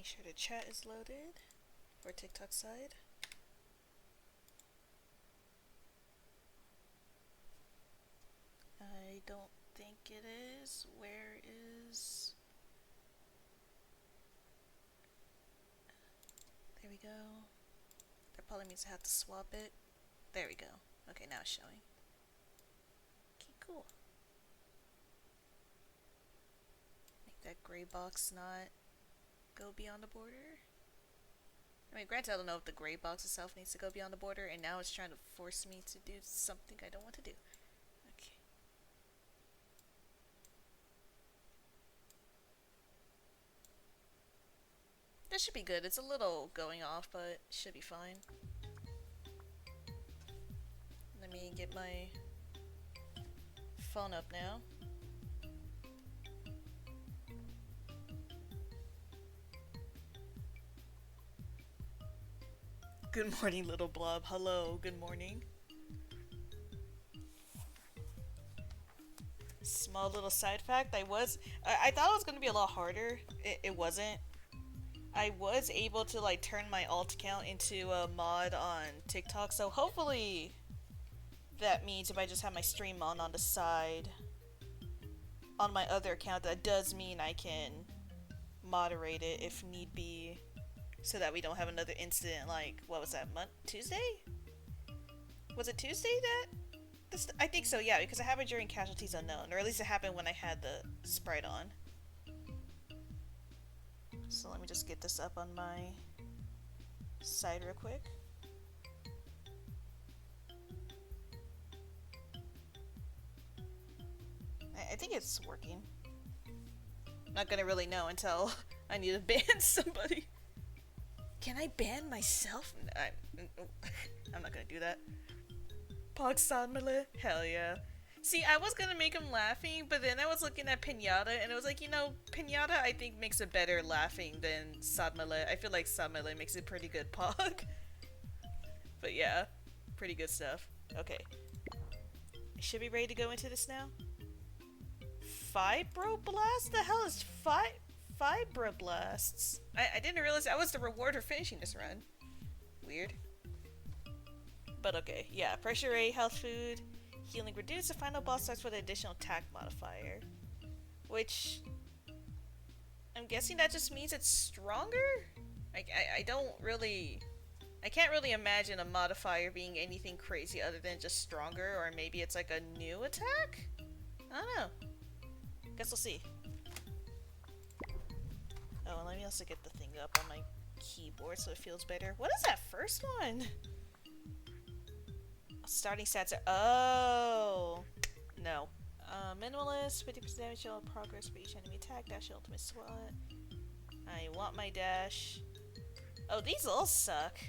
Make sure the chat is loaded for TikTok side. I don't think it is. Where is... There we go. That probably means I have to swap it. There we go. Okay, now it's showing. Okay, cool. Make that gray box not go beyond the border. I mean, granted, I don't know if the gray box itself needs to go beyond the border, and now it's trying to force me to do something I don't want to do. Okay. This should be good. It's a little going off, but it should be fine. Let me get my phone up now. Good morning, little blob. Hello, good morning. Small little side fact, I thought it was gonna be a lot harder. It wasn't. I was able to like turn my alt account into a mod on TikTok, so hopefully that means if I just have my stream on the side on my other account, that does mean I can moderate it if need be, so that we don't have another incident like, what was that, Tuesday? Was it Tuesday that? I think so, yeah, because it happened during Casualties Unknown, or at least it happened when I had the Sprite on. So let me just get this up on my side real quick. I think it's working. I'm not gonna really know until I need to ban somebody. Can I ban myself? I'm not gonna do that. Pog Sadmele? Hell yeah. See, I was gonna make him laughing, but then I was looking at Pinata, and it was like, you know, Pinata I think makes it better laughing than Sadmele. I feel like Sadmele makes it pretty good Pog. But yeah, pretty good stuff. Okay. Should be ready to go into this now? Fibroblast? The hell is Fibroblasts? I didn't realize that was the reward for finishing this run. Weird. But okay, yeah. Pressure rate, health food, healing reduced. The final boss starts with an additional attack modifier. Which... I'm guessing that just means it's stronger? I don't really... I can't really imagine a modifier being anything crazy other than just stronger, or maybe it's like a new attack? I don't know. Guess we'll see. Oh, and let me also get the thing up on my keyboard so it feels better. What is that first one? Starting stats are... Oh! No. Minimalist, 50% damage shell progress for each enemy attack, dash ultimate slot. I want my dash. Oh, these all suck.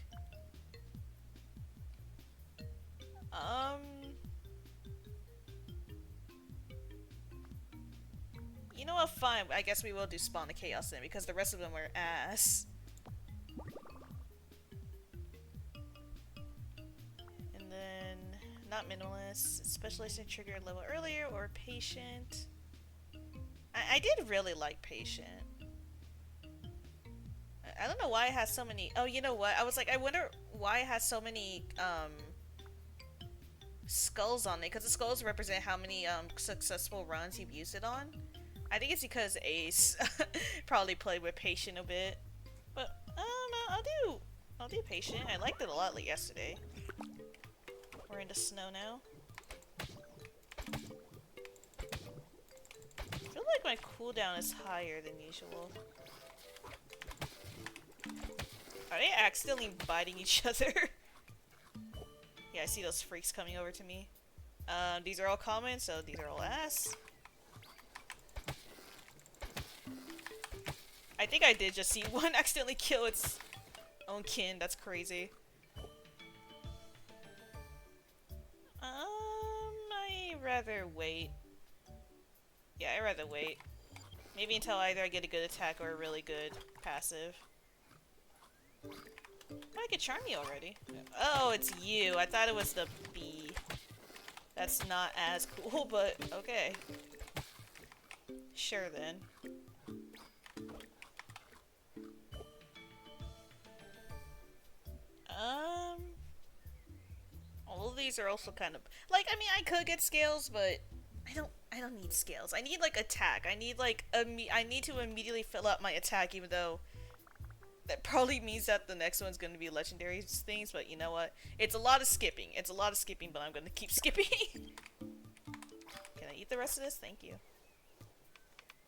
You know what, fine. I guess we will do Spawn of Chaos then, because the rest of them were ass. And then, not Minimalist, Specialist and Trigger level earlier, or Patient. I did really like Patient. I don't know why it has so many... Oh, you know what? I was like, I wonder why it has so many, skulls on it, because the skulls represent how many, successful runs you've used it on. I think it's because Ace probably played with Patient a bit. But, I'll do Patient. I liked it a lot like yesterday. We're in the snow now. I feel like my cooldown is higher than usual. Are they accidentally biting each other? Yeah, I see those freaks coming over to me. These are all common, so these are all ass. I think I did just see one accidentally kill its own kin. That's crazy. I'd rather wait. Yeah, I'd rather wait. Maybe until either I get a good attack or a really good passive. I could charm you already. Oh, it's you. I thought it was the bee. That's not as cool, but okay. Sure then. Um, all of these are also kind of like, I mean, I could get scales, but I don't need scales. I need like attack. I need like I need to immediately fill up my attack, even though that probably means that the next one's going to be legendary things. But you know what? It's a lot of skipping. It's a lot of skipping, but I'm going to keep skipping. Can I eat the rest of this? Thank you.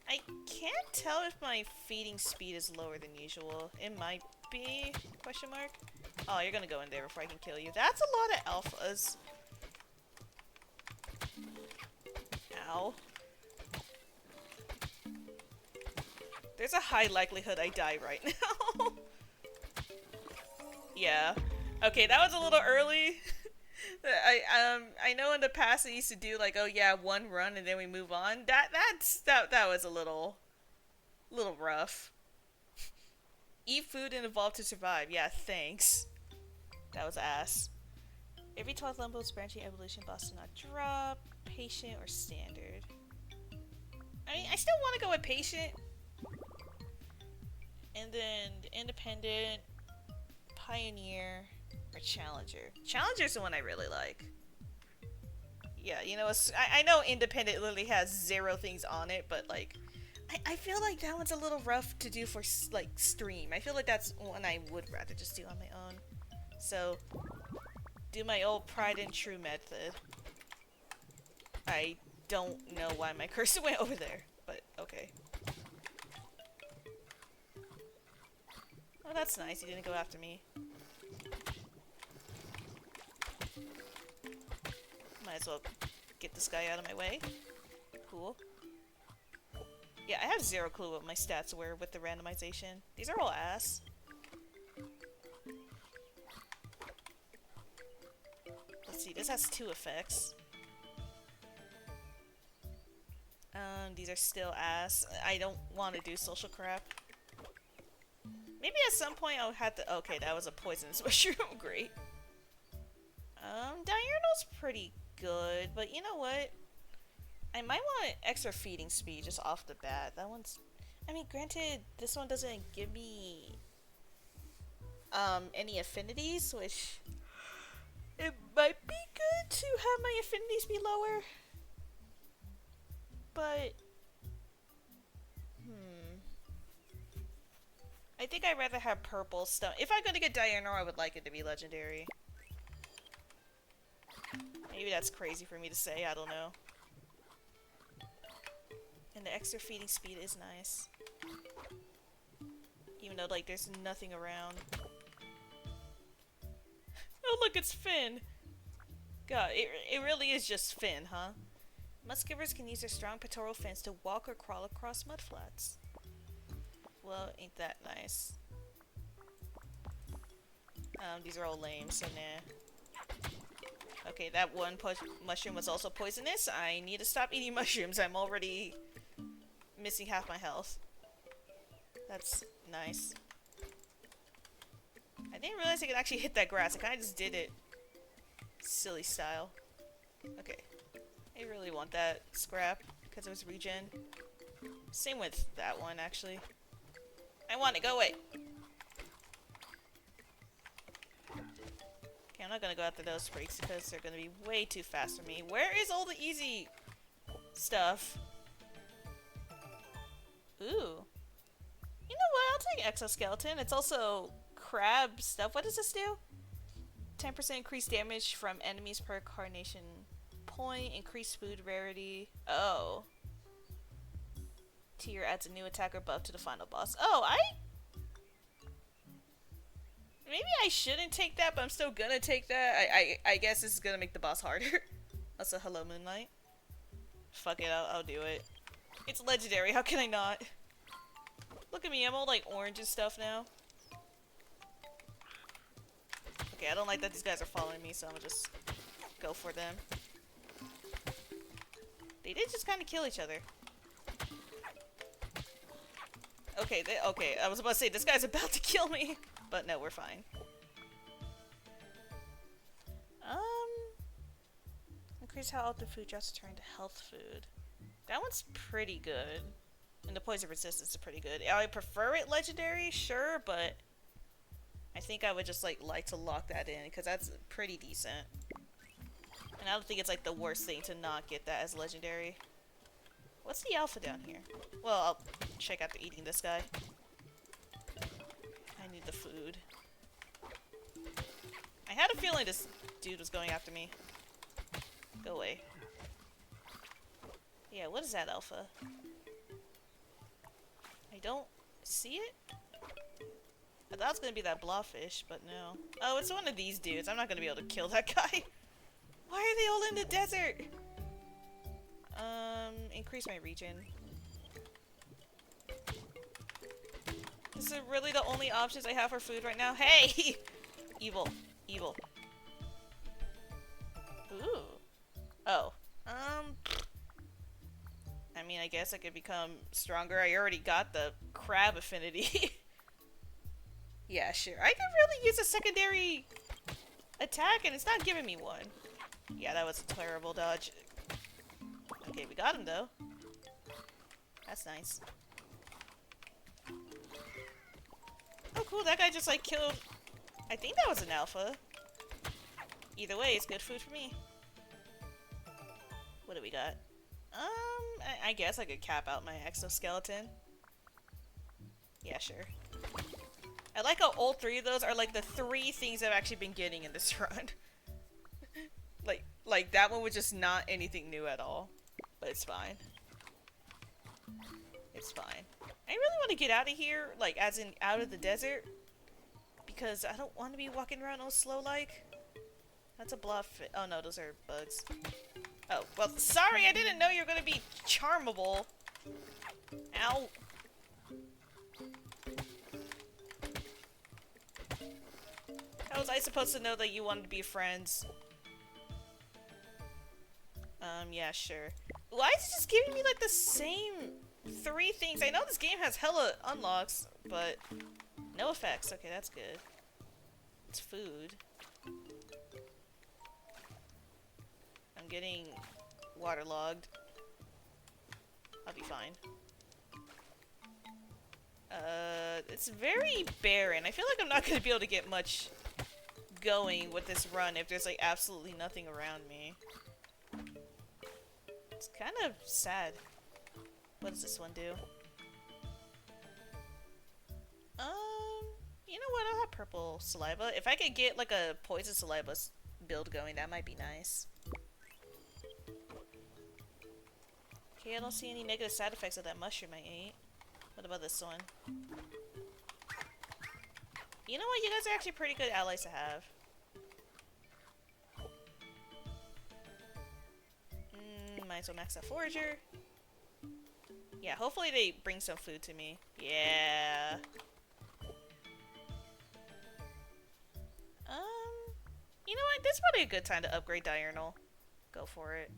I can't tell if my feeding speed is lower than usual. It might be, question mark. Oh, you're gonna go in there before I can kill you. That's a lot of alphas. Ow. There's a high likelihood I die right now. Yeah. Okay, that was a little early. I know in the past I used to do like, oh yeah, one run and then we move on. That was a little rough. Eat food and evolve to survive. Yeah, thanks. That was ass. Every 12 levels branching evolution boss do not drop. Patient or standard? I mean, I still want to go with patient. And then independent, pioneer, or challenger. Challenger's the one I really like. Yeah, you know, I know independent literally has 0 things on it, but like, I feel like that one's a little rough to do for like stream. I feel like that's one I would rather just do on my own. So, do my old pride and true method. I don't know why my cursor went over there, but okay. Oh, that's nice. You didn't go after me. Might as well get this guy out of my way. Cool. Yeah, I have 0 clue what my stats were with the randomization. These are all ass. Let's see, this has 2 effects. These are still ass. I don't want to do social crap. Maybe at some point I'll have to— okay, that was a poisonous mushroom. Great. Diurnal's pretty good, but you know what? I might want extra feeding speed just off the bat. That one's— I mean, granted, this one doesn't give me any affinities, which it might be good to have my affinities be lower. But I think I'd rather have purple stone. If I'm gonna get Diurnal, I would like it to be legendary. Maybe that's crazy for me to say, I don't know. And the extra feeding speed is nice. Even though, like, there's nothing around. Oh look, it's Finn! God, it really is just Finn, huh? Musketeers can use their strong pectoral fins to walk or crawl across mudflats. Well, ain't that nice. These are all lame, so nah. Okay, that one mushroom was also poisonous. I need to stop eating mushrooms. I'm already missing half my health. That's nice. I didn't realize I could actually hit that grass. I kinda just did it silly style. Okay. I really want that scrap because it was regen. Same with that one, actually. I want it. Go away. Okay, I'm not gonna go after those freaks because they're gonna be way too fast for me. Where is all the easy stuff? Ooh. You know what? I'll take exoskeleton. It's also crab stuff. What does this do? 10% increased damage from enemies per carnation point. Increased food rarity. Oh. Tier adds a new attacker buff to the final boss. Oh, maybe I shouldn't take that, but I'm still gonna take that. I guess this is gonna make the boss harder. Also, hello, Moonlight. Fuck it, I'll do it. It's legendary, how can I not? Look at me, I'm all like orange and stuff now. Okay, I don't like that these guys are following me, so I'm gonna just go for them. They did just kind of kill each other. Okay, okay, I was about to say, this guy's about to kill me. But no, we're fine. Increase how often food drops turn to health food. That one's pretty good. And the poison resistance is pretty good. I prefer it legendary, sure, but I think I would just like to lock that in because that's pretty decent. And I don't think it's like the worst thing to not get that as legendary. What's the alpha down here? Well, I'll check after eating this guy. I need the food. I had a feeling this dude was going after me. Go away. Yeah, what is that alpha? I don't see it? I thought it was gonna be that blobfish, but no. Oh, it's one of these dudes. I'm not gonna be able to kill that guy. Why are they all in the desert? Increase my regen. This is really the only options I have for food right now. Hey! Evil. Evil. Ooh. Oh. I mean, I guess I could become stronger. I already got the crab affinity. Yeah, sure. I could really use a secondary attack, and it's not giving me one. Yeah, that was a terrible dodge. Okay, we got him, though. That's nice. Oh, cool. That guy just, like, killed... I think that was an alpha. Either way, it's good food for me. What do we got? I guess I could cap out my exoskeleton. Yeah, sure. I like how all three of those are like the three things I've actually been getting in this run. like that one was just not anything new at all. But it's fine. It's fine. I really want to get out of here, like as in out of the desert. Because I don't want to be walking around all slow like. That's a bluff. Oh no, those are bugs. Oh, well, sorry, I didn't know you were gonna be charmable. Ow. How was I supposed to know that you wanted to be friends? Yeah, sure. Why is it just giving me, like, the same three things? I know this game has hella unlocks, but no effects. Okay, that's good. It's food. I'm getting waterlogged. I'll be fine. It's very barren. I feel like I'm not gonna be able to get much going with this run if there's like absolutely nothing around me. It's kind of sad. What does this one do? You know what? I'll have purple saliva. If I could get like a poison saliva build going, that might be nice. Okay, I don't see any negative side effects of that mushroom I ate. What about this one? You know what? You guys are actually pretty good allies to have. Might as well max out Forager. Yeah, hopefully they bring some food to me. Yeah. You know what? This is probably a good time to upgrade Diurnal. Go for it.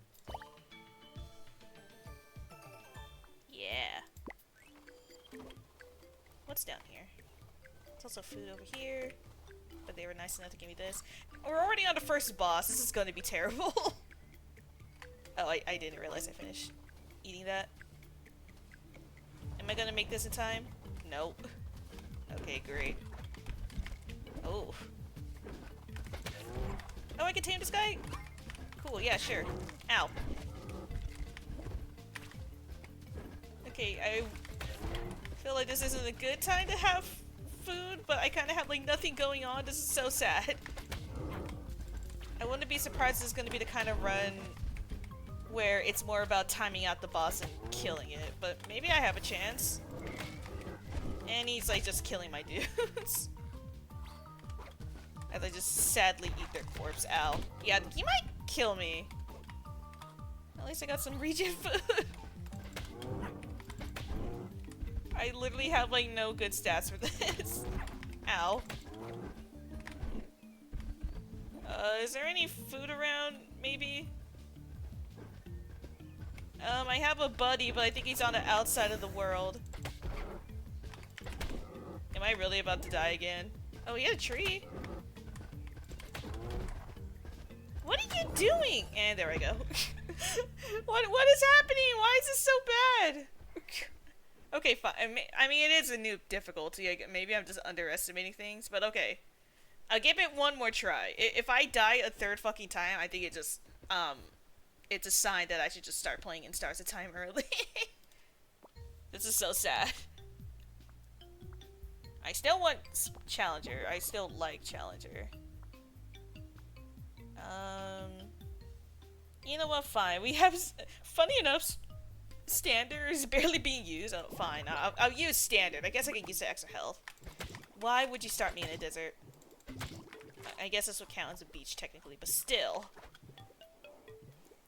Yeah. What's down here? There's also food over here. But they were nice enough to give me this. We're already on the first boss. This is going to be terrible. Oh, I didn't realize I finished eating that. Am I going to make this in time? Nope. Okay, great. Oh. Oh, I can tame this guy? Cool, yeah, sure. Ow. Okay, I feel like this isn't a good time to have food, but I kind of have like nothing going on. This is so sad. I wouldn't be surprised this is going to be the kind of run where it's more about timing out the boss and killing it, but maybe I have a chance. And he's like just killing my dudes. As I just sadly eat their corpse. Ow. Yeah, he might kill me. At least I got some regen food. I literally have like no good stats for this. Ow. Is there any food around, maybe? I have a buddy, but I think he's on the outside of the world. Am I really about to die again? Oh, he had a tree. What are you doing? And there I go. What is happening? Why is this so bad? Okay, fine. I mean, it is a new difficulty. Maybe I'm just underestimating things, but okay. I'll give it one more try. If I die a third fucking time, I think it just, it's a sign that I should just start playing in Stars of Time early. This is so sad. I still want Challenger. I still like Challenger. You know what? Fine. We have, funny enough, Standard is barely being used. Oh, fine. I'll use Standard. I guess I can use the extra health. Why would you start me in a desert? I guess this would count as a beach technically, but still.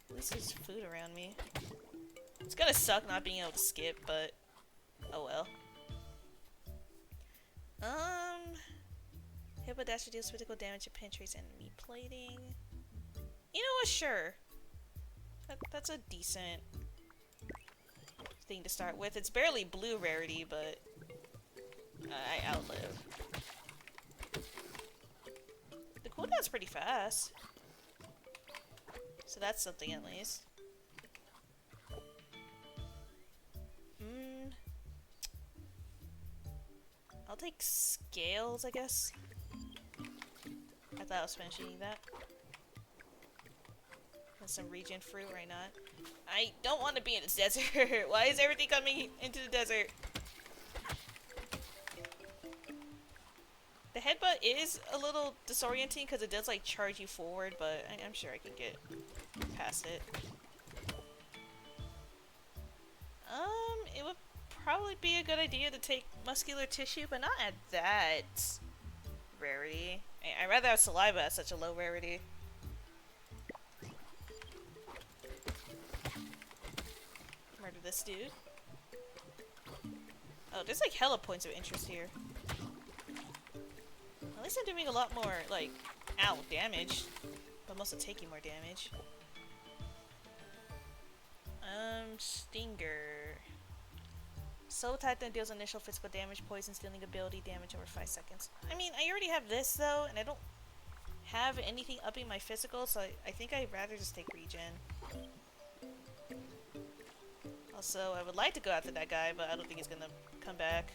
At least there's food around me. It's gonna suck not being able to skip, but oh well. Hippodash deals physical damage and penetrates enemy plating. You know what? Sure. That's a decent thing to start with. It's barely blue rarity, but I outlive. The cooldown's pretty fast. So that's something at least. I'll take scales, I guess. I thought I was finishing that. And some regen fruit, right not? I don't want to be in this desert. Why is everything coming into the desert? The headbutt is a little disorienting because it does like charge you forward, but I'm sure I can get past it. It would probably be a good idea to take muscular tissue, but not at that rarity. I'd rather have saliva at such a low rarity. Murder this dude. Oh, there's like hella points of interest here. At least I'm doing a lot more, like, ow, damage. But I'm also taking more damage. Stinger. Soul Titan deals initial physical damage, poison stealing ability, damage over 5 seconds. I mean, I already have this though, and I don't have anything upping my physical, so I think I'd rather just take regen. Also, I would like to go after that guy, but I don't think he's gonna come back.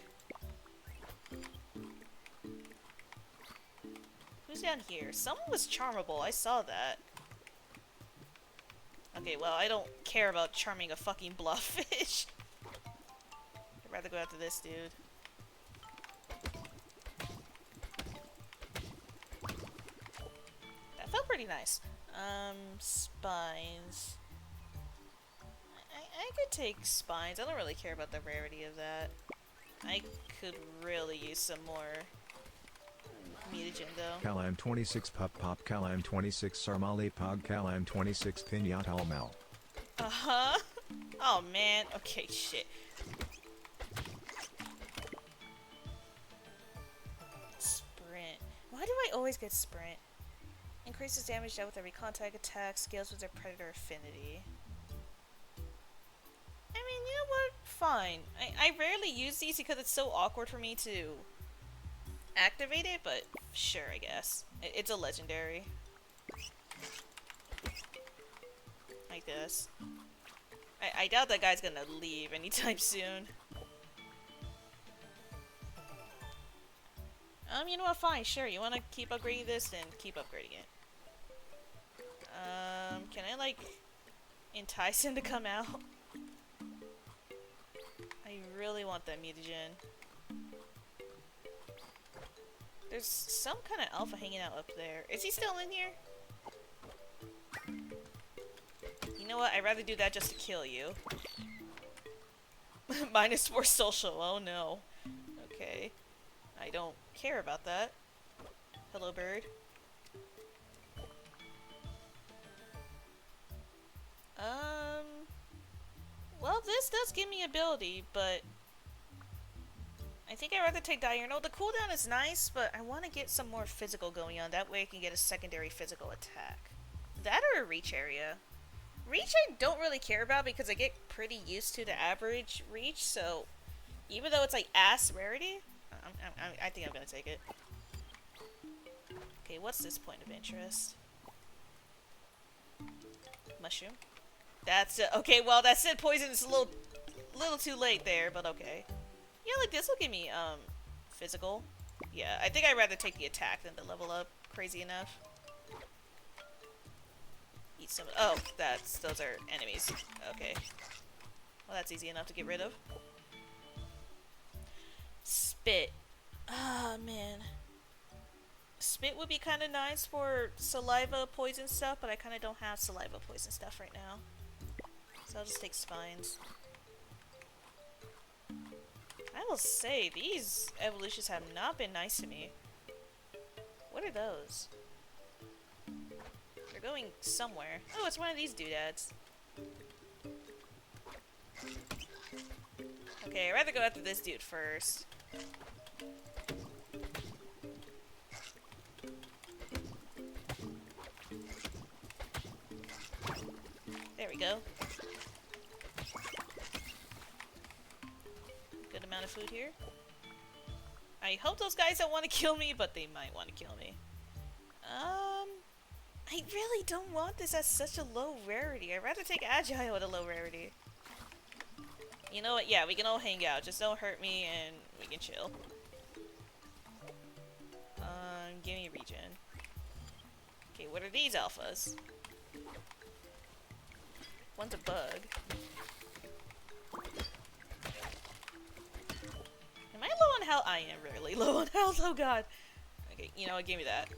Who's down here? Someone was charmable, I saw that. Okay, well, I don't care about charming a fucking blobfish. I'd rather go after this dude. That felt pretty nice. Spines. I could take spines. I don't really care about the rarity of that. I could really use some more mutagen though. Calam 26 Pup Pop Calam 26 Sarmale Pog Calam 26 Pinat Almal. Uh-huh. Oh man. Okay, shit. Sprint. Why do I always get sprint? Increases damage dealt with every contact attack, scales with their predator affinity. I mean, you know what? Fine. I rarely use these because it's so awkward for me to activate it, but sure, I guess. It's a legendary. Like this. I doubt that guy's gonna leave anytime soon. You know what? Fine, sure. You wanna keep upgrading this, then keep upgrading it. Can I, like, entice him to come out? I really want that mutagen. There's some kind of alpha hanging out up there. Is he still in here? You know what? I'd rather do that just to kill you. -4 social. Oh no. Okay. I don't care about that. Hello, bird. Well, this does give me ability, but I think I'd rather take Diurnal. The cooldown is nice, but I want to get some more physical going on. That way I can get a secondary physical attack. That or a reach area. Reach I don't really care about because I get pretty used to the average reach, so even though it's like ass rarity, I think I'm gonna take it. Okay, what's this point of interest? Mushroom. That's it. Okay, well, that said poison is a little too late there, but okay. Yeah, like this will give me, physical. Yeah, I think I'd rather take the attack than the level up. Crazy enough. Eat some. Oh, those are enemies. Okay. Well, that's easy enough to get rid of. Spit. Ah, man. Spit would be kind of nice for saliva poison stuff, but I kind of don't have saliva poison stuff right now. So I'll just take spines. I will say, these evolutions have not been nice to me. What are those? They're going somewhere. Oh, it's one of these doodads. Okay, I'd rather go after this dude first. There we go. Good amount of food here. I hope those guys don't want to kill me, but they might want to kill me. I really don't want this at such a low rarity. I'd rather take Agile at a low rarity. You know what? Yeah, we can all hang out. Just don't hurt me and we can chill. Give me a regen. Okay, what are these alphas? One's a bug. Am I low on health? I am really low on health. Oh god. Okay, you know what? Give me that.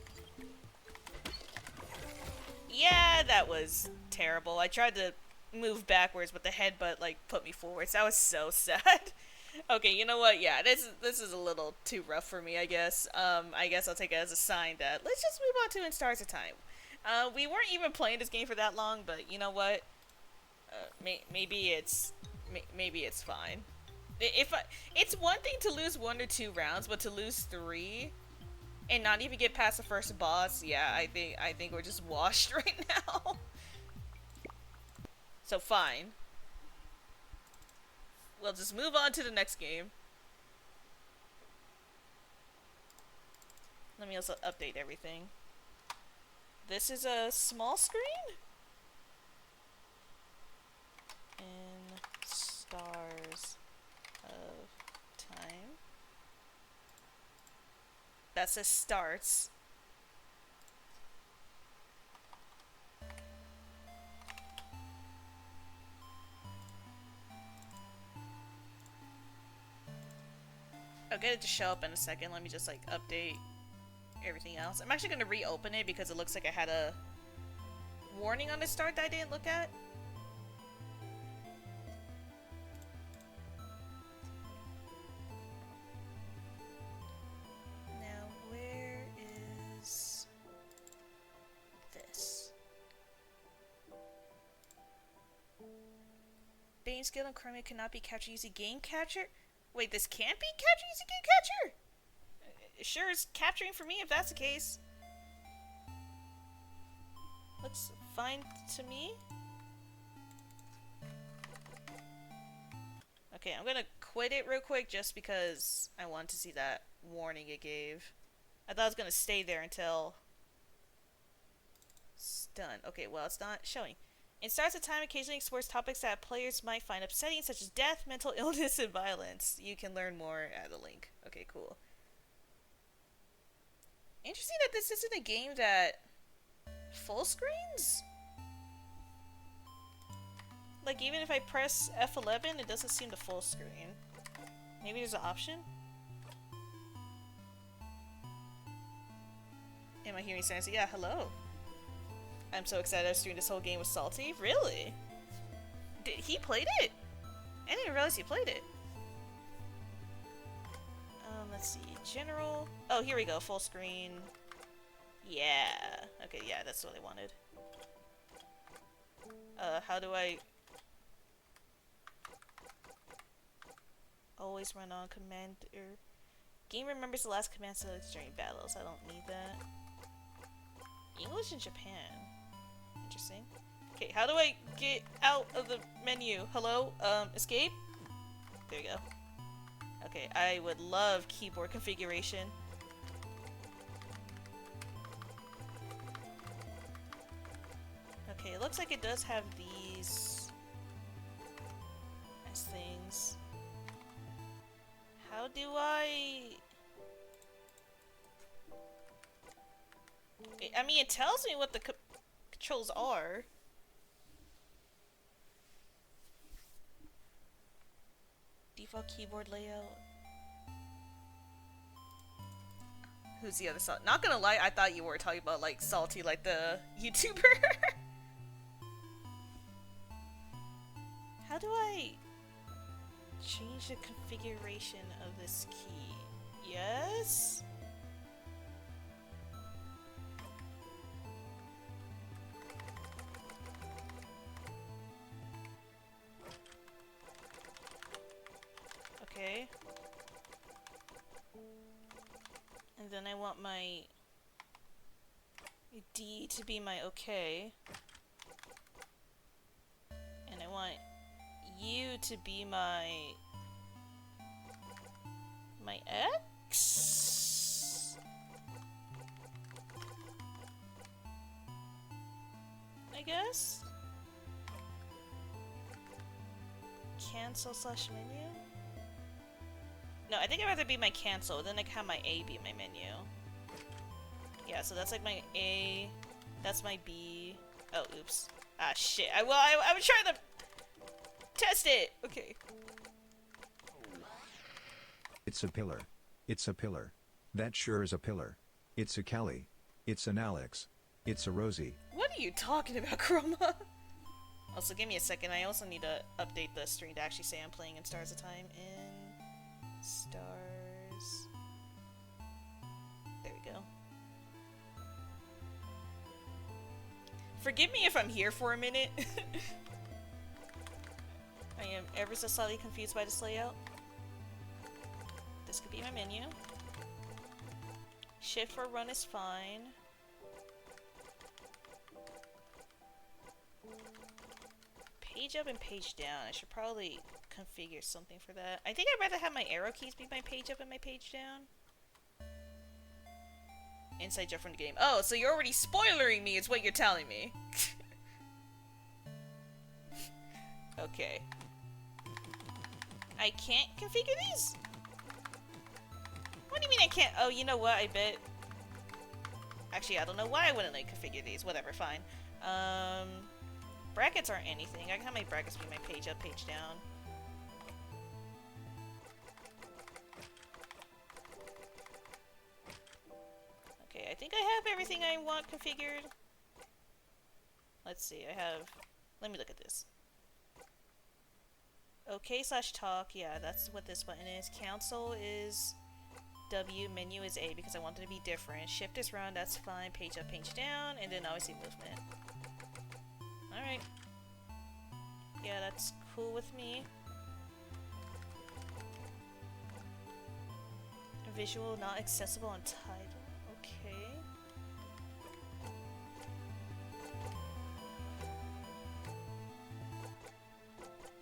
Yeah, that was terrible. I tried to move backwards, but the headbutt like put me forwards. That was so sad. Okay, you know what? Yeah, this is a little too rough for me, I guess. I guess I'll take it as a sign that let's just move on to In Stars of Time. We weren't even playing this game for that long, but you know what? Maybe it's fine. It's one thing to lose 1 or 2 rounds, but to lose 3 and not even get past the first boss, yeah, I think we're just washed right now. So fine. We'll just move on to the next game. Let me also update everything. This is a small screen? In Stars of Time. That says starts. I'll get it to show up in a second. Let me just like update everything else. I'm actually going to reopen it because it looks like I had a warning on the start that I didn't look at. Now, where is this? Bane skill and Chromia cannot be captured using Game Catcher? Wait, this can't be captured using Game Catcher? It sure is capturing for me if that's the case. Looks fine to me. Okay, I'm gonna quit it real quick just because I want to see that warning it gave. I thought I was gonna stay there until it's done. Okay, well, it's not showing. In Stars of Time occasionally explores topics that players might find upsetting, such as death, mental illness, and violence. You can learn more at the link. Okay, cool. Interesting that this isn't a game that full screens? Like, even if I press F11, it doesn't seem to full screen. Maybe there's an option? Am I hearing Sansa? Yeah, hello. I'm so excited I was doing this whole game with Salty. Really? He played it? I didn't realize he played it. Let's see. General. Oh, here we go. Full screen. Yeah. Okay, yeah, that's what I wanted. How do I... Always run on command... Game remembers the last command selected during battles. I don't need that. English in Japan. Interesting. Okay, how do I get out of the menu? Hello? Escape? There you go. Okay, I would love keyboard configuration. Okay, it looks like it does have these as things. How do I... I mean, it tells me what the controls are. Default keyboard layout. Who's the other Salty? Not gonna lie, I thought you were talking about like Salty, like the YouTuber. How do I change the configuration of this key? Yes? Okay. And then I want my D to be my OK. And I want U to be my X? I guess? Cancel / menu? No, I think I'd rather be my cancel, then I can have my A be my menu. Yeah, so that's like my A, that's my B. Oh, oops. Ah, shit. I was trying to test it! Okay. It's a pillar. It's a pillar. That sure is a pillar. It's a Callie. It's an Alex. It's a Rosie. What are you talking about, Chroma? Also, give me a second. I also need to update the stream to actually say I'm playing in Stars of Time. In Stars. There we go. Forgive me if I'm here for a minute. I am ever so slightly confused by this layout. This could be my menu. Shift for run is fine. Page up and page down. I should probably configure something for that. I think I'd rather have my arrow keys be my page up and my page down. Inside joke from the game. Oh, so you're already spoilering me is what you're telling me. Okay. I can't configure these? What do you mean I can't? Oh, you know what? I bet. Actually, I don't know why I wouldn't like configure these. Whatever, fine. Brackets aren't anything. I can have my brackets be my page up, page down. Okay, I think I have everything I want configured. Let's see, I have... Let me look at this. OK / talk, yeah, that's what this button is. Cancel is W, menu is A because I want it to be different. Shift is run, that's fine. Page up, page down, and then obviously movement. Alright. Yeah, that's cool with me. Visual not accessible on title. Okay.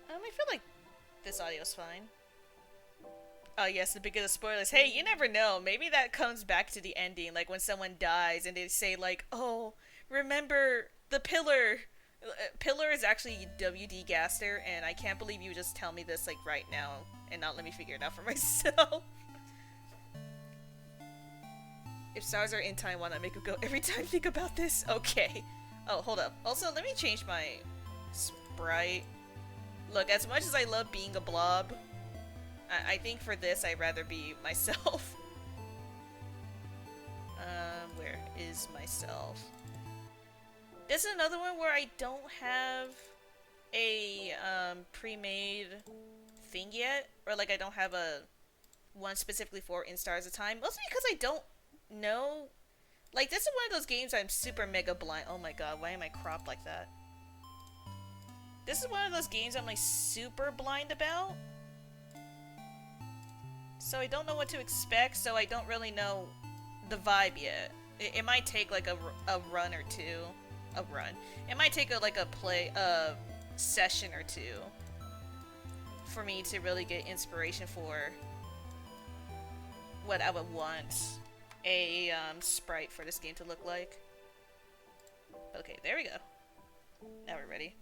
I feel like this audio's fine. Oh yes, the beginning of spoilers. Hey, you never know. Maybe that comes back to the ending, like when someone dies and they say like, "Oh, remember the pillar." Pillar is actually W.D. Gaster, and I can't believe you just tell me this like right now and not let me figure it out for myself. If stars are in time, why not make it go every time I think about this? Okay. Oh, hold up. Also, let me change my sprite. Look, as much as I love being a blob, I think for this I'd rather be myself. Where is myself? This is another one where I don't have a pre-made thing yet, or like I don't have a one specifically for In Stars of Time. Mostly because I don't know. Like this is one of those games I'm super mega blind. Oh my god, why am I cropped like that? This is one of those games I'm like super blind about. So I don't know what to expect, so I don't really know the vibe yet. It might take like a run or two. A run. It might take a session or two for me to really get inspiration for what I would want a sprite for this game to look like. Okay, there we go. Now we're ready.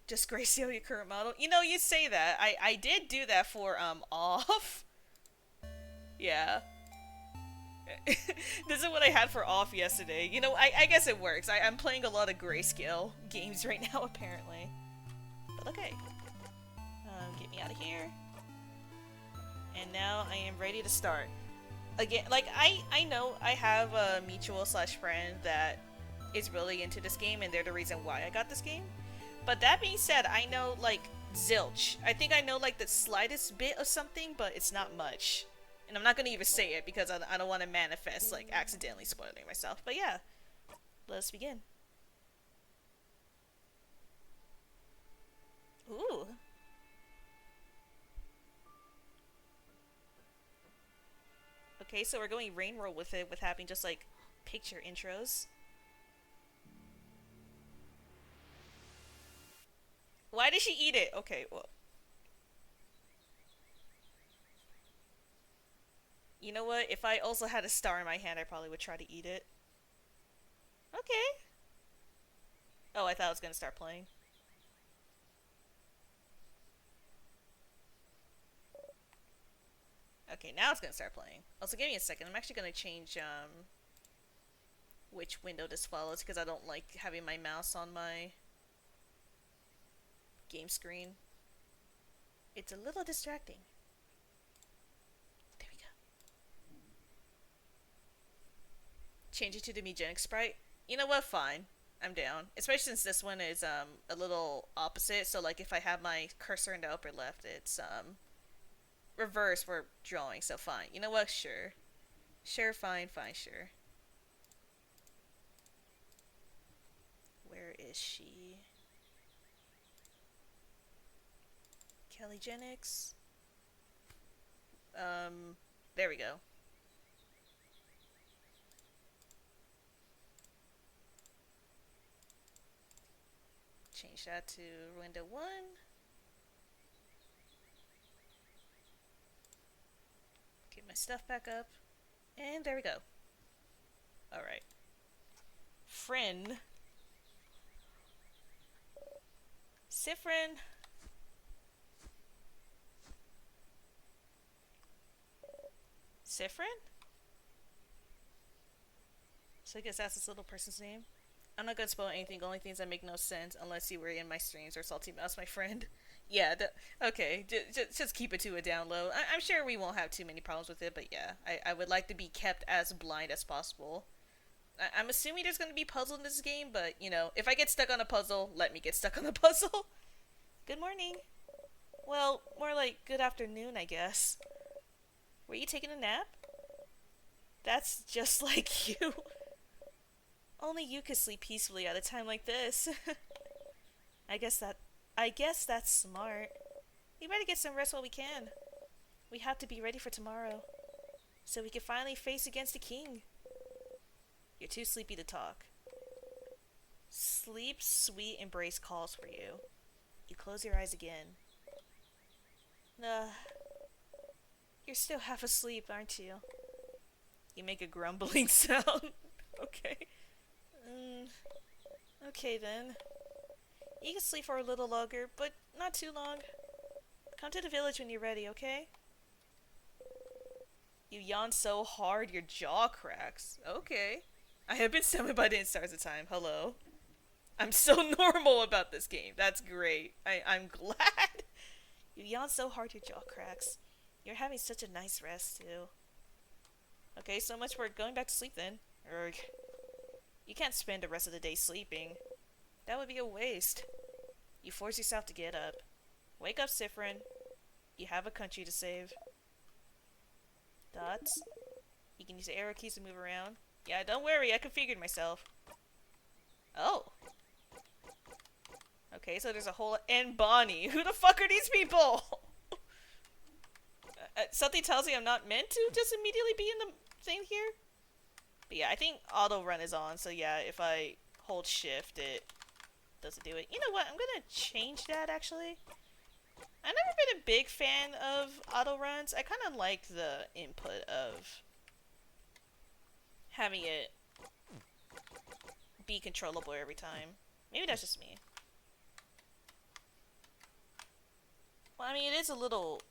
Just Gracio your current model. You know, you say that. I did do that for off. Yeah. This is what I had for off yesterday. You know, I guess it works. I'm playing a lot of grayscale games right now, apparently. But okay. Get me out of here. And now I am ready to start. Again, like, I know I have a mutual slash friend that is really into this game, and they're the reason why I got this game. But that being said, I know, like, zilch. I think I know, like, the slightest bit of something, but it's not much. And I'm not gonna even say it because I don't want to manifest, like, accidentally spoiling myself. But yeah, let's begin. Ooh. Okay, so we're going rain roll with it, with having just, like, picture intros. Why did she eat it? Okay, well. You know what? If I also had a star in my hand, I probably would try to eat it. Okay. Oh, I thought I was gonna start playing. Okay, now it's gonna start playing. Also, give me a second. I'm actually gonna change, which window this follows, because I don't like having my mouse on my game screen. It's a little distracting. There we go. Change it to the Megenic sprite. You know what? Fine. I'm down. Especially since this one is a little opposite. So like if I have my cursor in the upper left, it's reverse for drawing. So fine. You know what? Sure. Sure. Fine. Fine. Sure. Where is she? Kelly Genix. There we go. Change that to window 1. Get my stuff back up. And there we go. Alright. Friend. Sifrin. Sifrin? So I guess that's this little person's name. I'm not gonna spoil anything, only things that make no sense unless you were in my streams or Salty Mouse, my friend. Yeah, okay, just keep it to a down low. I'm sure we won't have too many problems with it, but yeah, I would like to be kept as blind as possible. I'm assuming there's gonna be puzzle in this game, but, you know, if I get stuck on a puzzle, let me get stuck on a puzzle. Good morning. Well, more like good afternoon, I guess. Were you taking a nap? That's just like you. Only you could sleep peacefully at a time like this. I guess that's smart. We better get some rest while we can. We have to be ready for tomorrow, so we can finally face against the king. You're too sleepy to talk. Sleep, sweet embrace calls for you. You close your eyes again. You're still half asleep, aren't you? You make a grumbling sound. Okay. Okay then. You can sleep for a little longer, but not too long. Come to the village when you're ready, okay? You yawn so hard your jaw cracks. Okay. I have been summoned by the Instars of Time. Hello. I'm so normal about this game. That's great. I'm glad. You yawn so hard your jaw cracks. You're having such a nice rest, too. Okay, so much for going back to sleep then. Erg. You can't spend the rest of the day sleeping. That would be a waste. You force yourself to get up. Wake up, Sifrin. You have a country to save. Dots. You can use the arrow keys to move around. Yeah, don't worry, I configured myself. Oh. Okay, so there's a whole... And Bonnie. Who the fuck are these people? Something tells me I'm not meant to just immediately be in the thing here. But yeah, I think auto run is on, so yeah, if I hold shift, it doesn't do it. You know what? I'm gonna change that, actually. I've never been a big fan of auto runs. I kind of like the input of having it be controllable every time. Maybe that's just me. Well, I mean, it is a little...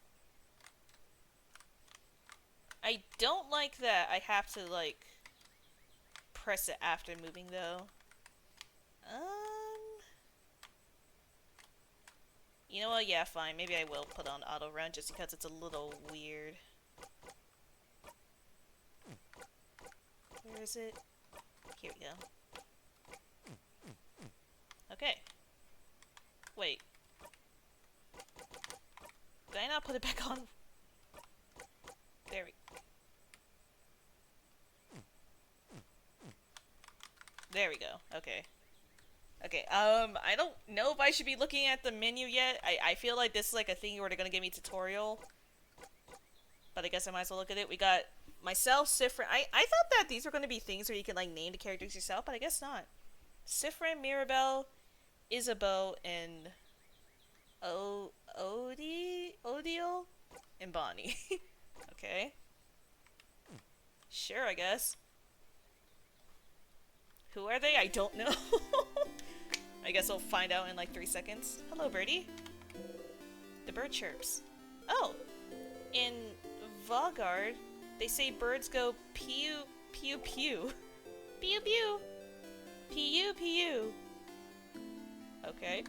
I don't like that I have to, like, press it after moving, though. You know what? Yeah, fine. Maybe I will put on auto run just because it's a little weird. Where is it? Here we go. Okay. Wait. Did I not put it back on? There we There we go. Okay. Okay, I don't know if I should be looking at the menu yet. I feel like this is like a thing where they're gonna give me a tutorial. But I guess I might as well look at it. We got myself, Sifrin. I thought that these were gonna be things where you can like name the characters yourself, but I guess not. Sifrin, Mirabelle, Isabeau, and Odile, and Bonnie. Okay. Sure, I guess. Who are they? I don't know. I guess we'll find out in like 3 seconds. Hello, birdie. The bird chirps. Oh, in Vaugarde, they say birds go pew, pew, pew. Pew, pew. Pew, pew. Okay.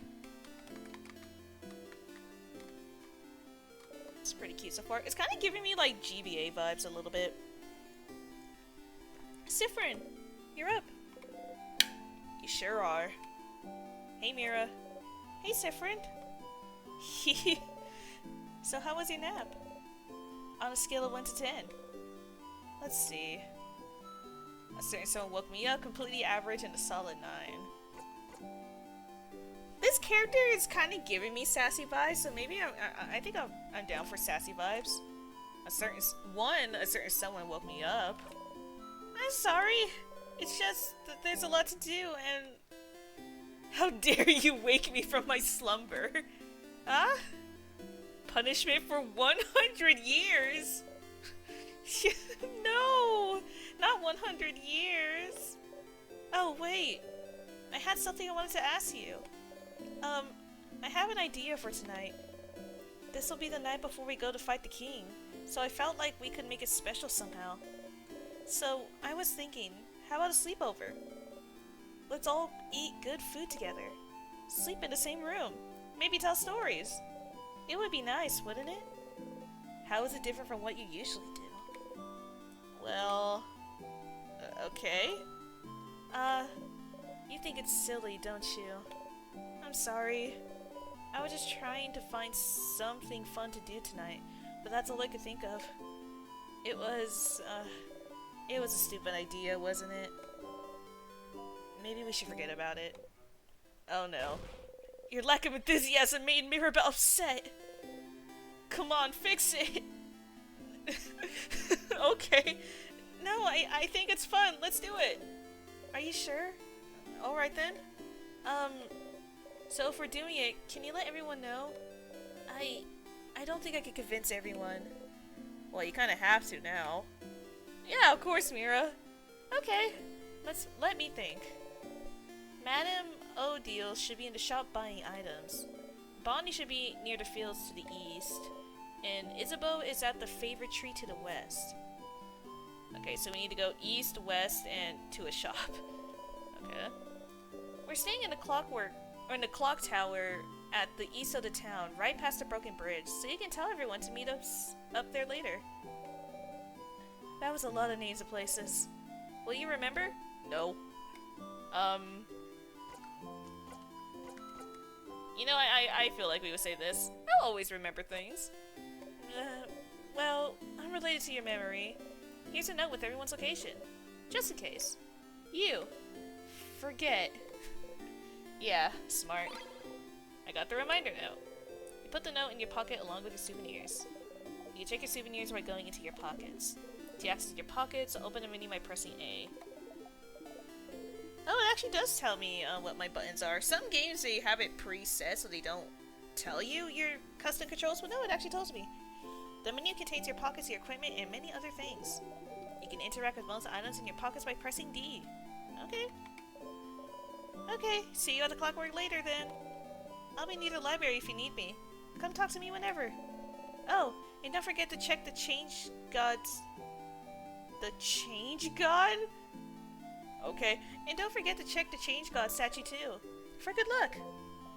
It's pretty cute so far. It's kind of giving me like GBA vibes a little bit. Sifrin, you're up. You sure are. Hey, Mira. Hey, Sifrin. So how was your nap? On a scale of 1 to 10. Let's see. A certain someone woke me up, completely average, and a solid 9. This character is kind of giving me sassy vibes, so maybe I think I'm down for sassy vibes. A certain someone woke me up. I'm sorry. It's just that there's a lot to do, and how dare you wake me from my slumber? Huh? Punishment for 100 years? No! Not 100 years! Oh, wait. I had something I wanted to ask you. I have an idea for tonight. This will be the night before we go to fight the king, so I felt like we could make it special somehow. So, I was thinking, how about a sleepover? Let's all eat good food together. Sleep in the same room. Maybe tell stories. It would be nice, wouldn't it? How is it different from what you usually do? Well... okay. You think it's silly, don't you? I'm sorry. I was just trying to find something fun to do tonight, but that's all I could think of. It was a stupid idea, wasn't it? Maybe we should forget about it. Oh no. Your lack of enthusiasm made Mirabelle upset. Come on, fix it. Okay. No, I think it's fun. Let's do it. Are you sure? Alright then. So if we're doing it, can you let everyone know? I don't think I could convince everyone. Well, you kind of have to now. Yeah, of course, Mira. Okay. Let me think. Madame Odile should be in the shop buying items. Bonnie should be near the fields to the east. And Isabeau is at the favorite tree to the west. Okay, so we need to go east, west, and to a shop. Okay. We're staying in the clock tower at the east of the town, right past the broken bridge, so you can tell everyone to meet us up there later. That was a lot of names of places. Will you remember? No. You know, I feel like we would say this. I'll always remember things. Well, I'm related to your memory. Here's a note with everyone's location. Just in case. You. Forget. Yeah, smart. I got the reminder note. You put the note in your pocket along with your souvenirs. You can check your souvenirs by going into your pockets. To access your pockets, open the menu by pressing A. Oh, it actually does tell me what my buttons are. Some games, they have it preset so they don't tell you your custom controls, but no, it actually tells me. The menu contains your pockets, your equipment, and many other things. You can interact with most items in your pockets by pressing D. Okay. Okay, see you at the clockwork later then. I'll be near the library if you need me. Come talk to me whenever. Oh, And don't forget to check the change gods. The change god? Okay. And don't forget to check the change god statue too. For good luck.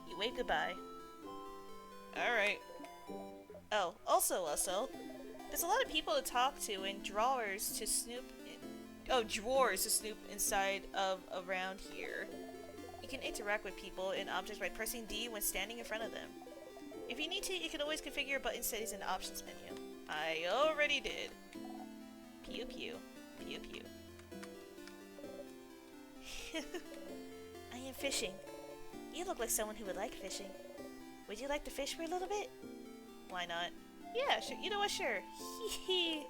You wave goodbye. Alright. Oh, also, there's a lot of people to talk to and drawers to snoop drawers to snoop inside of around here. You can interact with people and objects by pressing D when standing in front of them. If you need to, you can always configure your button settings in the options menu. I already did. Pew pew. Pew pew. I am fishing. You look like someone who would like fishing. Would you like to fish for a little bit? Why not? Yeah, sure. You know what? Sure. Hee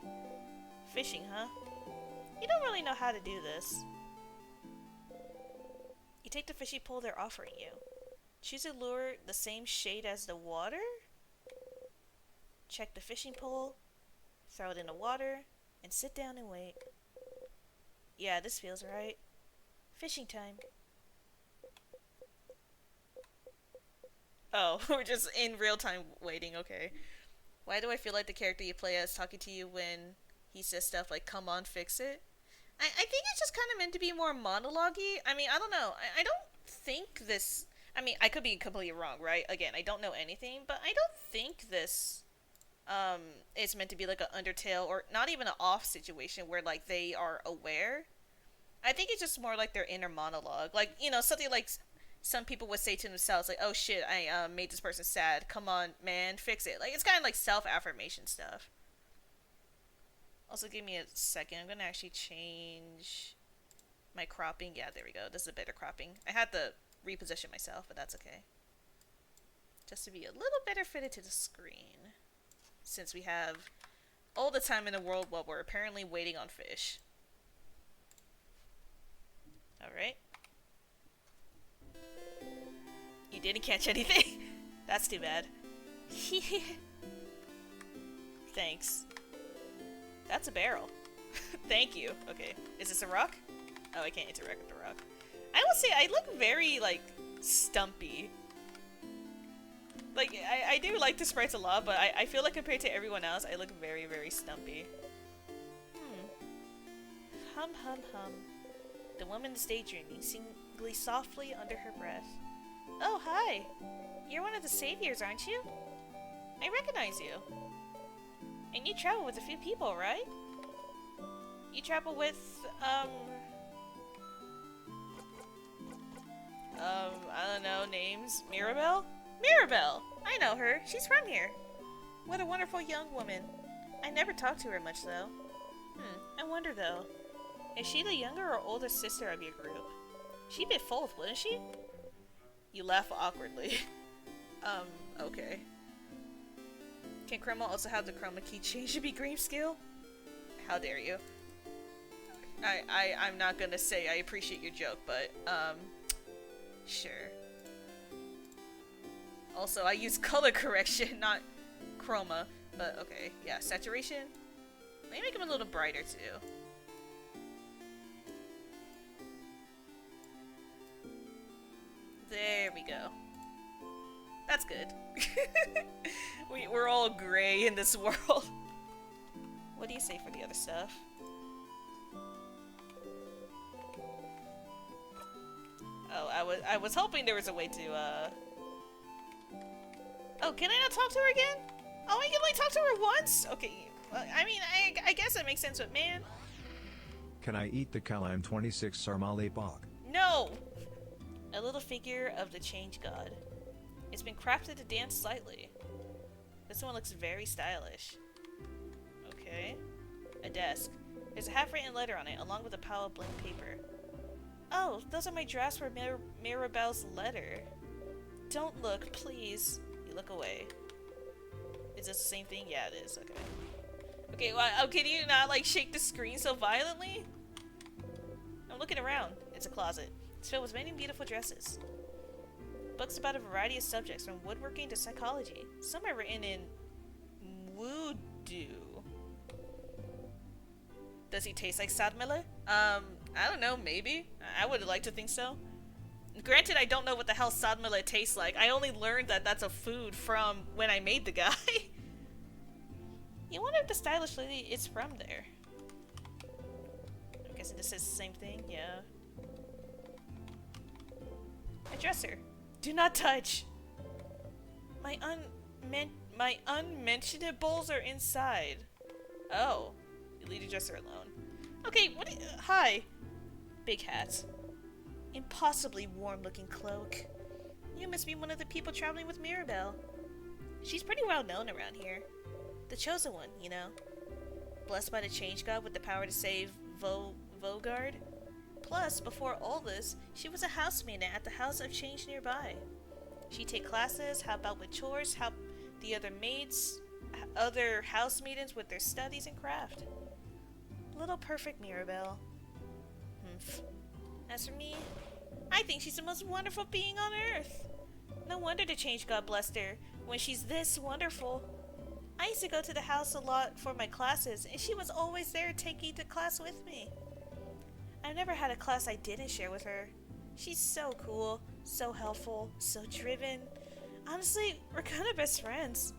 Fishing, huh? You don't really know how to do this. You take the fishing pole they're offering you. Choose a lure the same shade as the water. Check the fishing pole. Throw it in the water. And sit down and wait. Yeah, this feels right. Fishing time. Oh, we're just in real time waiting, okay. Why do I feel like the character you play as talking to you when he says stuff like, come on, fix it? I think it's just kind of meant to be more monologue-y. I mean, I don't know. I don't think this... I mean, I could be completely wrong, right? Again, I don't know anything, but I don't think this is meant to be like an Undertale or not even an off situation where, like, they are aware. I think it's just more like their inner monologue. Like, you know, something like some people would say to themselves, like, oh shit, I made this person sad. Come on, man, fix it. Like, it's kind of like self-affirmation stuff. Also, give me a second. I'm gonna actually change my cropping. Yeah, there we go. This is a better cropping. I had to reposition myself, but that's okay. Just to be a little better fitted to the screen. Since we have all the time in the world while we're apparently waiting on fish. Alright. You didn't catch anything? That's too bad. Thanks. That's a barrel. Thank you. Okay. Is this a rock? Oh, I can't interact with the rock. I will say, I look very, like, stumpy. Like, I do like the sprites a lot, but I feel like compared to everyone else, I look very, very stumpy. Hum, hum, hum. The woman is daydreaming, singing softly under her breath. Oh, hi. You're one of the saviors, aren't you? I recognize you. And you travel with a few people, right? You travel with, I don't know, names? Mirabelle? Mirabelle! I know her. She's from here. What a wonderful young woman. I never talked to her much, though. I wonder, though. Is she the younger or older sister of your group? She'd be both, wouldn't she? You laugh awkwardly. Okay. Can Chroma also have the chroma key change to be green skill? How dare you? I'm not gonna say I appreciate your joke, but, sure. Also, I use color correction, not chroma, but okay. Yeah, saturation. Let me make him a little brighter, too. There we go. That's good. We're all gray in this world. What do you say for the other stuff? Oh, I was hoping there was a way to, Oh, can I not talk to her again? Oh, I can only talk to her once? Okay, I mean, I guess that makes sense, but man. Can I eat the Kalam 26 Sarmale Bog? No! A little figure of the change god. It's been crafted to dance slightly. This one looks very stylish. Okay. A desk. There's a half-written letter on it, along with a pile of blank paper. Oh, those are my drafts for Mirabelle's letter. Don't look, please. You look away. Is this the same thing? Yeah, it is. Okay. Okay, well, oh, can you not, like, shake the screen so violently? I'm looking around. It's a closet. It's filled with many beautiful dresses. Books about a variety of subjects, from woodworking to psychology. Some are written in Voodoo. Does he taste like Sadmiller? I don't know, maybe. I would like to think so. Granted, I don't know what the hell Sadmiller tastes like. I only learned that that's a food from when I made the guy. You wonder if the stylish lady is from there. I'm guessing this says the same thing, yeah. A dresser. Do not touch! My unmentionables are inside. Oh. You leave the dresser alone. Okay, what hi! Big hat. Impossibly warm-looking cloak. You must be one of the people traveling with Mirabelle. She's pretty well known around here. The chosen one, you know. Blessed by the Change God with the power to save Vogard. Plus, before all this, she was a housemaid at the House of Change nearby. She'd take classes, help out with chores, help the other maids, other housemaidens with their studies and craft. Little perfect Mirabelle. Humph. As for me, I think she's the most wonderful being on earth. No wonder the Change God blessed her when she's this wonderful. I used to go to the house a lot for my classes, and she was always there taking the class with me. I've never had a class I didn't share with her. She's so cool, so helpful, so driven. Honestly, we're kind of best friends.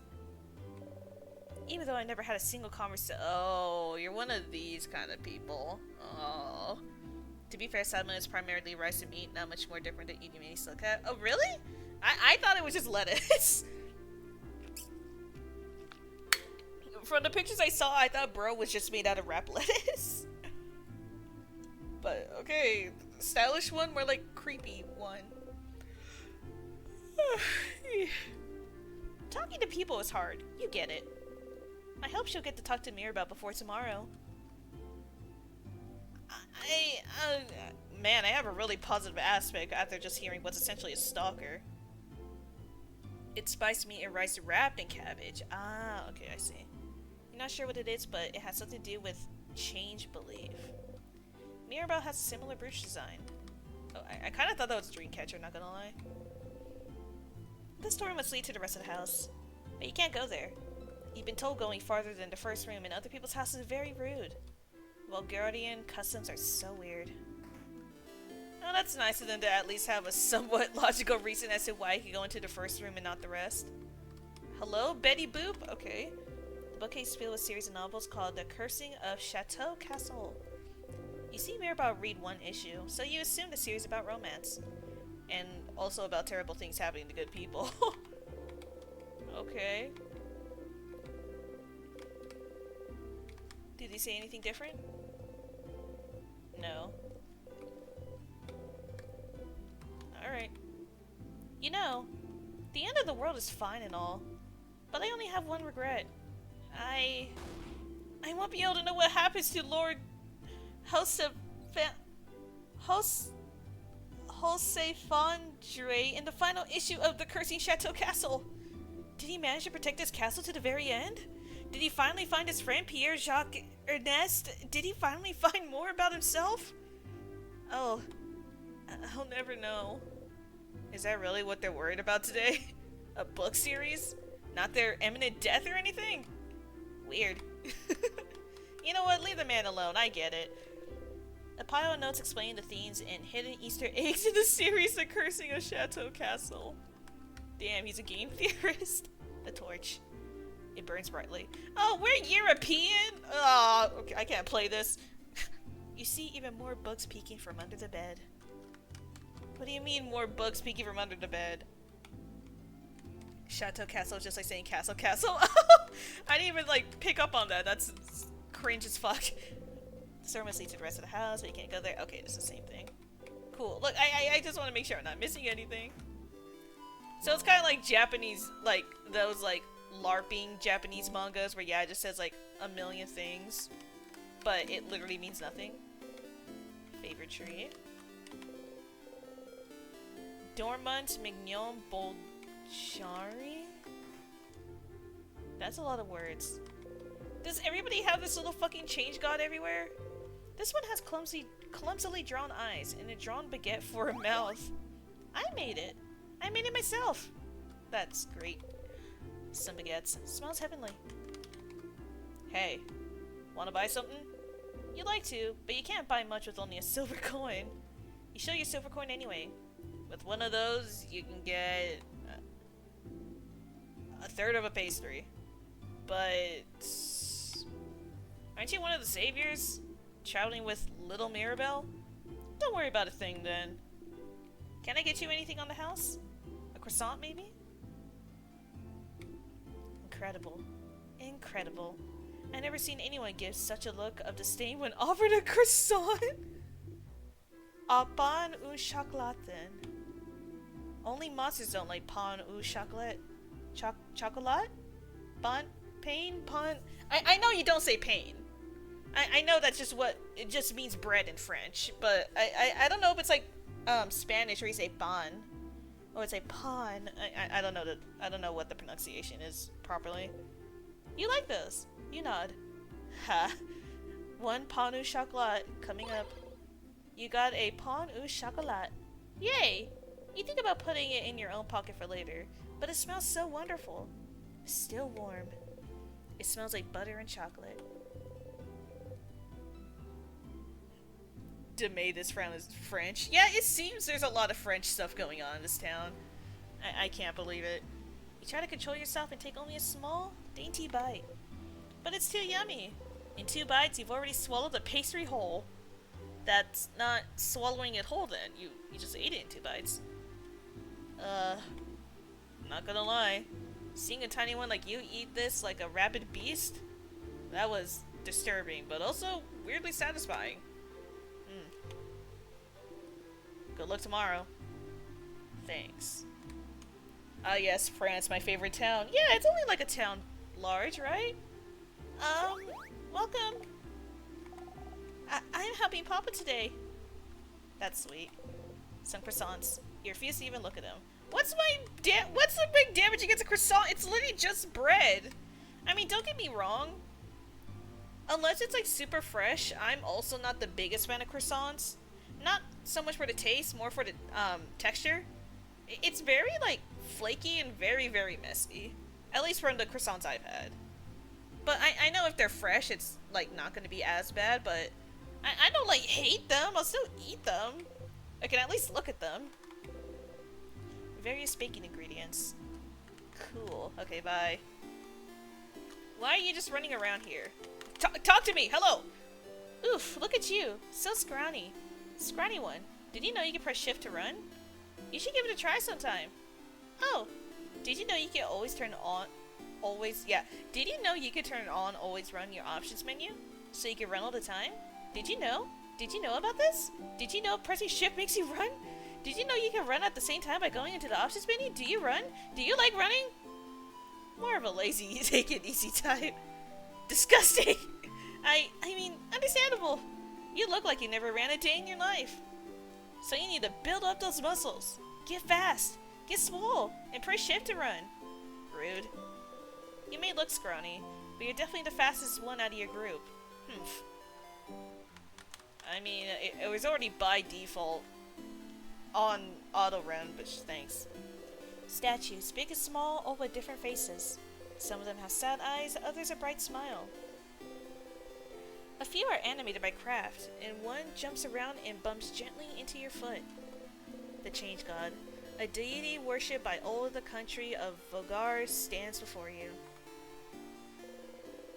Even though I never had a single conversation. Oh, you're one of these kind of people. Oh. To be fair, salmon is primarily rice and meat, not much more different than eating any silcat. Oh, really? I thought it was just lettuce. From the pictures I saw, I thought bro was just made out of wrapped lettuce. But, okay. Stylish one, more like creepy one. Talking to people is hard. You get it. I hope she'll get to talk to Mirabelle before tomorrow. Man, I have a really positive aspect after just hearing what's essentially a stalker. It's spiced meat and rice wrapped in cabbage. Ah, okay, I see. You're not sure what it is, but it has something to do with change belief. Mirabelle has a similar brooch design. Oh, I kind of thought that was a dream catcher, not gonna lie. This door must lead to the rest of the house, but you can't go there. You've been told going farther than the first room in other people's houses is very rude. Bulgarian customs are so weird. Oh, that's nice of them to at least have a somewhat logical reason as to why he could go into the first room and not the rest. Hello, Betty Boop? Okay. The bookcase filled with a series of novels called The Cursing of Chateau Castle. You see Mirabelle read one issue, so you assume the series about romance. And also about terrible things happening to good people. Okay. Did he say anything different? No. Alright. You know, the end of the world is fine and all, but I only have one regret. I won't be able to know what happens to Lord Hosefandre in the final issue of The Cursing Chateau Castle. Did he manage to protect his castle to the very end? Did he finally find his friend Pierre-Jacques Ernest? Did he finally find more about himself? Oh, I'll never know. Is that really what they're worried about today? A book series? Not their imminent death or anything? Weird. You know what? Leave the man alone. I get it. A pile of notes explaining the themes and hidden Easter eggs in the series The Cursing of Chateau Castle. Damn, he's a game theorist. A torch. It burns brightly. Oh, we're European? Oh, okay, I can't play this. You see even more books peeking from under the bed. What do you mean more books peeking from under the bed? Chateau Castle is just like saying Castle Castle. I didn't even like pick up on that. That's cringe as fuck. The store must lead to the rest of the house, but you can't go there. Okay, it's the same thing. Cool. Look, I just want to make sure I'm not missing anything. So it's kind of like Japanese, like those like LARPing Japanese mangas where yeah, it just says like a million things, but it literally means nothing. Favorite tree. Dormant Mignon Bolchari? That's a lot of words. Does everybody have this little fucking change god everywhere? This one has clumsily drawn eyes and a drawn baguette for a mouth. I made it. I made it myself. That's great. Some baguettes. Smells heavenly. Hey, wanna buy something? You'd like to, but you can't buy much with only a silver coin. You show your silver coin anyway. With one of those, you can get a third of a pastry. But Aren't you one of the saviors? Traveling with little Mirabelle? Don't worry about a thing then. Can I get you anything on the house? A croissant, maybe? Incredible. Incredible. I never seen anyone give such a look of disdain when offered a croissant. A pain au chocolat then. Only monsters don't like pain au chocolat. Chocolat? Pain? I know you don't say pain. I know that's just what it just means bread in French, but I don't know if it's like Spanish where you say pan or it's a pawn. I don't know what the pronunciation is properly. You like those? You nod. Ha. One pain au chocolat coming up. You got a pain au chocolat. Yay! You think about putting it in your own pocket for later, but it smells so wonderful. Still warm. It smells like butter and chocolate. Demay this frown is French. Yeah, it seems there's a lot of French stuff going on in this town. I can't believe it. You try to control yourself and take only a small, dainty bite. But it's too yummy. In 2 bites, you've already swallowed the pastry whole. That's not swallowing it whole then. You just ate it in 2 bites. Not gonna lie. Seeing a tiny one like you eat this like a rabid beast, that was disturbing, but also weirdly satisfying. Good luck tomorrow. Thanks. Ah yes, France, my favorite town. Yeah, it's only like a town large, right? Welcome. I'm helping Papa today. That's sweet. Some croissants. You refuse to even look at them. What's the big damage against a croissant? It's literally just bread. I mean, don't get me wrong. Unless it's like super fresh, I'm also not the biggest fan of croissants. Not so much for the taste, more for the texture. It's very like flaky and very, very messy. At least from the croissants I've had. But I know if they're fresh, it's like not going to be as bad, but I don't like hate them. I'll still eat them. I can at least look at them. Various baking ingredients. Cool. Okay, bye. Why are you just running around here? Talk to me! Hello! Oof, look at you. So scrawny. Scrawny one. Did you know you can press shift to run? You should give it a try sometime. Oh, did you know you can always turn on... Did you know you could turn on always run your options menu? So you can run all the time? Did you know? Did you know about this? Did you know pressing shift makes you run? Did you know you can run at the same time by going into the options menu? Do you run? Do you like running? More of a lazy, take it easy type. Disgusting! I mean, understandable. You look like you never ran a day in your life. So you need to build up those muscles. Get fast. Get swole. And press shift to run. Rude. You may look scrawny, but you're definitely the fastest one out of your group. Humph. I mean, it was already by default on auto run, but thanks. Statues, big and small, all with different faces. Some of them have sad eyes, others a bright smile. A few are animated by craft, and one jumps around and bumps gently into your foot. The Change God, a deity worshipped by all of the country of Vogar, stands before you.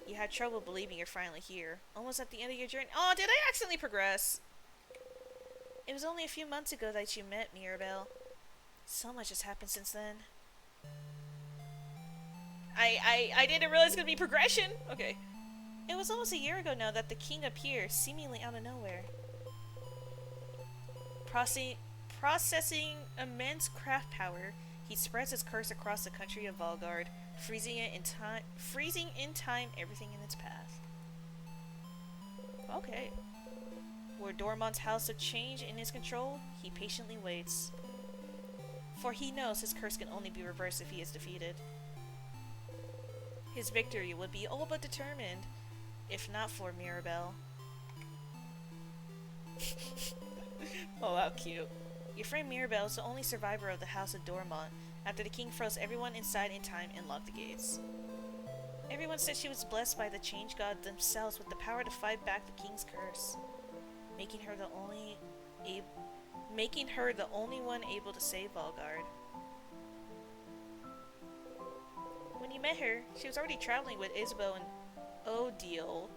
You had trouble believing you're finally here, almost at the end of your journey. Oh, did I accidentally progress? It was only a few months ago that you met Mirabelle. So much has happened since then. I didn't realize it was gonna be progression. Okay. It was almost a year ago now that the king appeared, seemingly out of nowhere. Processing immense craft power, he spreads his curse across the country of Valgard, freezing in time everything in its path. Okay. Where Dormont's house of change in his control, he patiently waits. For he knows his curse can only be reversed if he is defeated. His victory would be all but determined, if not for Mirabelle. Oh, how cute. Your friend Mirabelle is the only survivor of the House of Dormont, after the king froze everyone inside in time and locked the gates. Everyone said she was blessed by the Change God themselves with the power to fight back the king's curse, making her the only one able to save Valgard. When you met her, she was already traveling with Isabeau and Odile.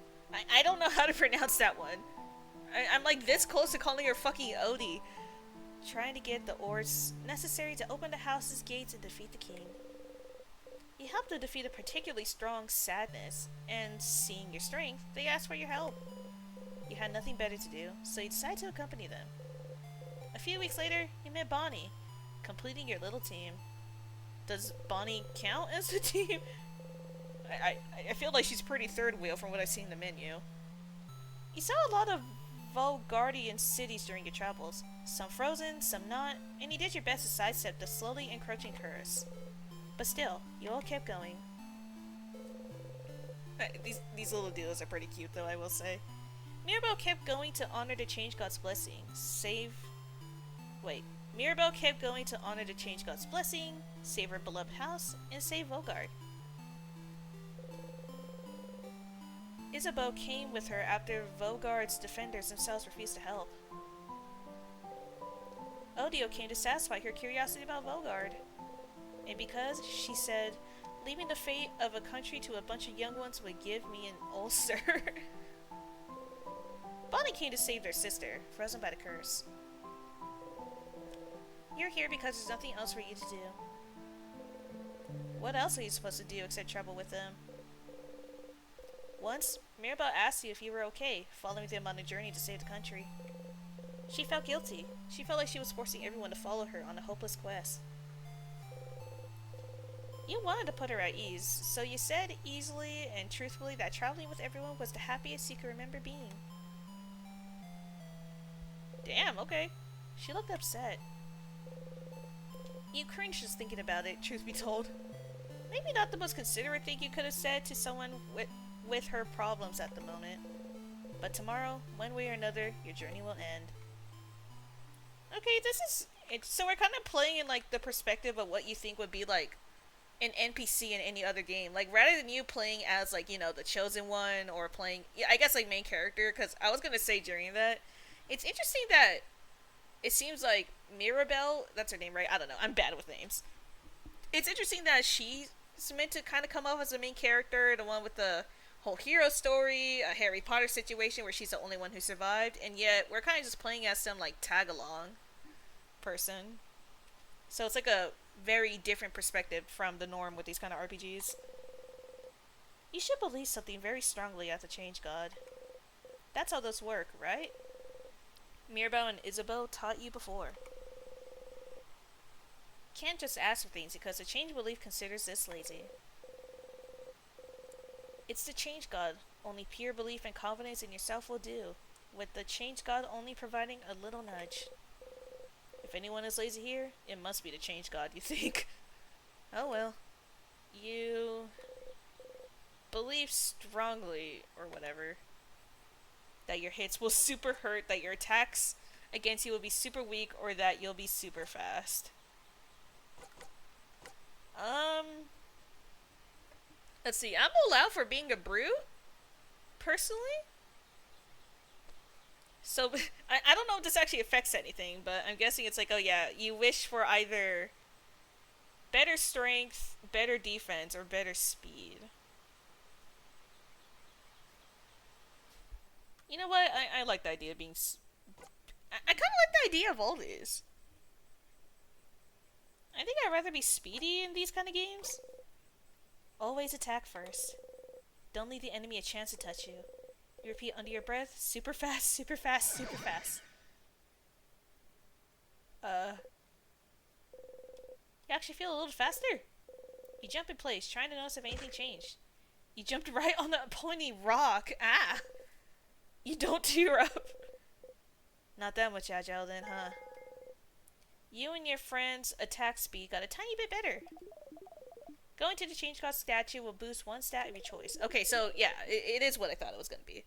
I don't know how to pronounce that one. I'm like this close to calling her fucking Odie. Trying to get the ores necessary to open the house's gates and defeat the king. You helped to defeat a particularly strong Sadness, and seeing your strength, they asked for your help. You had nothing better to do, so you decided to accompany them. A few weeks later, you met Bonnie, completing your little team. Does Bonnie count as a team? I feel like she's pretty third wheel from what I've seen in the menu. You saw a lot of Volgardian cities during your travels. Some frozen, some not, and you did your best to sidestep the slowly encroaching curse. But still, you all kept going. These little deals are pretty cute though, I will say. Mirabelle kept going to honor the Change God's blessing. Mirabelle kept going to honor the Change God's blessing, save her beloved house, and save Volgard. Isabeau came with her after Volgard's defenders themselves refused to help. Odio came to satisfy her curiosity about Volgard. And because, she said, leaving the fate of a country to a bunch of young ones would give me an ulcer. Bonnie came to save their sister, frozen by the curse. You're here because there's nothing else for you to do. What else are you supposed to do except travel with them? Once, Mirabelle asked you if you were okay, following them on a journey to save the country. She felt guilty. She felt like she was forcing everyone to follow her on a hopeless quest. You wanted to put her at ease, so you said easily and truthfully that traveling with everyone was the happiest you could remember being. Damn, okay. She looked upset. You cringed just thinking about it, truth be told. Maybe not the most considerate thing you could have said to someone with her problems at the moment. But tomorrow, one way or another, your journey will end. Okay, so we're kind of playing in like the perspective of what you think would be like an NPC in any other game. Like rather than you playing as like, you know, the chosen one or playing, yeah, I guess like main character, because I was going to say during that, it's interesting that it seems like Mirabelle, that's her name, right? I don't know. I'm bad with names. It's interesting that she's meant to kind of come off as the main character, the one with the whole hero story, a Harry Potter situation where she's the only one who survived, and yet we're kind of just playing as some like tag-along person. So it's like a very different perspective from the norm with these kind of RPGs. You should believe something very strongly at the Change God. That's how those work, right? Mirabelle and Isabeau taught you before. Can't just ask for things because the Change belief considers this lazy. It's the Change God. Only pure belief and confidence in yourself will do, with the Change God only providing a little nudge. If anyone is lazy here, it must be the Change God, you think. Oh well. You believe strongly, or whatever, that your hits will super hurt, that your attacks against you will be super weak, or that you'll be super fast. Let's see, I'm allowed for being a brute, personally. So, I don't know if this actually affects anything, but I'm guessing it's like, oh yeah, you wish for either better strength, better defense, or better speed. You know what? I like the idea of being... I kind of like the idea of all these. I think I'd rather be speedy in these kind of games. Always attack first. Don't leave the enemy a chance to touch you. You repeat under your breath, super fast, super fast, super fast. You actually feel a little faster. You jump in place, trying to notice if anything changed. You jumped right on a pointy rock. Ah! You don't tear up. Not that much agile then, huh? You and your friend's attack speed got a tiny bit better. Going to the Change God statue will boost one stat of your choice. Okay, so yeah, it is what I thought it was going to be.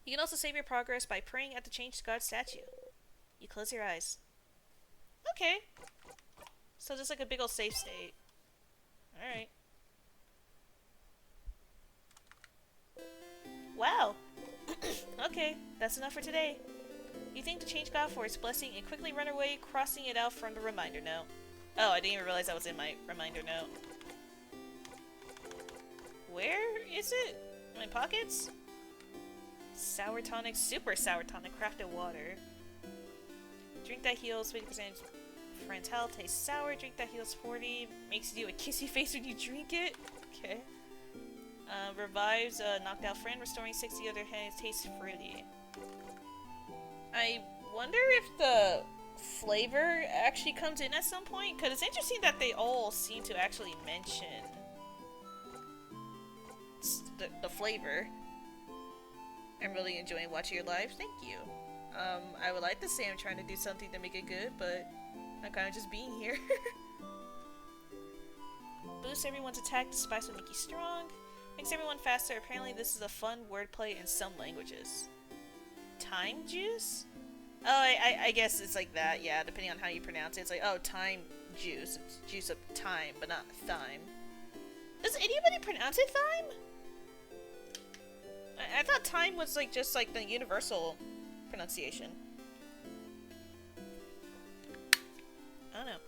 You can also save your progress by praying at the Change God statue. You close your eyes. Okay. So just like a big old save state. Alright. Wow. Okay, that's enough for today. You thank the Change God for its blessing and quickly run away, crossing it out from the reminder note. Oh, I didn't even realize that was in my reminder note. Where is it? My pockets? Sour tonic, super sour tonic, crafted water. Drink that heals 50% friend's health. Tastes sour. Drink that heals 40. Makes you a kissy face when you drink it. Okay. Revives a knocked out friend, restoring 60 other heads. Tastes fruity. I wonder if the flavor actually comes in at some point, because it's interesting that they all seem to actually mention the flavor. I'm really enjoying watching your live. Thank you. I would like to say I'm trying to do something to make it good, but I'm kind of just being here. Boosts everyone's attack. The spice will make you strong. Makes everyone faster. Apparently this is a fun wordplay in some languages. Time juice? Oh, I guess it's like that, yeah, depending on how you pronounce it. It's like, oh, time juice. It's juice of time, but not thyme. Does anybody pronounce it thyme? I thought time was like just like the universal pronunciation. I don't know.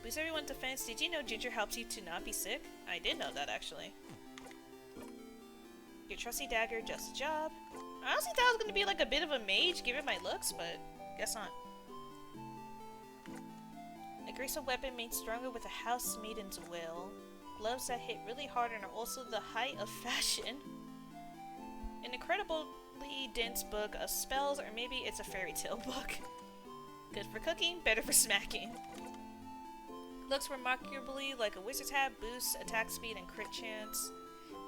Boost everyone's defense. Did you know ginger helps you to not be sick? I did know that, actually. Your trusty dagger, just a job. I honestly thought I was going to be like a bit of a mage given my looks, but guess not. A graceful weapon made stronger with a house maiden's will. Gloves that hit really hard and are also the height of fashion. An incredibly dense book of spells, or maybe it's a fairy tale book. Good for cooking, better for smacking. Looks remarkably like a wizard's hat, boosts attack speed and crit chance.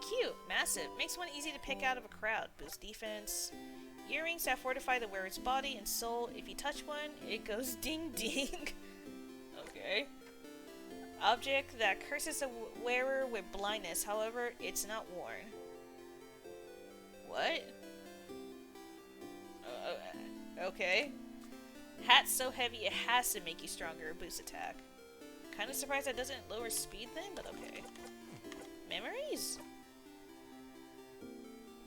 Cute, massive, makes one easy to pick out of a crowd, boosts defense. Earrings that fortify the wearer's body and soul. If you touch one, it goes ding ding. Okay. Object that curses a wearer with blindness, however, it's not worn. What? Okay. Hat so heavy it has to make you stronger, boost attack. Kinda surprised that doesn't lower speed then, but okay. Memories?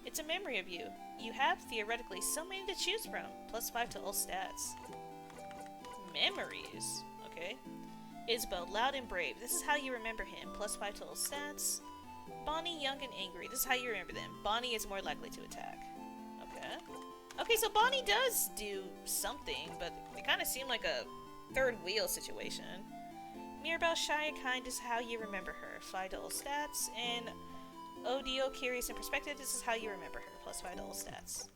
It's a memory of you. You have, theoretically, so many to choose from. +5 to all stats. Memories. Okay. Isabel, loud and brave. This is how you remember him. +5 to all stats. Bonnie, young and angry. This is how you remember them. Bonnie is more likely to attack. Okay. Okay, so Bonnie does do something, but it kind of seemed like a third wheel situation. Mirabelle, shy and kind is how you remember her. 5 to all stats. And Odio, curious and perspective. This is how you remember her. +5 to all stats.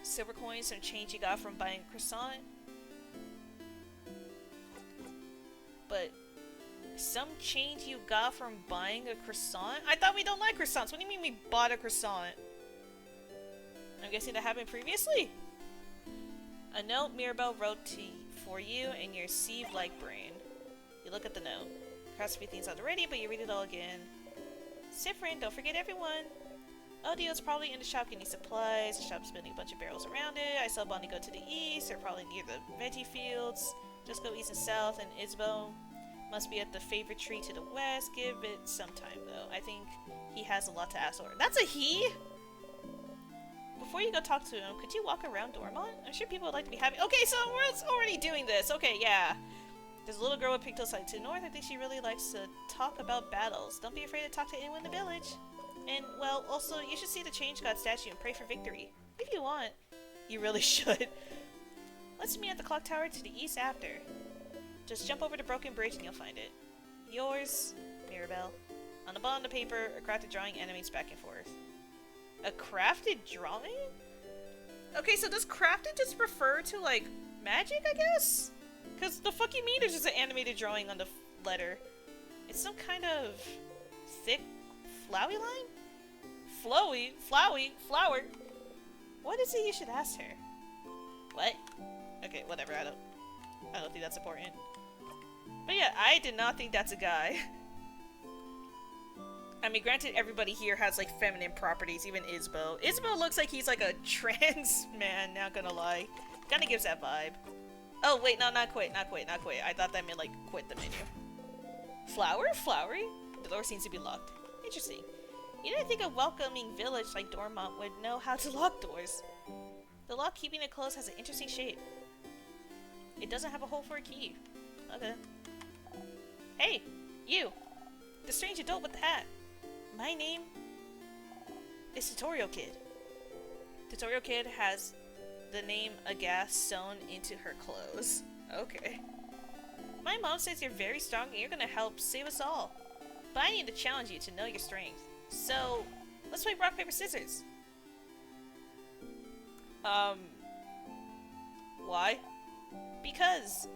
Silver coins, some change you got from buying a croissant. But some change you got from buying a croissant? I thought we don't like croissants. What do you mean we bought a croissant? I'm guessing that happened previously? A note Mirabelle wrote for you in your sieve-like brain. You look at the note. Perhaps a few things already, but you read it all again. Sifrin, don't forget everyone. Odio's probably in the shop getting supplies. The shop's building a bunch of barrels around it. I saw Bonnie go to the east. They're probably near the veggie fields. Just go east and south. And Isabel must be at the favorite tree to the west. Give it some time, though. I think he has a lot to ask for. That's a he? Before you go talk to him, could you walk around Dormont? I'm sure people would like to be happy. Okay, so we're already doing this. Okay, yeah. There's a little girl with pigtails side to the north. I think she really likes to talk about battles. Don't be afraid to talk to anyone in the village. And, well, also, you should see the Change God statue and pray for victory. If you want. You really should. Let's meet at the clock tower to the east after. Just jump over the broken bridge and you'll find it. Yours, Mirabelle. On the bottom of the paper, a crafted drawing animates back and forth. A crafted drawing? Okay, so does crafted just refer to, like, magic, I guess? Because the fuck you mean there's just an animated drawing on the letter? It's some kind of thick, flowy line? Flowy, flower. What is it you should ask her? What? Okay, whatever, I don't think that's important. But yeah, I did not think that's a guy. I mean, granted, everybody here has, like, feminine properties, even Isbo. Isbo looks like he's, like, a trans man, not gonna lie. Kinda gives that vibe. Oh, wait, no, not quit. I thought that meant, like, quit the menu. Flowery? The door seems to be locked. Interesting. You didn't think a welcoming village like Dormont would know how to lock doors. The lock keeping it closed has an interesting shape. It doesn't have a hole for a key. Okay. Hey, you! The strange adult with the hat. My name It's Tutorial Kid. Tutorial Kid has the name Aghast sewn into her clothes. Okay. My mom says you're very strong and you're gonna help save us all. But I need to challenge you to know your strength. So, let's play rock, paper, scissors. Why? Because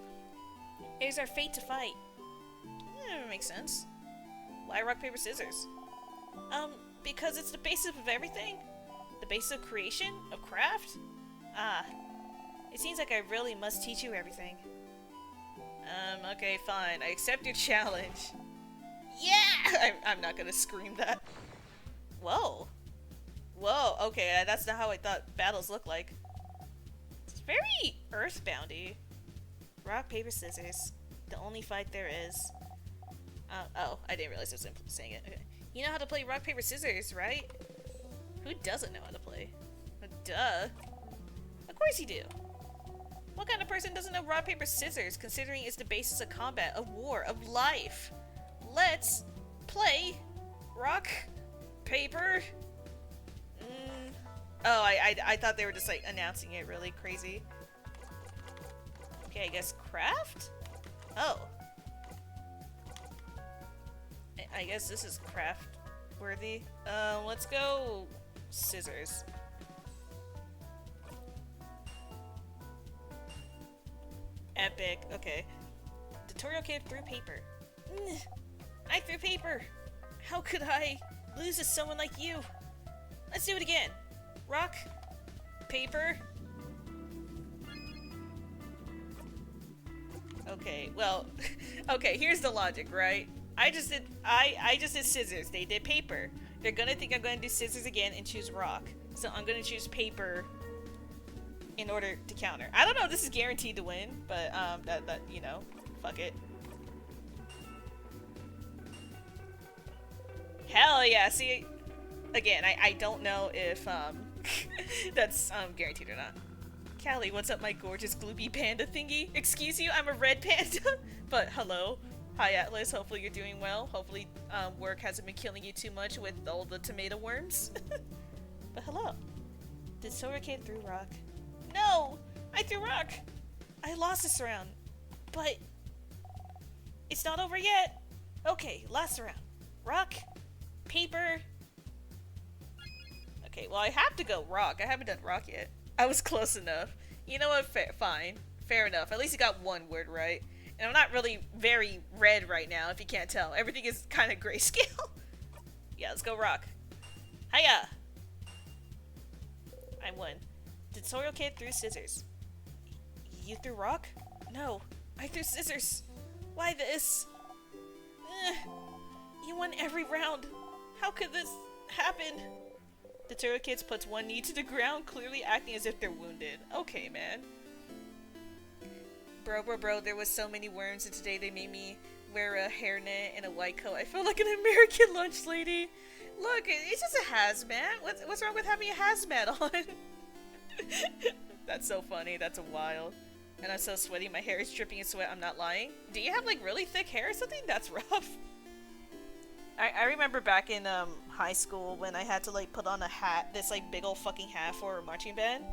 it is our fate to fight. Makes sense. Why rock, paper, scissors? Because it's the basis of everything. The basis of creation, of craft. Ah, it seems like I really must teach you everything. Okay, fine. I accept your challenge. Yeah! I'm not gonna scream that. Whoa. Whoa, okay, that's not how I thought battles look like. It's very earthboundy. Rock, paper, scissors. The only fight there is. Oh, I didn't realize I was saying it. Okay. You know how to play rock, paper, scissors, right? Who doesn't know how to play? Duh. Of course you do. What kind of person doesn't know rock, paper, scissors, considering it's the basis of combat, of war, of life? Let's play rock, paper. Oh, I thought they were just like announcing it really crazy. Okay, I guess craft? Oh. I guess this is craft worthy. Let's go scissors. Epic. Okay. Tutorial Kid threw paper. I threw paper. How could I lose to someone like you? Let's do it again. Rock, paper. Okay, well, okay, here's the logic, right? I just did scissors. They did paper. They're gonna think I'm gonna do scissors again and choose rock. So I'm gonna choose paper in order to counter. I don't know if this is guaranteed to win, but that you know, fuck it. Hell yeah! See, again, I don't know if that's guaranteed or not. Callie, what's up, my gorgeous gloopy panda thingy? Excuse you, I'm a red panda. But hello. Hi Atlas, hopefully you're doing well. Hopefully work hasn't been killing you too much with all the tomato worms. But hello. Did Sora Kid threw rock? No! I threw rock! I lost this round. But it's not over yet. Okay, last round. Rock, paper. Okay, well I have to go rock. I haven't done rock yet. I was close enough. You know what? Fine. Fair enough. At least you got one word right. And I'm not really very red right now, if you can't tell. Everything is kind of grayscale. Yeah, let's go rock. Hiya! I won. Tutorial Kid threw scissors. You threw rock? No, I threw scissors. Why this? You won every round. How could this happen? Tutorial Kids puts one knee to the ground, clearly acting as if they're wounded. Okay, man. Bro, there was so many worms and today they made me wear a hairnet and a white coat. I feel like an American lunch lady. Look, it's just a hazmat. What's wrong with having a hazmat on? That's so funny. That's wild. And I'm so sweaty. My hair is dripping in sweat. I'm not lying. Do you have like really thick hair or something? That's rough. I remember back in high school when I had to like put on a hat, this like big old fucking hat for a marching band.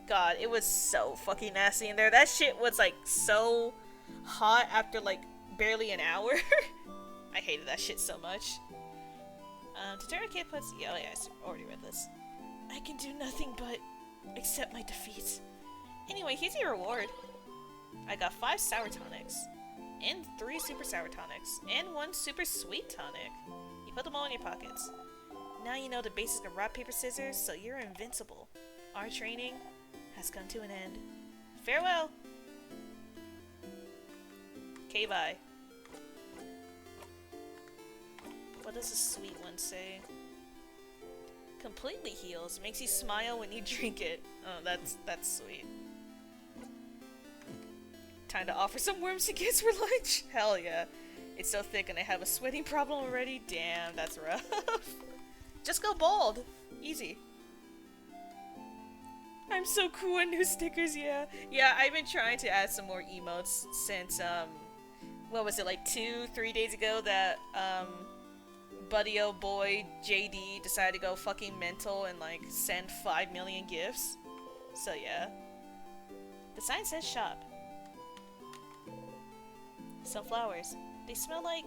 God, it was so fucking nasty in there. That shit was like so hot after like barely an hour. I hated that shit so much. Tutorial Kid puts... Yeah, I already read this. I can do nothing but accept my defeat. Anyway, here's your reward. I got 5 sour tonics, and 3 super sour tonics, and 1 super sweet tonic. You put them all in your pockets. Now you know the basics of rock, paper, scissors, so you're invincible. Our training has come to an end. Farewell! Okay, bye. What does the sweet one say? Completely heals. Makes you smile when you drink it. Oh, that's sweet. Time to offer some worms to kids for lunch? Hell yeah. It's so thick and I have a sweating problem already? Damn, that's rough. Just go bald. Easy. I'm so cool on new stickers, yeah. Yeah, I've been trying to add some more emotes since, what was it, like 2-3 days ago that, buddy oh boy JD decided to go fucking mental and like send 5 million gifts. So yeah. The sign says shop. Some flowers. They smell like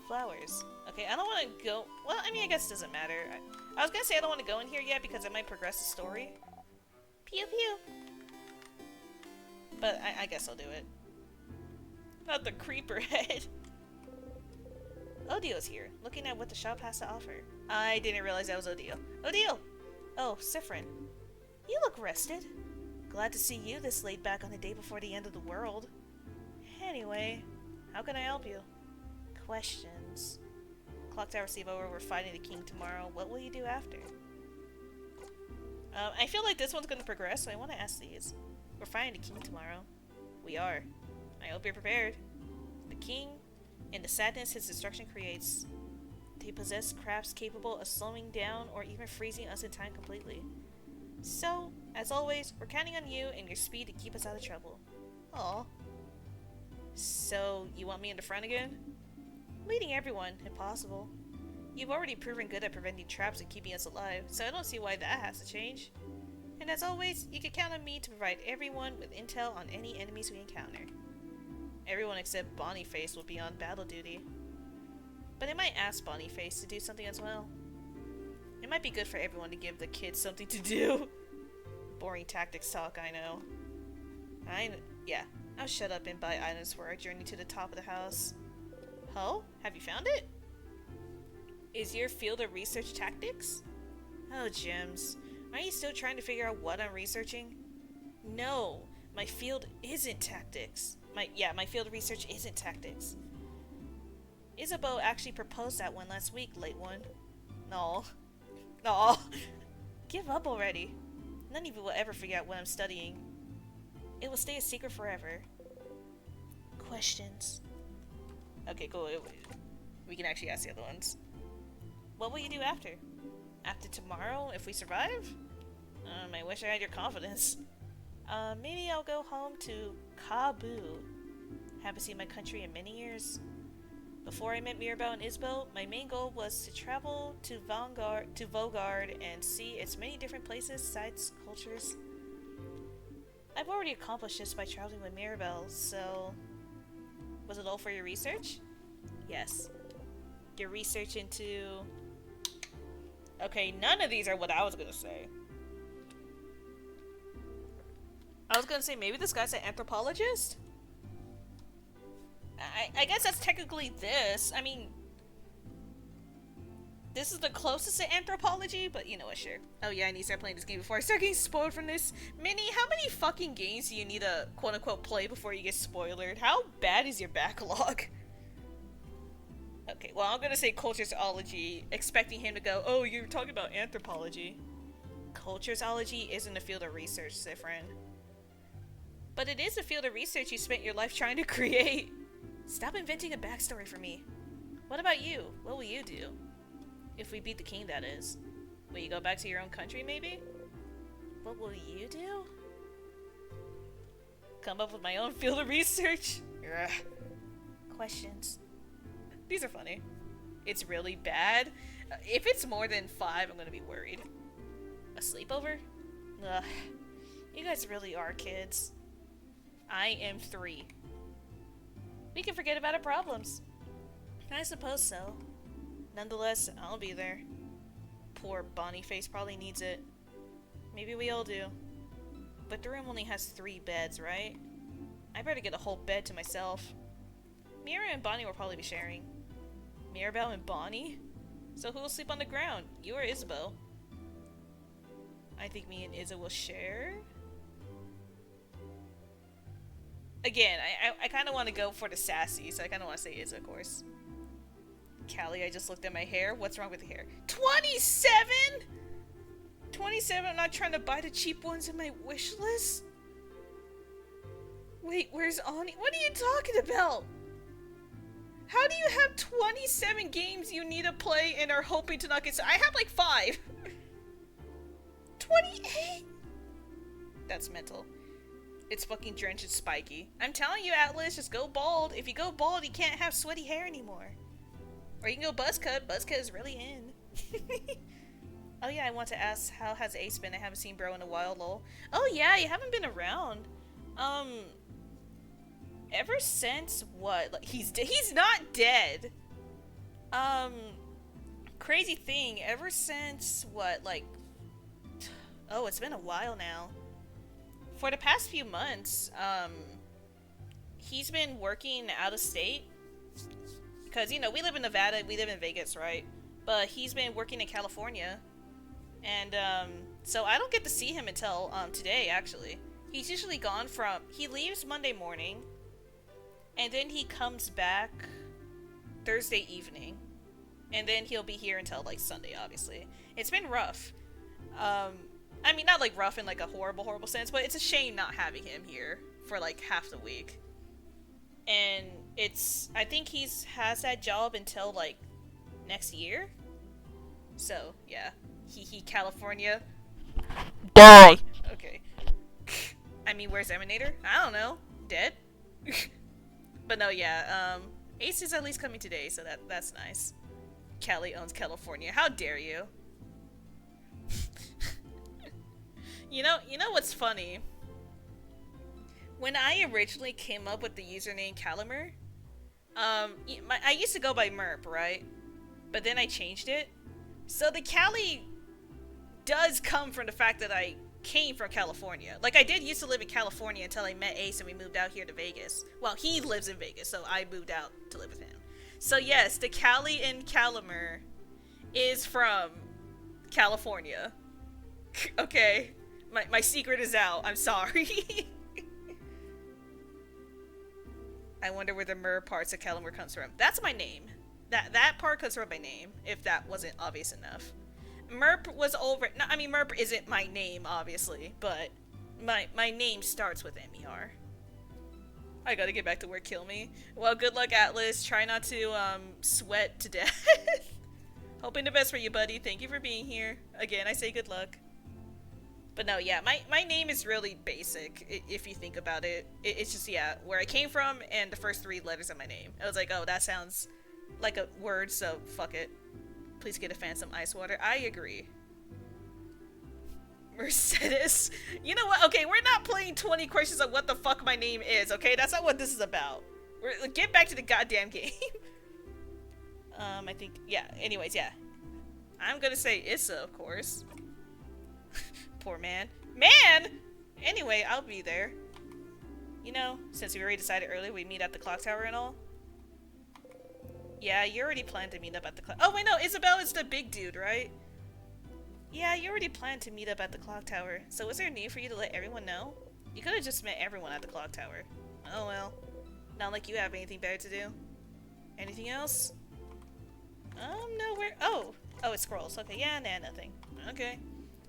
flowers. Okay, I don't want to go. Well, I mean, I guess it doesn't matter. I was gonna say I don't want to go in here yet because it might progress the story. Pew pew. But I guess I'll do it. Not the creeper head. Odio's here, looking at what the shop has to offer. I didn't realize that was Odio. Odio! Oh, Siffrin. You look rested. Glad to see you this late back on the day before the end of the world. Anyway, how can I help you? Questions. Clock tower receive over. We're fighting the king tomorrow. What will you do after? I feel like this one's gonna progress, so I want to ask these. We're fighting the king tomorrow. We are. I hope you're prepared. The king and the sadness his destruction creates. They possess crafts capable of slowing down or even freezing us in time completely. So, as always, we're counting on you and your speed to keep us out of trouble. Aw. So, you want me in the front again? Leading everyone, if possible. You've already proven good at preventing traps and keeping us alive, so I don't see why that has to change. And as always, you can count on me to provide everyone with intel on any enemies we encounter. Everyone except Bonyface will be on battle duty. But I might ask Bonyface to do something as well. It might be good for everyone to give the kids something to do. Boring tactics talk, I know. Yeah, I'll shut up and buy items for our journey to the top of the house. Oh, have you found it? Is your field of research tactics? Oh, Gems. Aren't you still trying to figure out what I'm researching? No, my field isn't tactics. My field of research isn't tactics. Isabeau actually proposed that one last week, late one. No. No. Give up already. None of you will ever figure out what I'm studying. It will stay a secret forever. Questions. Okay, cool. We can actually ask the other ones. What will you do after? After tomorrow, if we survive? I wish I had your confidence. Maybe I'll go home to Kabul. Haven't seen my country in many years. Before I met Mirabelle and Isabel, my main goal was to travel to Vogard and see its many different places, sites, cultures. I've already accomplished this by traveling with Mirabelle, so... Was it all for your research? Yes. Your research into... Okay, none of these are what I was gonna say. I was gonna say maybe this guy's an anthropologist? I guess that's technically this. I mean, this is the closest to anthropology, but you know what, sure. Oh yeah, I need to start playing this game before I start getting spoiled from this. Minnie, how many fucking games do you need to quote-unquote play before you get spoilered? How bad is your backlog? Okay, well, I'm gonna say cultureology, expecting him to go, oh, you're talking about anthropology. Cultureology isn't a field of research, Siffrin. But it is a field of research you spent your life trying to create. Stop inventing a backstory for me. What about you? What will you do? If we beat the king, that is. Will you go back to your own country, maybe? What will you do? Come up with my own field of research? Ugh. Questions. These are funny. It's really bad. If it's more than 5, I'm gonna be worried. A sleepover? Ugh. You guys really are kids. I am 3. We can forget about our problems. I suppose so. Nonetheless, I'll be there. Poor Bonyface probably needs it. Maybe we all do. But the room only has 3 beds, right? I better get a whole bed to myself. Mira and Bonnie will probably be sharing. Mirabelle and Bonnie? So who will sleep on the ground? You or Isabeau? I think me and Izza will share. Again, I kind of want to go for the sassy, so I kind of want to say Izza, of course. Callie, I just looked at my hair. What's wrong with the hair? 27?! 27? I'm not trying to buy the cheap ones in my wish list? Wait, where's Ani? What are you talking about? How do you have 27 games you need to play and are hoping to not get... I have like 5. 28? That's mental. It's fucking drenched and spiky. I'm telling you, Atlas, just go bald. If you go bald, you can't have sweaty hair anymore. Or you can go Buzzcut. Buzzcut is really in. Oh yeah, I want to ask, how has Ace been? I haven't seen bro in a while, lol. Oh yeah, you haven't been around. Ever since what? Like, he's not dead. Crazy thing, ever since what, like, oh, it's been a while now. For the past few months, he's been working out of state. Because, you know, we live in Nevada, we live in Vegas, right? But he's been working in California. And, so I don't get to see him until, today, actually. He's usually gone he leaves Monday morning. And then he comes back Thursday evening. And then he'll be here until, like, Sunday, obviously. It's been rough. I mean, not, like, rough in, like, a horrible, horrible sense, but it's a shame not having him here for, like, half the week. And I think has that job until, like, next year? So, yeah. California. Die! Okay. I mean, where's Emanator? I don't know. Dead? But no, yeah, Ace is at least coming today, so that's nice. Cali owns California. How dare you? You know what's funny? When I originally came up with the username Calimer, I used to go by Merp, right? But then I changed it. So the Cali does come from the fact that I came from California. Like, I did used to live in California until I met Ace and we moved out here to Vegas. Well, he lives in Vegas, so I moved out to live with him. So yes, the Cali in Calimer is from California. Okay. My secret is out. I'm sorry. I wonder where the Mer parts of Calimer comes from. That's my name. That part comes from my name, if that wasn't obvious enough. Merp was over... No, I mean, Merp isn't my name, obviously, but my name starts with M-E-R. I gotta get back to work, kill me. Well, good luck, Atlas. Try not to, sweat to death. Hoping the best for you, buddy. Thank you for being here. Again, I say good luck. But no, yeah, my name is really basic, if you think about it. It's just, yeah, where I came from and the first 3 letters of my name. I was like, oh, that sounds like a word, so fuck it. Please get a fan some ice water. I agree. Mercedes. You know what? Okay, we're not playing 20 questions of what the fuck my name is, okay? That's not what this is about. Get back to the goddamn game. I think, yeah, anyways, yeah. I'm gonna say Issa, of course. Poor man. Man! Anyway, I'll be there. You know, since we already decided earlier we'd meet at the clock tower and all. Yeah, you already planned to meet up at the clock. Oh, wait, no, Isabel is the big dude, right? Yeah, you already planned to meet up at the clock tower. So was there a need for you to let everyone know? You could have just met everyone at the clock tower. Oh, well. Not like you have anything better to do. Anything else? No, where? Oh, it's scrolls. Okay, yeah, nah, nothing. Okay.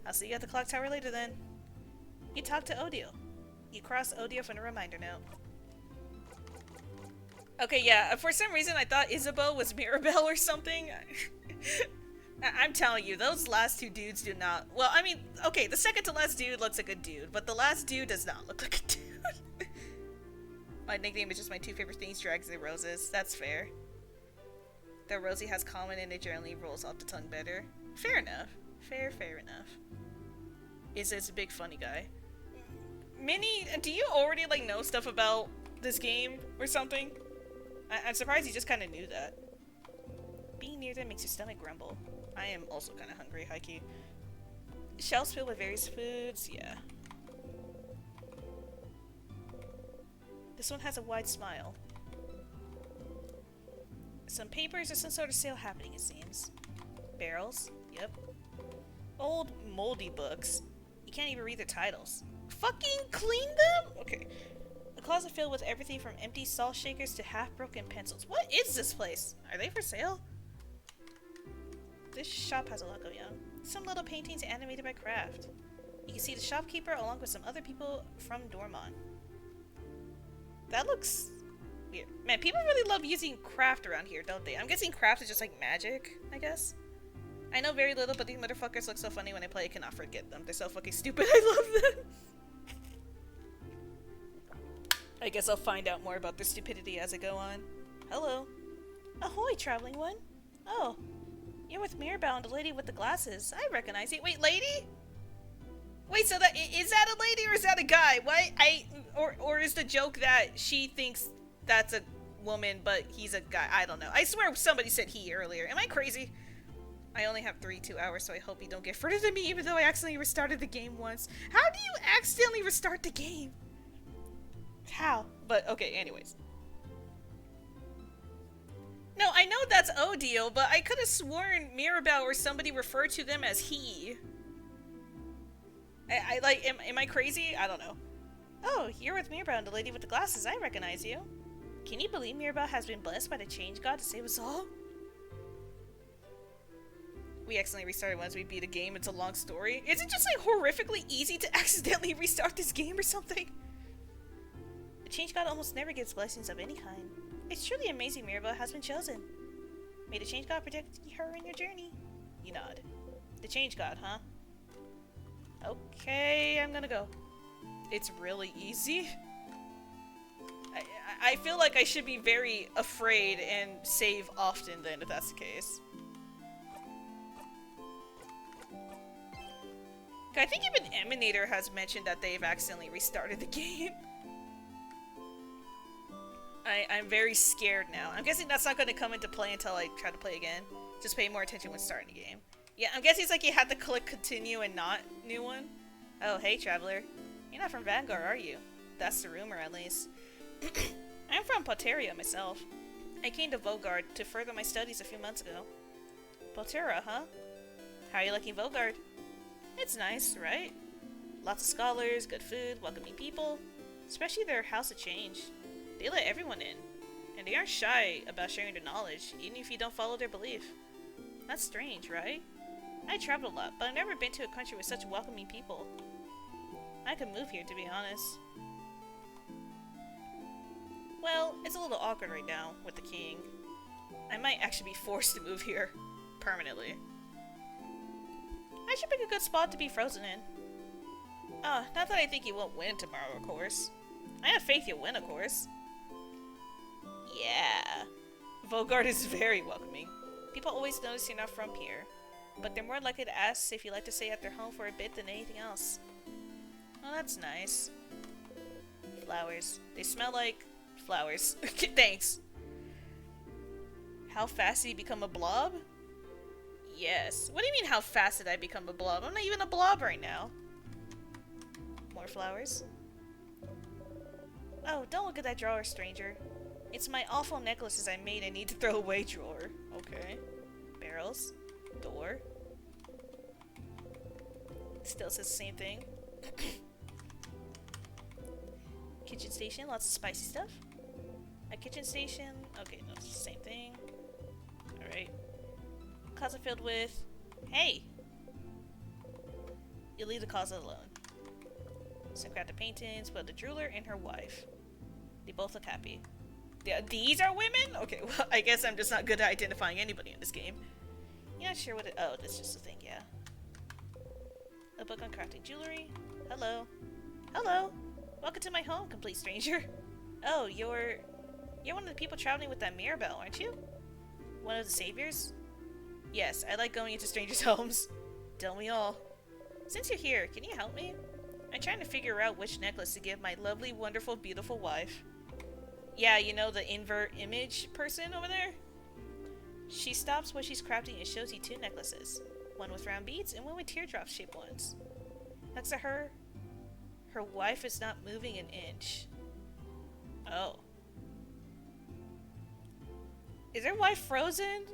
I'll see you at the clock tower later then. You talked to Odio. You crossed Odio from a reminder note. Okay, yeah, for some reason I thought Isabeau was Mirabelle or something. I'm telling you, those last 2 dudes do not... Well, I mean, okay, the second to last dude looks like a dude, but the last dude does not look like a dude. My nickname is just my 2 favorite things, Dragons and Roses. That's fair. Though Rosie has common and it generally rolls off the tongue better. Fair enough. Fair enough. Is a big funny guy. Minnie, do you already, like, know stuff about this game or something? I'm surprised you just kind of knew that. Being near them makes your stomach grumble. I am also kind of hungry, hikey. Shelves filled with various foods, yeah. This one has a wide smile. Some papers or some sort of sale happening, it seems. Barrels, yep. Old, moldy books. You can't even read their titles. Fucking clean them? Okay. A closet filled with everything from empty salt shakers to half-broken pencils. What is this place? Are they for sale? This shop has a lot going on. Some little paintings animated by Craft. You can see the shopkeeper along with some other people from Dormont. That looks weird. Man, people really love using Craft around here, don't they? I'm guessing Craft is just like magic, I guess. I know very little, but these motherfuckers look so funny when I play, I cannot forget them. They're so fucking stupid, I love them. I guess I'll find out more about their stupidity as I go on. Hello. Ahoy, traveling one. Oh, you're with Mirabelle and the lady with the glasses. I recognize you. Wait, lady? Wait, so that is that a lady or is that a guy? What? Or is the joke that she thinks that's a woman but he's a guy? I don't know. I swear somebody said he earlier. Am I crazy? I only have 2 hours, so I hope you don't get further than me, even though I accidentally restarted the game once. How do you accidentally restart the game? How? But okay, anyways. No, I know that's Odio, but I could have sworn Mirabelle or somebody referred to them as he. I like, am I crazy? I don't know. Oh, you're with Mirabelle and the lady with the glasses. I recognize you. Can you believe Mirabelle has been blessed by the change god to save us all? We accidentally restarted once we beat a game. It's a long story. Is it just like horrifically easy to accidentally restart this game or something? The change god almost never gives blessings of any kind. It's truly amazing Mirabelle has been chosen. May the change god protect her in your journey. You nod. The change god, huh? Okay, I'm gonna go. It's really easy. I feel like I should be very afraid and save often then, if that's the case. I think even Emanator has mentioned that they've accidentally restarted the game. I'm very scared now. I'm guessing that's not going to come into play until I try to play again. Just pay more attention when starting the game. Yeah, I'm guessing it's like you had to click continue and not new one. Oh, hey, traveler. You're not from Vanguard, are you? That's the rumor, at least. I'm from Palteria myself. I came to Vogard to further my studies a few months ago. Palteria, huh? How are you liking Vogard? It's nice, right? Lots of scholars, good food, welcoming people. Especially their House of Change. They let everyone in. And they aren't shy about sharing their knowledge, even if you don't follow their belief. That's strange, right? I traveled a lot, but I've never been to a country with such welcoming people. I could move here, to be honest. Well, it's a little awkward right now with the king. I might actually be forced to move here permanently. I should pick a good spot to be frozen in. Oh, not that I think you won't win tomorrow, of course. I have faith you'll win, of course. Yeah. Vogard is very welcoming. People always notice you're not from here, but they're more likely to ask if you like to stay at their home for a bit than anything else. Oh, that's nice. Flowers. They smell like flowers. Thanks. How fast did you become a blob? Yes. What do you mean, how fast did I become a blob? I'm not even a blob right now. More flowers. Oh, don't look at that drawer, stranger. It's my awful necklaces I made and need to throw away drawer. Okay. Barrels. Door. Still says the same thing. Kitchen station, lots of spicy stuff. A kitchen station. Okay, no, it's the same thing. Alright. Closet filled with... Hey! You leave the closet alone. Some crafted paintings, but the jeweler and her wife. They both look happy. These are women? Okay, well, I guess I'm just not good at identifying anybody in this game. You're not sure what it... Oh, that's just a thing, yeah. A book on crafting jewelry. Hello. Hello! Welcome to my home, complete stranger. Oh, you're one of the people traveling with that Mirabelle, aren't you? One of the saviors? Yes, I like going into strangers' homes. Don't we all? Since you're here, can you help me? I'm trying to figure out which necklace to give my lovely, wonderful, beautiful wife. Yeah, you know the invert image person over there? She stops what she's crafting and shows you 2 necklaces. One with round beads and one with teardrop-shaped ones. Next to her, her wife is not moving an inch. Oh. Is her wife frozen?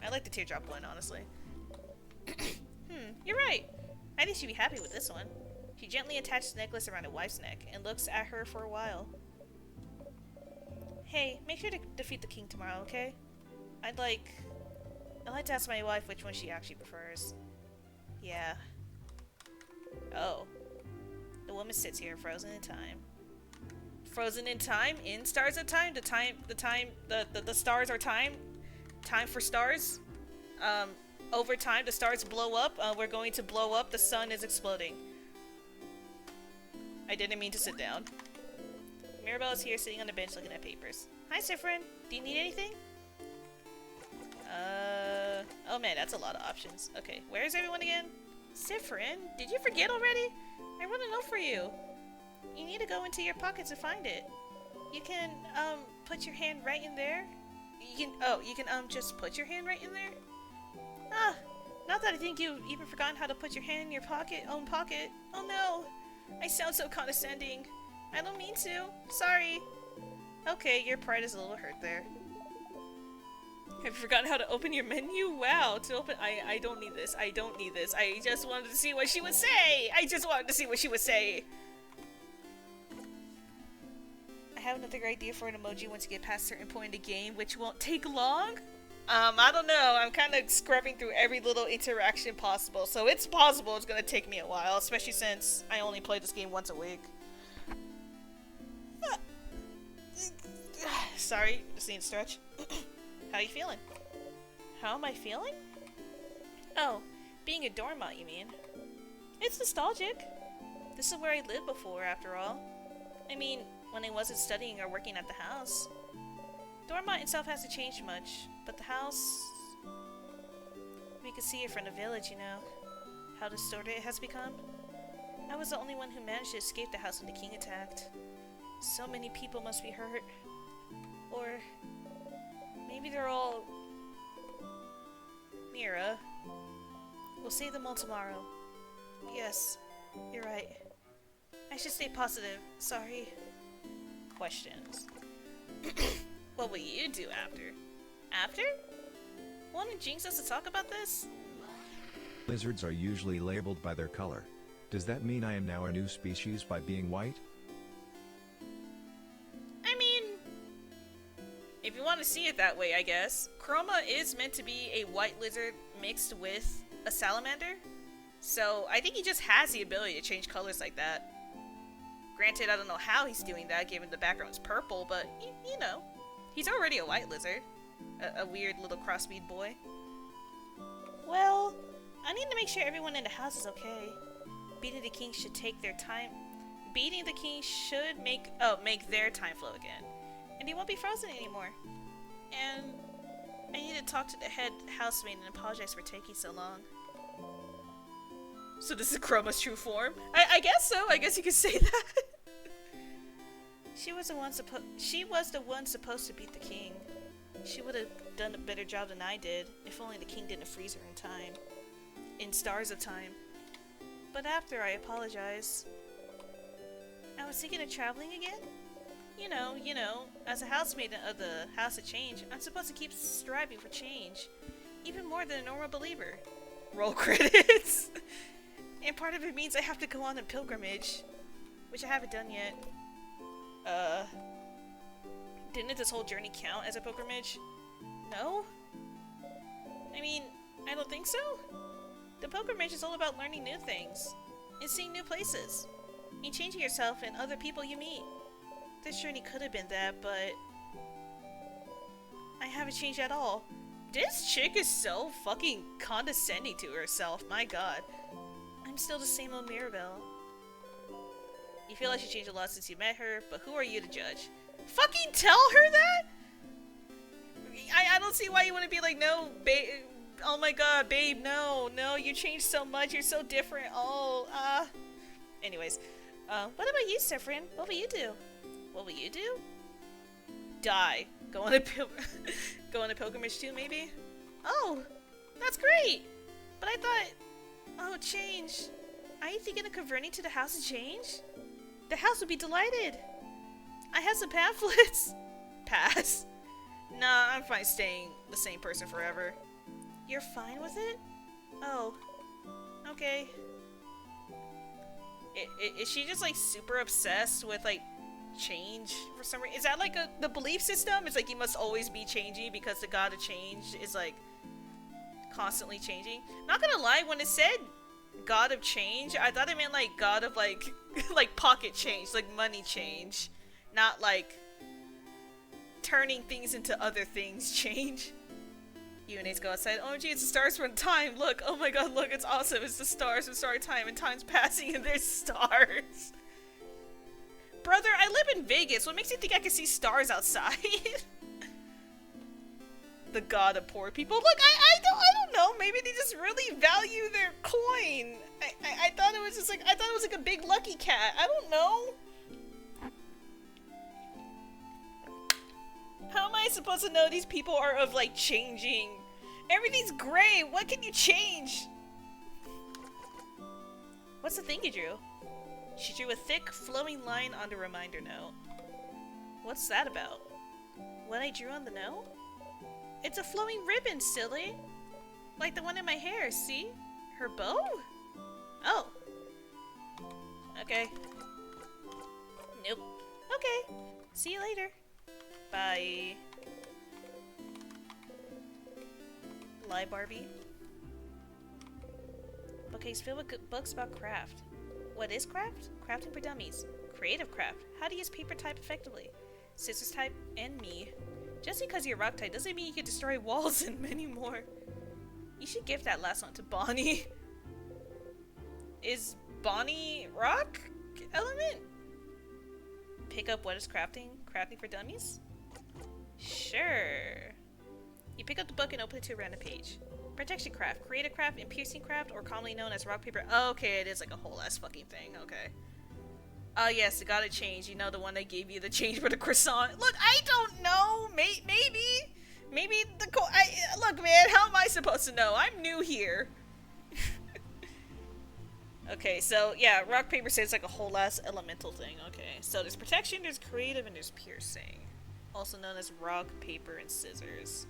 I like the teardrop one, honestly. You're right. I think she'd be happy with this one. She gently attaches the necklace around her wife's neck and looks at her for a while. Hey, make sure to defeat the king tomorrow, okay? I'd like to ask my wife which one she actually prefers. Yeah. Oh. The woman sits here, frozen in time. Frozen in time? In stars of time? The stars are time? Time for stars? Over time, the stars blow up. We're going to blow up. The sun is exploding. I didn't mean to sit down. Mirabelle is here sitting on the bench looking at papers. Hi, Siffrin. Do you need anything? Oh man, that's a lot of options. Okay, where's everyone again? Sifrin, did you forget already? I wrote a note for you. You need to go into your pockets to find it. You can, put your hand right in there. You can, just put your hand right in there? Ah, not that I think you've even forgotten how to put your hand in your own pocket. Oh no, I sound so condescending. I don't mean to. Sorry. Okay, your pride is a little hurt there. Have you forgotten how to open your menu? Wow, to open- I don't need this. I don't need this. I just wanted to see what she would say! I just wanted to see what she would say! I have another idea for an emoji once you get past a certain point in the game, which won't take long? I don't know. I'm kind of scrubbing through every little interaction possible, so it's possible it's gonna take me a while, especially since I only play this game once a week. Sorry, just need to stretch. How are you feeling? How am I feeling? Oh, being a Dormont, you mean? It's nostalgic. This is where I lived before, after all. I mean, when I wasn't studying or working at the house. Dormont itself hasn't changed much, but the house... We could see it from the village, you know. How distorted it has become. I was the only one who managed to escape the house when the king attacked. So many people must be hurt. Or... maybe they're all... Mira. We'll save them all tomorrow. Yes, you're right. I should stay positive. Sorry. Questions. What will you do after? After? Want Jinx us to talk about this? Lizards are usually labeled by their color. Does that mean I am now a new species by being white? I mean... if you want to see it that way, I guess. Chroma is meant to be a white lizard mixed with a salamander. So, I think he just has the ability to change colors like that. Granted, I don't know how he's doing that, given the background's purple, but, you know. He's already a white lizard. A weird little crossbreed boy. Well, I need to make sure everyone in the house is okay. Beating the king should take their time. Beating the king should make their time flow again. And he won't be frozen anymore. And I need to talk to the head housemaid and apologize for taking so long. So this is Chroma's true form? I guess so. I guess you could say that. She was the one supposed to beat the king. She would have done a better job than I did, if only the king didn't freeze her in time. In stars of time. But after I apologize, I was thinking of traveling again. You know, as a housemaid of the House of Change, I'm supposed to keep striving for change. Even more than a normal believer. Roll credits! And part of it means I have to go on a pilgrimage. Which I haven't done yet. Didn't this whole journey count as a pilgrimage? No? I mean, I don't think so. The pilgrimage is all about learning new things. And seeing new places. And changing yourself and other people you meet. This journey could have been that, but... I haven't changed at all. This chick is so fucking condescending to herself, my god. I'm still the same old Mirabelle. You feel like she changed a lot since you met her, but who are you to judge? Fucking tell her that?! I don't see why you wouldn't be like, no, babe, oh my god, babe, no, you changed so much, you're so different, Anyways, what about you, Sifrin? What will you do? What will you do? Die. Go on a pilgrimage too, maybe? Oh, that's great! But I thought... oh, change. Are you thinking of converting to the House of Change? The house would be delighted. I have some pamphlets. Pass. Nah, I'm fine staying the same person forever. You're fine with it? Oh. Okay. Is she just like super obsessed with like change for some reason? Is that like the belief system? It's like you must always be changing because the god of change is like constantly changing. Not gonna lie, when it said god of change, I thought it meant like god of like like pocket change, like money change, not like turning things into other things change. UNAs go outside. Oh gee, it's the stars from time. Look, oh my god, look, it's awesome. It's the stars from star time, and time's passing and there's stars. Brother, I live in Vegas. What makes you think I can see stars outside? the god of poor people. Look, I don't know. Maybe they just really value their coin. I thought it was just like, I thought it was like a big lucky cat. I don't know. How am I supposed to know these people are of like changing? Everything's gray. What can you change? What's the thing you drew? She drew a thick, flowing line on the reminder note. What's that about? What I drew on the note? It's a flowing ribbon, silly. Like the one in my hair, see? Her bow? Oh. Okay. Nope. Okay. See you later. Bye. Lie, Barbie. Bookcase filled with books about craft. What is craft? Crafting for dummies. Creative craft. How to use paper type effectively. Scissors type and me. Just because you're rock type doesn't mean you can destroy walls and many more. You should give that last one to Bonnie. Is Bonnie rock element? Pick up what is crafting? Crafting for dummies? Sure. You pick up the book and open it to a random page. Protection craft, creative craft, and piercing craft, or commonly known as rock paper. Oh, okay, it is like a whole ass fucking thing. Okay. Oh yes, it got a change. You know, the one that gave you the change for the croissant. Look, I don't know. Maybe the look, man. How am I supposed to know? I'm new here. Okay, so yeah, rock paper scissors like a whole ass elemental thing. Okay, so there's protection, there's creative, and there's piercing, also known as rock paper and scissors.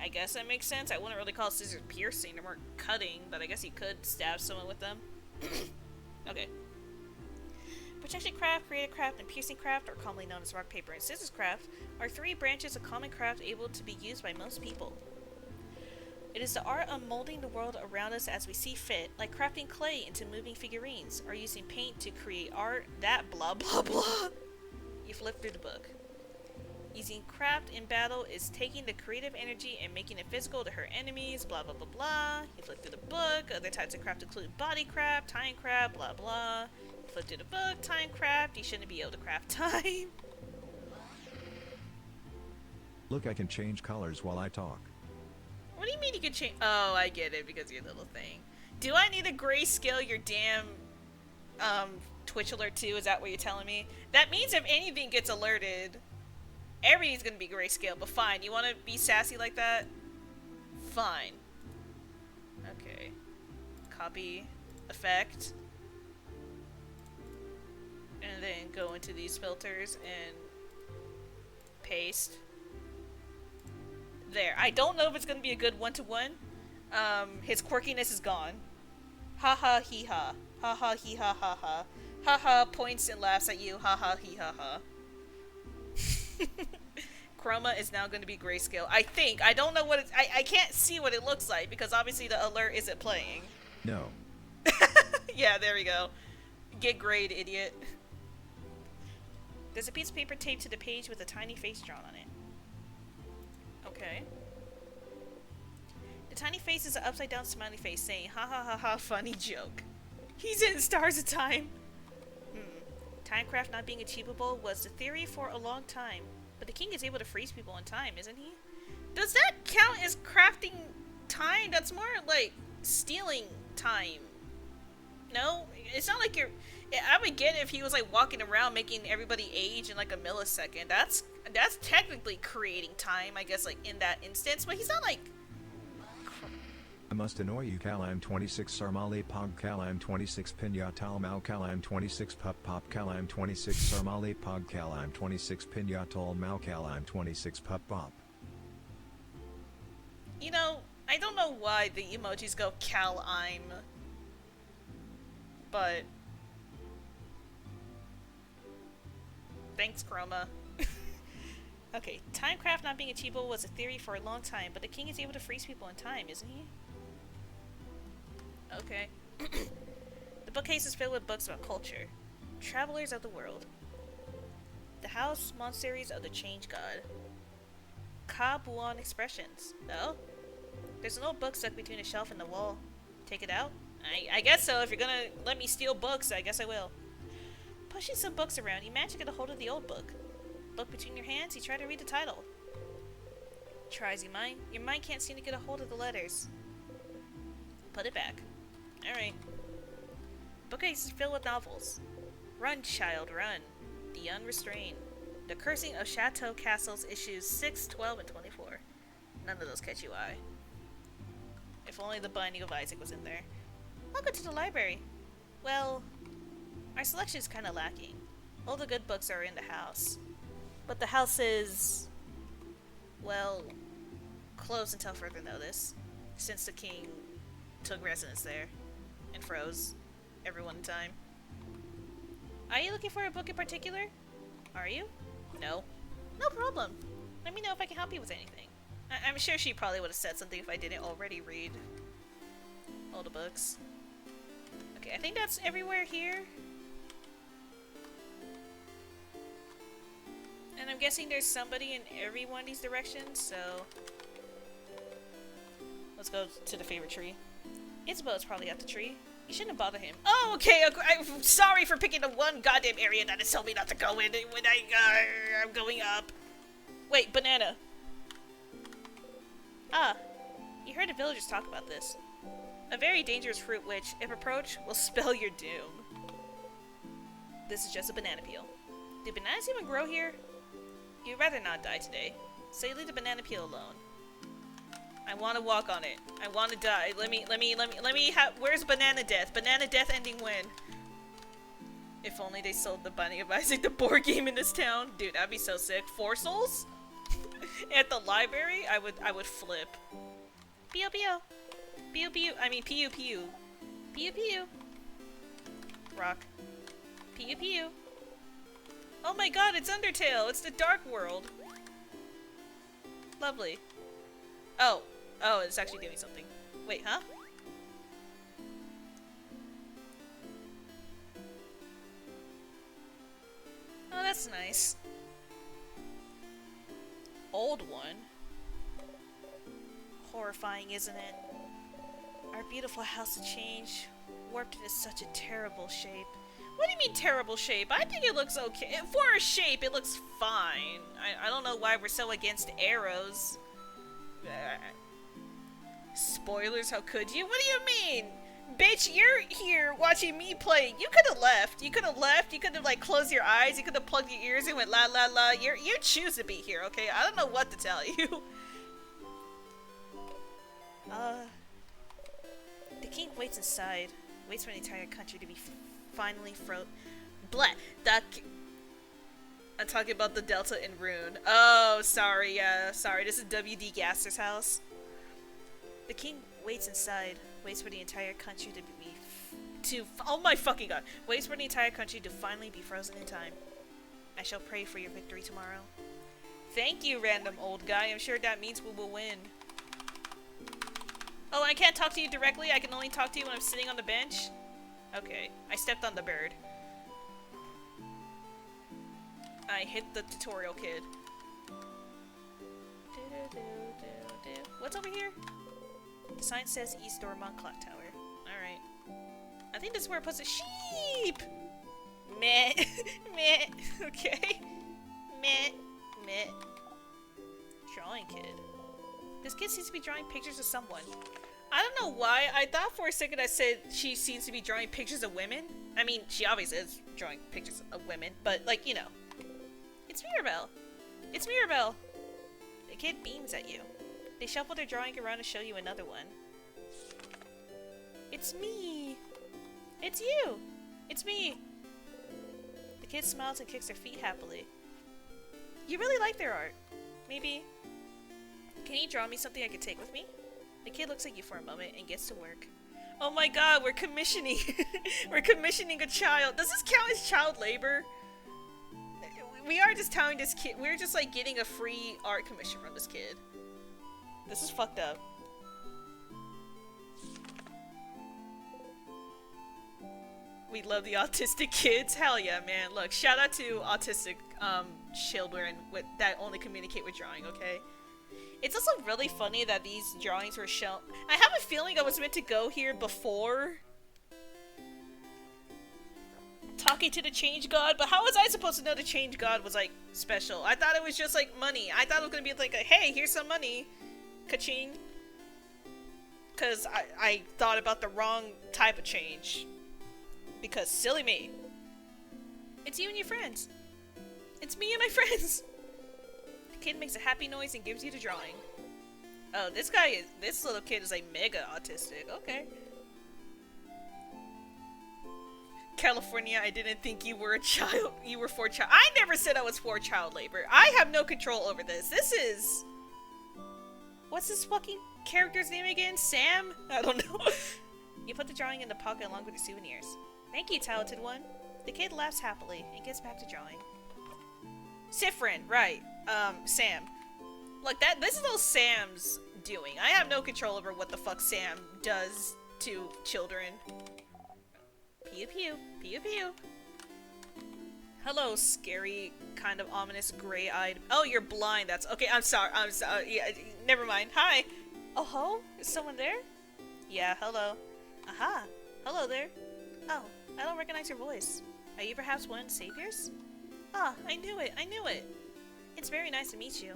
I guess that makes sense. I wouldn't really call scissors piercing. They weren't cutting, but I guess you could stab someone with them. Okay. Protection craft, creative craft, and piercing craft, or commonly known as rock, paper, and scissors craft, are three branches of common craft able to be used by most people. It is the art of molding the world around us as we see fit, like crafting clay into moving figurines, or using paint to create art, that blah blah blah. You flip through the book. Using craft in battle is taking the creative energy and making it physical to hurt enemies, blah blah blah blah. You flip through the book. Other types of craft include body craft, time craft, blah blah. You flip through the book, time craft. You shouldn't be able to craft time. Look, I can change colors while I talk. What do you mean you can change? Oh, I get it, because of your little thing. Do I need to grayscale your damn Twitch alert too? Is that what you're telling me? That means if anything gets alerted, everything's gonna be grayscale, but fine. You wanna be sassy like that? Fine. Okay. Copy. Effect. And then go into these filters and paste. There. I don't know if it's gonna be a good one-to-one. His quirkiness is gone. Ha ha hee ha. Ha ha hee ha ha ha. Ha ha points and laughs at you. Ha ha hee ha ha. Chroma is now going to be grayscale. I think. I don't know what it's... I can't see what it looks like because obviously the alert isn't playing. No. Yeah, there we go. Get grayed, idiot. There's a piece of paper taped to the page with a tiny face drawn on it. Okay. The tiny face is an upside down smiley face saying, ha ha ha ha, funny joke. He's in Stars of Time. Timecraft not being achievable was the theory for a long time. But the king is able to freeze people in time, isn't he? Does that count as crafting time? That's more like stealing time. No? It's not like you're... I would get it if he was like walking around making everybody age in like a millisecond. That's technically creating time, I guess, like in that instance. But he's not like... I must annoy you, Calam 26 Sarmale Pog Calam 26 Pinyatal Mal Calam 26 Pup Pop Calam 26 Sarmale Pog Calam 26 Pinyatal Mal Calam 26 Pup Pop. You know, I don't know why the emojis go Cal-I'm, but thanks, Chroma. Okay, timecraft not being achievable was a theory for a long time, but the king is able to freeze people in time, isn't he? Okay. The bookcase is filled with books about culture. Travelers of the world. The House Monasteries of the Change God. Ka Buon Expressions. Oh? There's an old book stuck between a shelf and the wall. Take it out? I guess so. If you're gonna let me steal books, I guess I will. Pushing some books around, you manage to get a hold of the old book. Book between your hands, you try to read the title. Tries your mind? Your mind can't seem to get a hold of the letters. Put it back. Alright. Bookcase is filled with novels. Run, child, run. The Unrestrained. The Cursing of Chateau Castles, issues 6, 12, and 24. None of those catch your eye. If only the Binding of Isaac was in there. Welcome to the library. Well, our selection is kind of lacking. All the good books are in the house. But the house is, well, closed until further notice, since the king took residence there and froze everyone in time. Are you looking for a book in particular? Are you? No. No problem. Let me know if I can help you with anything. I'm sure she probably would have said something if I didn't already read all the books. Okay, I think that's everywhere here. And I'm guessing there's somebody in every one of these directions, so let's go to the favorite tree. Isabella's probably at the tree. You shouldn't have bothered him. Oh, okay. I'm sorry for picking the one goddamn area that has told me not to go in when I'm going up. Wait, banana. Ah, you heard the villagers talk about this. A very dangerous fruit which, if approached, will spell your doom. This is just a banana peel. Do bananas even grow here? You'd rather not die today, so you leave the banana peel alone. I want to walk on it. I want to die. Let me have. Where's banana death? Banana death ending when? If only they sold the Binding of Isaac, the board game in this town. Dude, that'd be so sick. 4 souls? At the library? I would flip. Pew pew. Pew pew. I mean pew pew. Pew pew. Rock. Pew pew. Oh my god, it's Undertale! It's the Dark World! Lovely. Oh. Oh, it's actually doing something. Wait, huh? Oh, that's nice. Old one. Horrifying, isn't it? Our beautiful house of change, warped into such a terrible shape. What do you mean terrible shape? I think it looks okay. For a shape, it looks fine. I don't know why we're so against arrows. Spoilers, how could you? What do you mean? Bitch, you're here watching me play. You could have left. You could have left. You could have, like, closed your eyes. You could have plugged your ears in and went la la la. You choose to be here, okay? I don't know what to tell you. The king waits inside. Waits for the entire country to be finally Blah! I'm talking about the Delta in Rune. Oh, sorry, yeah, sorry. This is W.D. Gaster's house. The king waits inside. Waits for the entire country oh my fucking god. Waits for the entire country to finally be frozen in time. I shall pray for your victory tomorrow. Thank you, random old guy. I'm sure that means we will win. Oh, I can't talk to you directly? I can only talk to you when I'm sitting on the bench? Okay, I stepped on the bird. I hit the tutorial kid. What's over here? The sign says East Dormont Clock Tower. Alright. I think this is where it puts a sheep! Meh. Meh. Okay. Meh. Meh. Drawing kid. This kid seems to be drawing pictures of someone. I don't know why. I thought for a second I said she seems to be drawing pictures of women. I mean, she obviously is drawing pictures of women, but, like, you know. It's Mirabelle. It's Mirabelle. The kid beams at you. They shuffle their drawing around to show you another one. It's me. It's you. It's me. The kid smiles and kicks their feet happily. You really like their art. Maybe. Can you draw me something I could take with me? The kid looks at you for a moment and gets to work. Oh my god, we're commissioning. We're commissioning a child. Does this count as child labor? We are just telling this kid. We're just like getting a free art commission from this kid. This is fucked up. We love the autistic kids. Hell yeah, man. Look, shout out to autistic children that only communicate with drawing, okay? It's also really funny that these drawings were shown. I have a feeling I was meant to go here before talking to the change god, but how was I supposed to know the change god was like special? I thought it was just like money. I thought it was gonna be like a, hey, here's some money. Ka-ching. Cause I thought about the wrong type of change. Because silly me. It's you and your friends. It's me and my friends. The kid makes a happy noise and gives you the drawing. Oh, this little kid is like mega autistic. Okay. California, I didn't think you were a child. You were for child. I never said I was for child labor. I have no control over this. This is... What's this fucking character's name again? Sam? I don't know. You put the drawing in the pocket along with the souvenirs. Thank you, talented one. The kid laughs happily and gets back to drawing. Sifrin, right. Sam. Look, this is all Sam's doing. I have no control over what the fuck Sam does to children. Pew pew. Pew pew. Hello, scary, kind of ominous, gray-eyed... Oh, you're blind, that's... Okay, I'm sorry, yeah, never mind. Hi! Oh ho? Is someone there? Yeah, hello. Aha! Hello there. Oh, I don't recognize your voice. Are you perhaps one of the saviors? Ah, I knew it, It's very nice to meet you.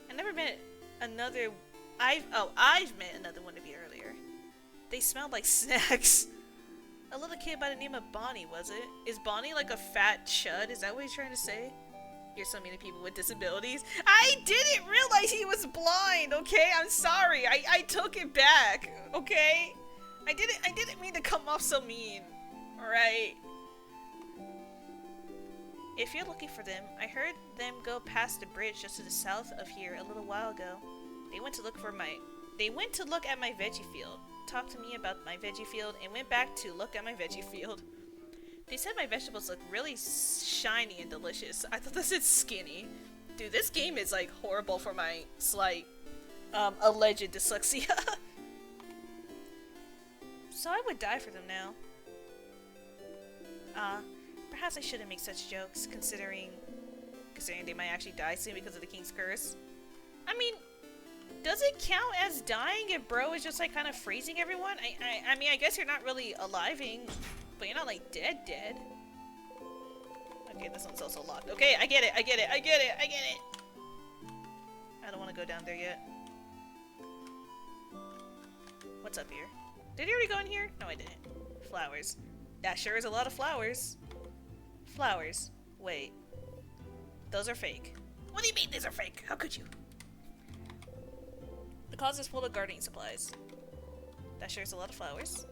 I never met another... I've met another one of you earlier. They smelled like snacks. A little kid by the name of Bonnie, was it? Is Bonnie like a fat chud? Is that what he's trying to say? You're so mean to people with disabilities. I didn't realize he was blind, okay? I'm sorry. I took it back, okay? I didn't mean to come off so mean. Alright. If you're looking for them, I heard them go past the bridge just to the south of here a little while ago. They went to look at my veggie field. Talked to me about my veggie field and went back to look at my veggie field. They said my vegetables look really shiny and delicious. I thought this said skinny. Dude, this game is like horrible for my slight alleged dyslexia. So I would die for them now. Perhaps I shouldn't make such jokes considering they might actually die soon because of the king's curse. I mean, does it count as dying if bro is just like kind of freezing everyone? I mean, I guess you're not really aliving, but you're not like dead. Okay, this one's also locked. Okay, I get it. I don't want to go down there yet. What's up here? Did he already go in here? No, I didn't. Flowers. That sure is a lot of flowers. Flowers. Wait. Those are fake. What do you mean these are fake? How could you? The closet is full of gardening supplies. That sure is a lot of flowers.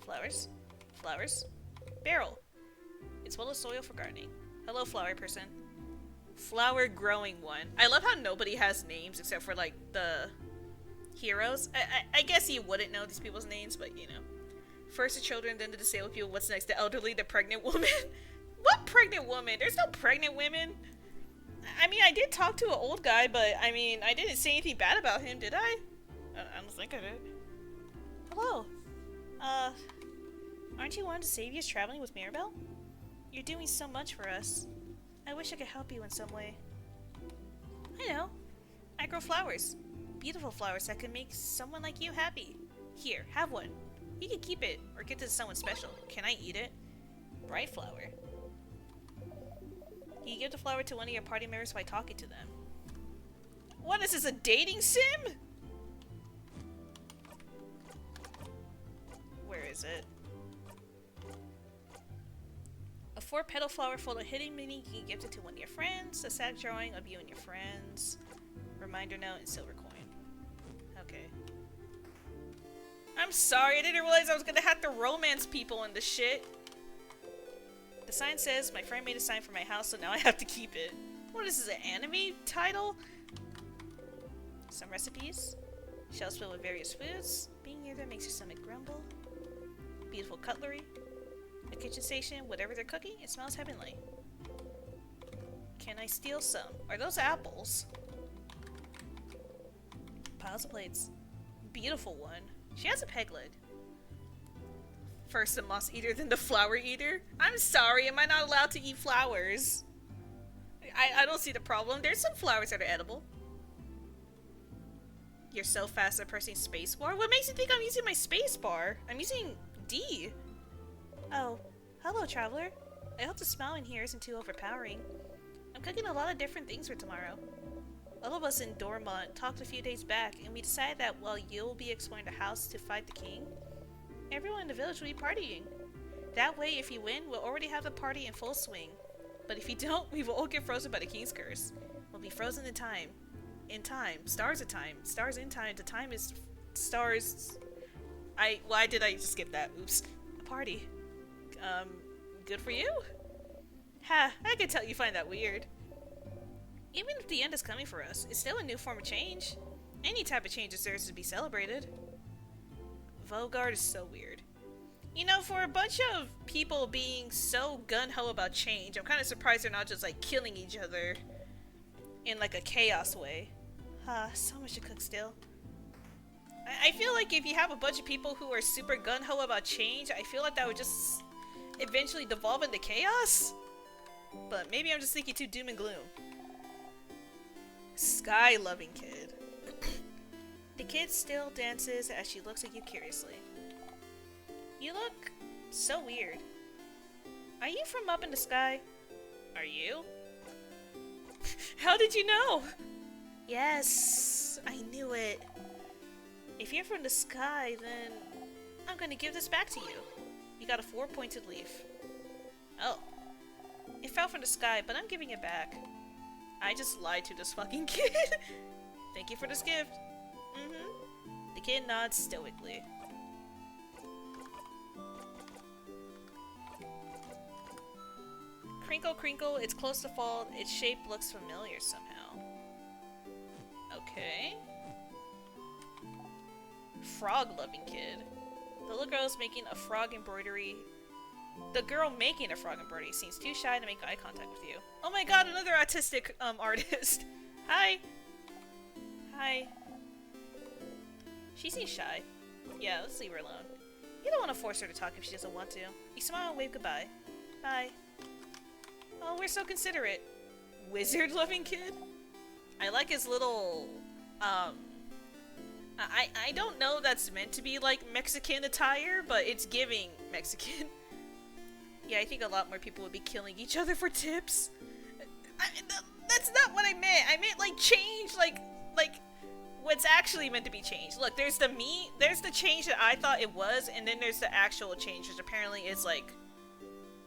Flowers. Flowers. Barrel. It's full of soil for gardening. Hello, flower person. Flower growing one. I love how nobody has names except for like the heroes. I guess you wouldn't know these people's names, but you know. First the children, then the disabled people. What's next? The elderly, the pregnant woman. What pregnant woman? There's no pregnant women. I mean, I did talk to an old guy, but I mean, I didn't say anything bad about him, did I? I don't think I did. Hello. Aren't you one of the saviors traveling with Mirabelle? You're doing so much for us. I wish I could help you in some way. I know. I grow flowers. Beautiful flowers that could make someone like you happy. Here, have one. You can keep it, or give it to someone special. Can I eat it? Bright flower. You give the flower to one of your party members by talking to them. What is this, a dating sim? Where is it? A 4-petal flower full of hidden meaning. You can gift it to one of your friends. A sad drawing of you and your friends. Reminder note and silver coin. Okay. I'm sorry, I didn't realize I was gonna have to romance people in this shit. The sign says, my friend made a sign for my house, so now I have to keep it. What is this, an anime title? Some recipes. Shelves filled with various foods. Being near them makes your stomach grumble. Beautiful cutlery. A kitchen station, whatever they're cooking, it smells heavenly. Can I steal some? Are those apples? Piles of plates. Beautiful one. She has a peg lid. First the moss eater, then the flower eater? I'm sorry, am I not allowed to eat flowers? I don't see the problem. There's some flowers that are edible. You're so fast at pressing spacebar? What makes you think I'm using my spacebar? I'm using D. Oh, Hello, traveler. I hope the smell in here isn't too overpowering. I'm cooking a lot of different things for tomorrow. All of us in Dormont talked a few days back, and we decided that while you'll be exploring the house to fight the king, everyone in the village will be partying. That way, if you win, we'll already have the party in full swing. But if you don't, we will all get frozen by the king's curse. We'll be frozen in time. In time. Stars of time. Stars in time. The time is... stars... Why did I just skip that? Oops. A party. Good for you? Ha, I can tell you find that weird. Even if the end is coming for us, it's still a new form of change. Any type of change deserves to be celebrated. Vogard is so weird. You know, for a bunch of people being so gun-ho about change, I'm kind of surprised they're not just, like, killing each other in, like, a chaos way. So much to cook still. I feel like if you have a bunch of people who are super gun-ho about change, I feel like that would just eventually devolve into chaos? But maybe I'm just thinking too doom and gloom. Sky-loving kid. The kid still dances as she looks at you curiously. You look so weird. Are you from up in the sky? Are you? How did you know? Yes, I knew it. If you're from the sky, then I'm gonna give this back to you. You got a 4-pointed leaf. Oh. It fell from the sky, but I'm giving it back. I just lied to this fucking kid. Thank you for this gift. The kid nods stoically. Crinkle, crinkle, it's close to fall. Its shape looks familiar somehow. Okay. Frog-loving kid. The little girl is making a frog embroidery. The girl making a frog embroidery seems too shy to make eye contact with you. Oh my god, another autistic artist. Hi. Hi. She seems shy. Yeah, let's leave her alone. You don't want to force her to talk if she doesn't want to. You smile and wave goodbye. Bye. Oh, we're so considerate. Wizard-loving kid? I like his little, I don't know if that's meant to be, like, Mexican attire, but it's giving Mexican. Yeah, I think a lot more people would be killing each other for tips. That's not what I meant. I meant, like, change, like, what's actually meant to be changed. Look, there's the change that I thought it was, and then there's the actual change, which apparently is, like,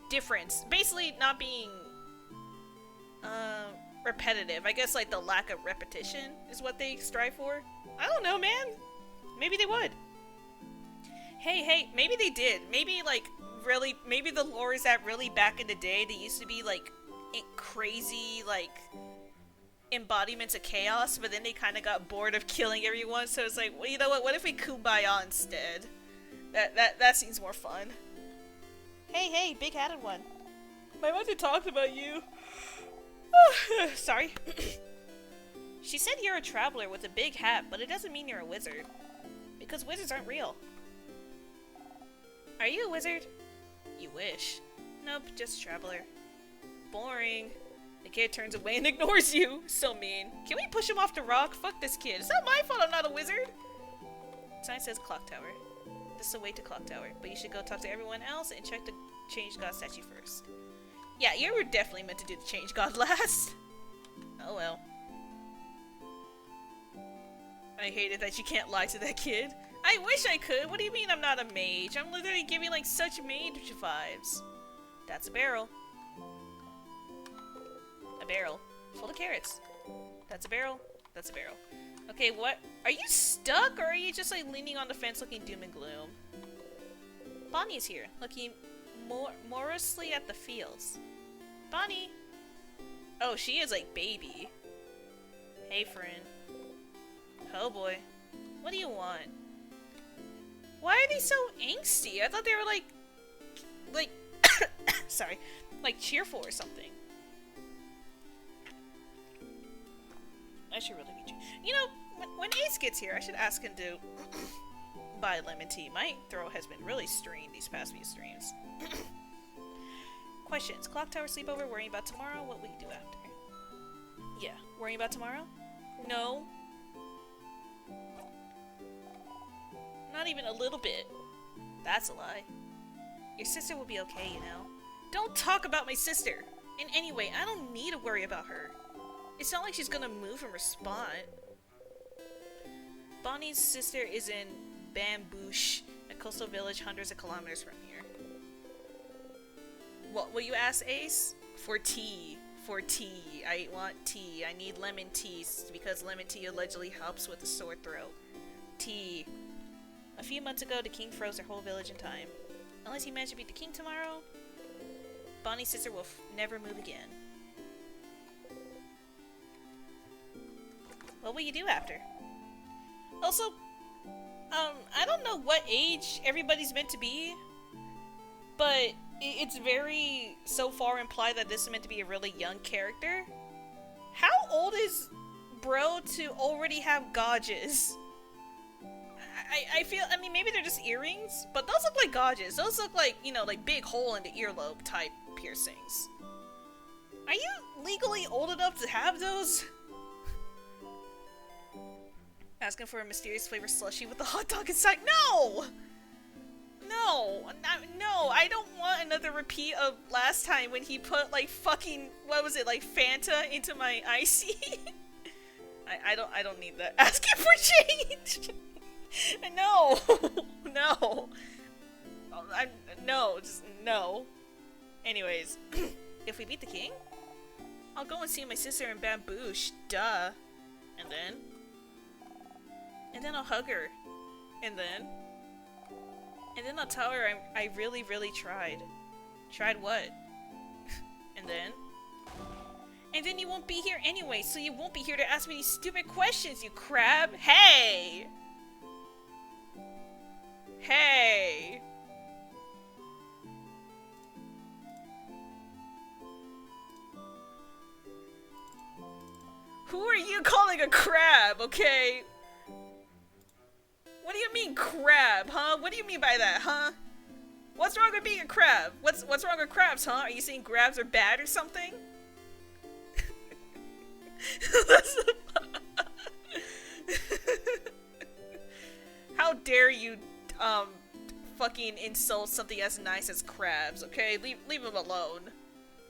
difference. Basically, not being, repetitive. I guess, like, the lack of repetition is what they strive for. I don't know, man. Maybe they would. Hey, maybe they did. Maybe, like, really, maybe the lore is that really back in the day, they used to be, like, crazy, like, embodiments of chaos, but then they kind of got bored of killing everyone, so it's like, well, you know what if we kumbaya instead? That seems more fun. Hey, big-hatted one. My mother talked about you. Sorry. She said you're a traveler with a big hat, but it doesn't mean you're a wizard. Because wizards aren't real. Are you a wizard? You wish. Nope, just a traveler. Boring. The kid turns away and ignores you. So mean. Can we push him off the rock? Fuck this kid. It's not my fault I'm not a wizard. Sign says Clock Tower. This is the way to Clock Tower, but you should go talk to everyone else and check the Change God statue first. Yeah, you were definitely meant to do the Change God last. Oh well. I hated that you can't lie to that kid. I wish I could. What do you mean I'm not a mage? I'm literally giving like such mage vibes. That's a barrel. A barrel. Full of carrots. That's a barrel. That's a barrel. Okay, what? Are you stuck or are you just like leaning on the fence looking doom and gloom? Bonnie is here, looking morosely at the fields. Bonnie! Oh, she is like baby. Hey, friend. Oh boy. What do you want? Why are they so angsty? I thought they were like, sorry, like cheerful or something. I should really be. You know, when Ace gets here, I should ask him to buy lemon tea. My throat has been really strained these past few streams. Questions. Clock Tower sleepover, worrying about tomorrow, what will you do after? Yeah, worrying about tomorrow? No. Not even a little bit. That's a lie. Your sister will be okay, you know. Don't talk about my sister! In any way, I don't need to worry about her. It's not like she's gonna move from her spot. Bonnie's sister is in Bamboosh, a coastal village hundreds of kilometers from here. What will you ask, Ace? For tea. For tea. I want tea. I need lemon tea because lemon tea allegedly helps with a sore throat. Tea. A few months ago, the king froze their whole village in time. Unless he managed to beat the king tomorrow, Bonnie's sister will never move again. What will you do after? Also, I don't know what age everybody's meant to be, but it's very so far implied that this is meant to be a really young character. How old is bro to already have gauges? I feel, I mean, maybe they're just earrings, but those look like gauges. Those look like, you know, like big hole in the earlobe type piercings. Are you legally old enough to have those? Asking for a mysterious flavor slushie with a hot dog inside. No! No! No, I don't want another repeat of last time when he put, like, fucking, what was it, like, Fanta into my icy? I don't need that. Asking for change! No! No! No, just no. Anyways, if we beat the king, I'll go and see my sister in Bamboosh, duh. And then I'll hug her. And then I'll tell her I really, really tried. Tried what? And then you won't be here anyway, so you won't be here to ask me these stupid questions, you crab! Hey! Hey! Who are you calling a crab, okay? What do you mean crab, huh? What do you mean by that, huh? What's wrong with being a crab? What's wrong with crabs, huh? Are you saying crabs are bad or something? How dare you, fucking insult something as nice as crabs, okay? Leave them alone.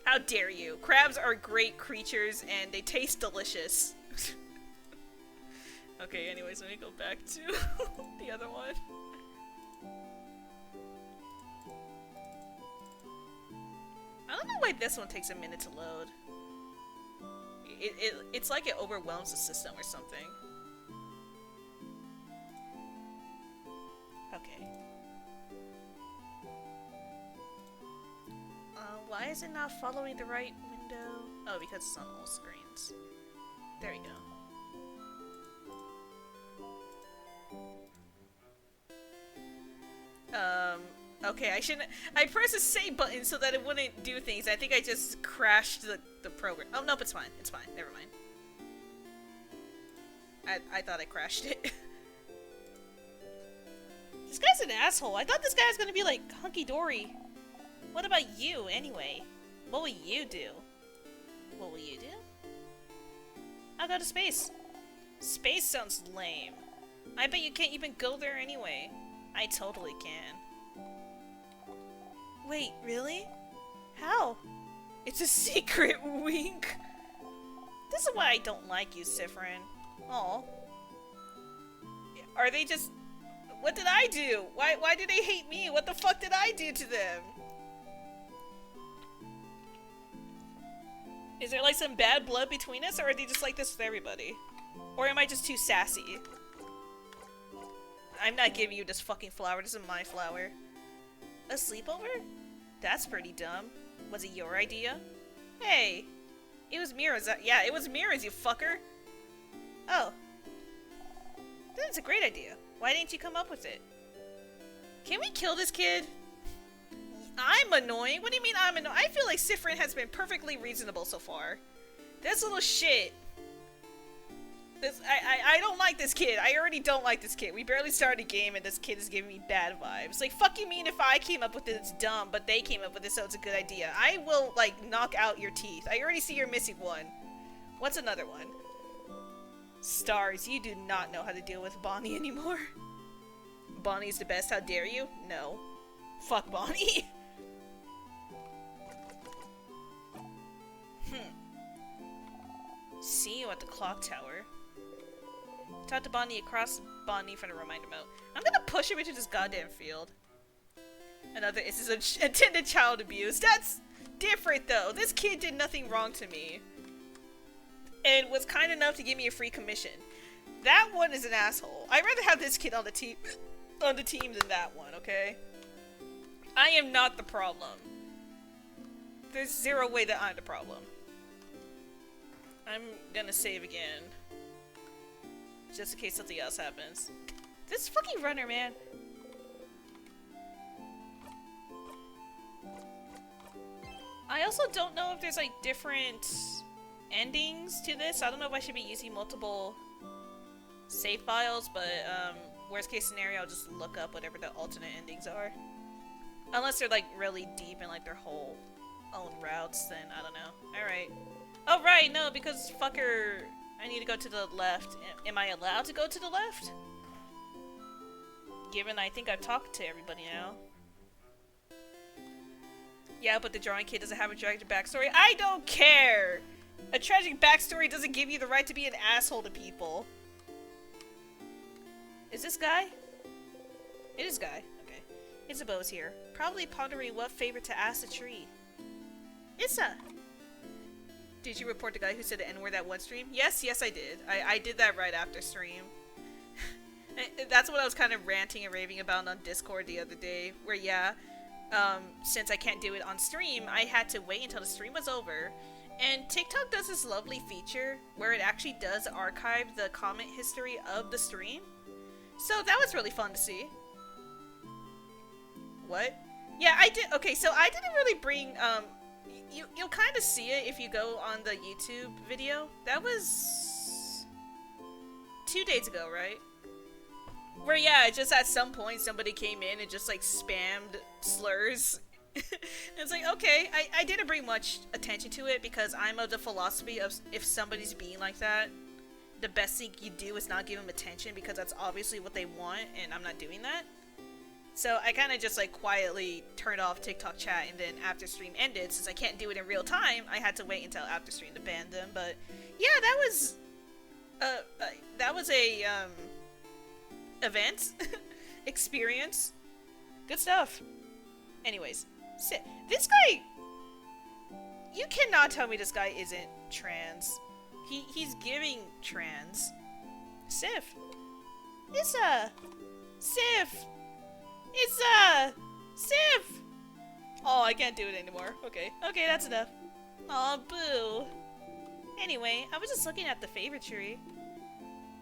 How dare you? Crabs are great creatures and they taste delicious. Okay, anyways, let me go back to the other one. I don't know why this one takes a minute to load. It's like it overwhelms the system or something. Okay. Why is it not following the right window? Oh, because it's on all screens. There we go. Okay, I pressed the save button so that it wouldn't do things. I think I just crashed the program. Oh, nope, it's fine. It's fine. Never mind. I thought I crashed it. This guy's an asshole. I thought this guy was gonna be, like, hunky-dory. What about you, anyway? What will you do? What will you do? I'll go to space. Space sounds lame. I bet you can't even go there anyway. I totally can. Wait, really? How? It's a secret, wink. This is why I don't like you, Sifrin. Aw. Are they just... What did I do? Why do they hate me? What the fuck did I do to them? Is there like some bad blood between us, or are they just like this with everybody? Or am I just too sassy? I'm not giving you this fucking flower. This is my flower. A sleepover? That's pretty dumb. Was it your idea? Hey! It was Mira's. Yeah, it was Mira's, you fucker! Oh. That's a great idea. Why didn't you come up with it? Can we kill this kid? I'm annoying? What do you mean I'm annoying? I feel like Sifrin has been perfectly reasonable so far. This little shit. I don't like this kid. I already don't like this kid. We barely started a game and this kid is giving me bad vibes. Like, fuck you mean if I came up with it, it's dumb, but they came up with it, so it's a good idea. I will, like, knock out your teeth. I already see you're missing one. What's another one? Stars, you do not know how to deal with Bonnie anymore. Bonnie's the best, how dare you? No. Fuck Bonnie. See you at the clock tower. Talk to Bonnie across Bonnie from the reminder mode. I'm gonna push him into this goddamn field. Another instance of intended child abuse. That's different though. This kid did nothing wrong to me. And was kind enough to give me a free commission. That one is an asshole. I'd rather have this kid on the team than that one, okay? I am not the problem. There's zero way that I'm the problem. I'm gonna save again. Just in case something else happens. This fucking runner, man. I also don't know if there's like different endings to this. I don't know if I should be using multiple save files, but worst case scenario, I'll just look up whatever the alternate endings are. Unless they're like really deep in like their whole own routes, then I don't know. Alright. Oh right, no, because fucker, I need to go to the left. Am I allowed to go to the left? Given I think I've talked to everybody now. Yeah, but the drawing kid doesn't have a tragic backstory. I don't care! A tragic backstory doesn't give you the right to be an asshole to people. Is this guy? It is guy. Okay. Isabeau's here. Probably pondering what favor to ask the tree. Issa! Did you report the guy who said the N-word that one stream? Yes, I did. I did that right after stream. That's what I was kind of ranting and raving about on Discord the other day. Where, yeah, since I can't do it on stream, I had to wait until the stream was over. And TikTok does this lovely feature where it actually does archive the comment history of the stream. So that was really fun to see. What? Yeah, I did. Okay, so I didn't really bring, you'll kind of see it if you go on the YouTube video. That was 2 days ago, right? Where, yeah, just at some point somebody came in and just like spammed slurs. It's like, okay, I didn't bring much attention to it because I'm of the philosophy of if somebody's being like that, the best thing you do is not give them attention because that's obviously what they want, and I'm not doing that. So I kind of just like quietly turned off TikTok chat, and then after stream ended, since I can't do it in real time, I had to wait until after stream to ban them. But yeah, that was a event experience. Good stuff. Anyways, this guy, you cannot tell me this guy isn't trans. He's giving trans. Sif. Issa. Sif. Issa. Sif. Oh, I can't do it anymore. Okay, that's enough. Aw, boo. Anyway, I was just looking at the favorite tree.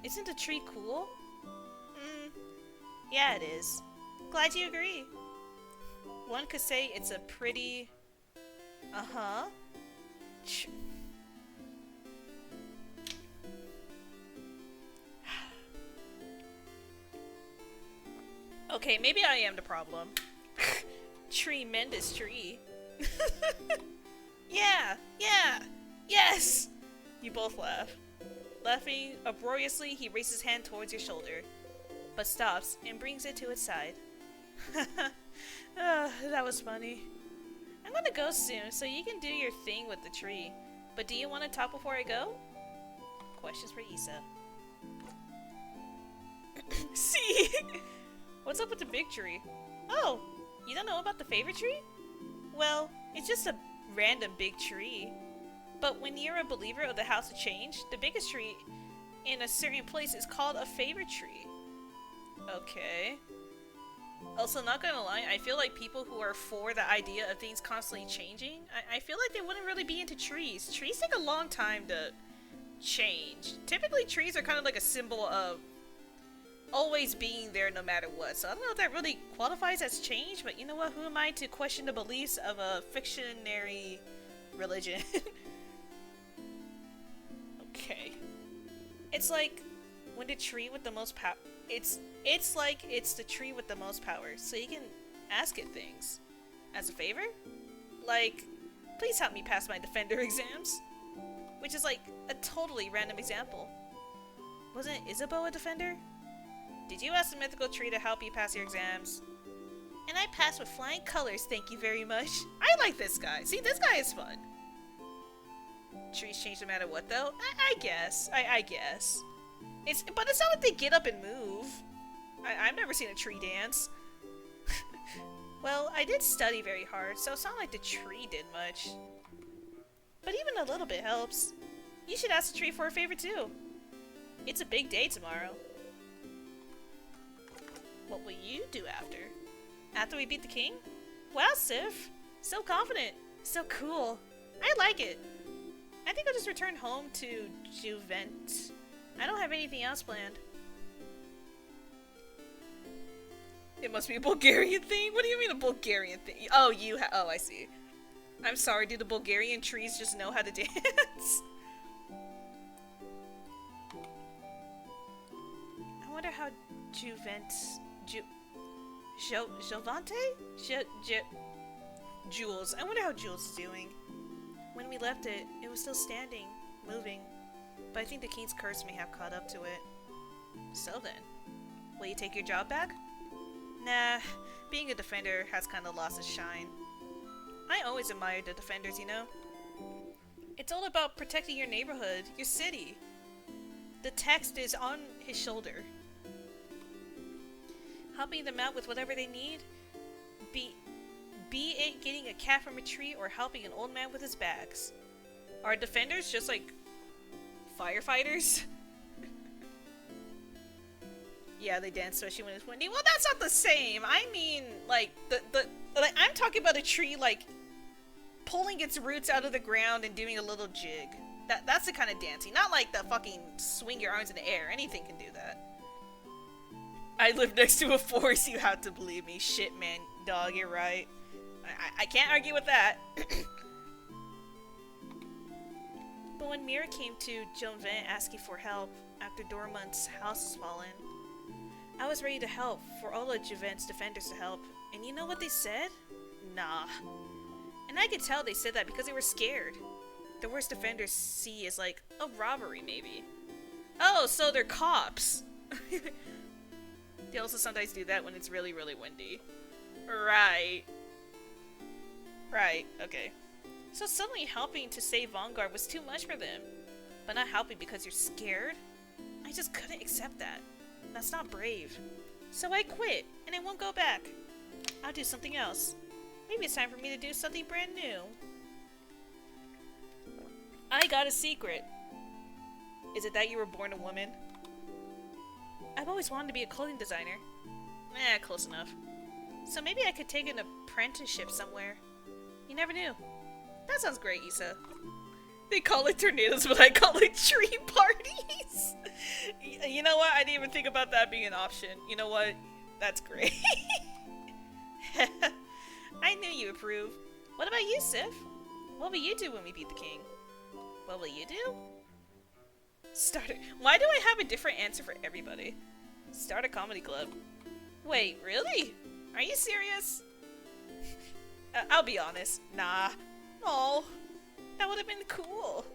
Isn't the tree cool? Yeah, it is. Glad you agree. One could say it's a pretty... Uh-huh. Okay, maybe I am the problem. Tremendous tree. Yeah! Yes! You both laugh. Laughing uproariously, he raises his hand towards your shoulder, but stops and brings it to its side. That was funny. I'm gonna go soon, so you can do your thing with the tree. But do you want to talk before I go? Questions for Issa. See? What's up with the big tree? Oh, you don't know about the favorite tree? Well, it's just a random big tree. But when you're a believer of the House of Change, the biggest tree in a certain place is called a favorite tree. Okay. Also, not gonna lie, I feel like people who are for the idea of things constantly changing, I feel like they wouldn't really be into trees. Trees take a long time to change. Typically, trees are kind of like a symbol of always being there no matter what. So I don't know if that really qualifies as change, but you know what? Who am I to question the beliefs of a fictionary religion? Okay. It's like when the tree with the most power... It's like it's the tree with the most power, so you can ask it things. As a favor? Like, please help me pass my Defender exams. Which is like a totally random example. Wasn't Isabeau a Defender? Did you ask the mythical tree to help you pass your exams? And I passed with flying colors, thank you very much. I like this guy. See, this guy is fun. trees change no matter what, though. I guess. I guess. But it's not like they get up and move. I've never seen a tree dance. Well, I did study very hard, so it's not like the tree did much. But even a little bit helps. You should ask the tree for a favor, too. It's a big day tomorrow. What will you do after? After we beat the king? Wow, Sif. So confident. So cool. I like it. I think I'll just return home to Juvent. I don't have anything else planned. It must be a Bulgarian thing? What do you mean a Bulgarian thing? Oh, oh, I see. I'm sorry, do the Bulgarian trees just know how to dance? I wonder how Jules. I wonder how Jules is doing. When we left it, it was still standing, moving. But I think the king's curse may have caught up to it. So then, will you take your job back? Nah, being a defender has kind of lost its shine. I always admired the defenders, you know? It's all about protecting your neighborhood, your city. The text is on his shoulder. Helping them out with whatever they need, be it getting a cat from a tree or helping an old man with his bags. Are defenders just like firefighters? Yeah, they dance especially when it's windy. Well, that's not the same. I mean, like like I'm talking about a tree like pulling its roots out of the ground and doing a little jig. That's the kind of dancing, not like the fucking swing your arms in the air. Anything can do that. I live next to a forest. You have to believe me. Shit, man, dog, you're right. I can't argue with that. But when Mira came to Juvent asking for help after Dormont's house was fallen, I was ready to help, for all of Juvent's defenders to help. And you know what they said? Nah. And I could tell they said that because they were scared. The worst defenders see is like a robbery, maybe. Oh, so they're cops. They also sometimes do that when it's really, really windy. Right. Right, okay. So suddenly helping to save Vanguard was too much for them. But not helping because you're scared? I just couldn't accept that. That's not brave. So I quit, and I won't go back. I'll do something else. Maybe it's time for me to do something brand new. I got a secret. Is it that you were born a woman? I've always wanted to be a clothing designer. Close enough. So maybe I could take an apprenticeship somewhere. You never knew. That sounds great, Issa. They call it tornadoes, but I call it tree parties. You know what? I didn't even think about that being an option. You know what? That's great. I knew you approve. What about you, Sif? What will you do when we beat the king? What will you do? Start it. Why do I have a different answer for everybody? Start a comedy club. Wait, really? Are you serious? I'll be honest. Nah. No. That would have been cool.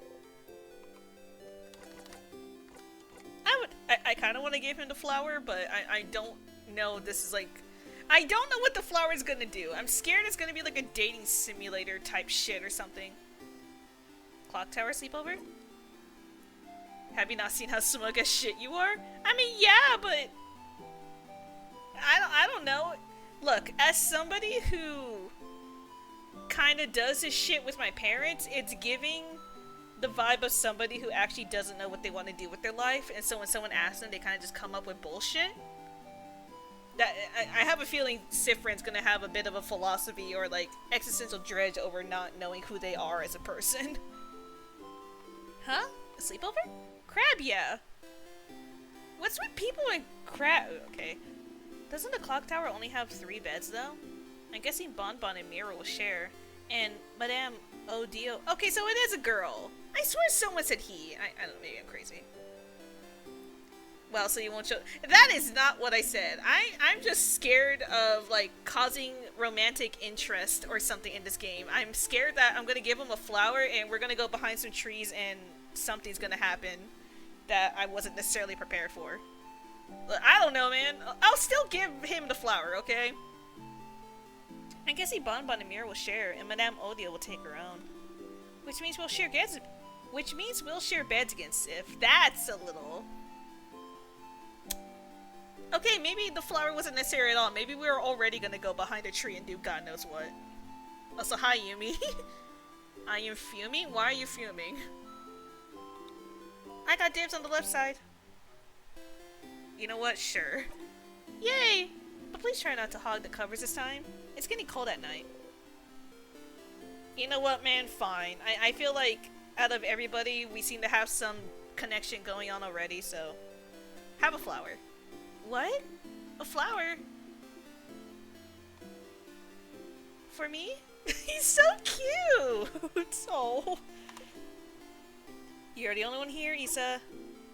I kind of want to give him the flower, but I don't know this is like... I don't know what the flower is gonna do. I'm scared it's gonna be like a dating simulator type shit or something. Clock tower sleepover? Have you not seen how smug as shit you are? I mean, yeah, but... I don't know. Look, as somebody who kind of does this shit with my parents, it's giving the vibe of somebody who actually doesn't know what they want to do with their life, and so when someone asks them, they kind of just come up with bullshit. That I have a feeling Sifrin's gonna have a bit of a philosophy or like existential dread over not knowing who they are as a person. Huh? A sleepover? Crab, yeah. What's with people and crab? Okay. Doesn't the clock tower only have 3 beds though? I'm guessing Bonbon and Mira will share. And Madame Odio. Okay, so it is a girl. I swear someone said he. I don't know, maybe I'm crazy. Well, so you won't show. That is not what I said. I'm just scared of, like, causing romantic interest or something in this game. I'm scared that I'm gonna give him a flower and we're gonna go behind some trees and something's gonna happen that I wasn't necessarily prepared for. I don't know, man. I'll still give him the flower, okay? I'm guessing Bonbon and Mira will share, and Madame Odio will take her own. Which means we'll share Which means we'll share beds again, Sif. That's a little... Okay, maybe the flower wasn't necessary at all. Maybe we were already gonna go behind a tree and do God knows what. Also, hi, Yumi. I am fuming? Why are you fuming? I got dibs on the left side. You know what? Sure. Yay! But please try not to hog the covers this time. It's getting cold at night. You know what, man? Fine. I feel like out of everybody, we seem to have some connection going on already, so... Have a flower. What? A flower? For me? He's so cute! Oh. You're the only one here, Issa.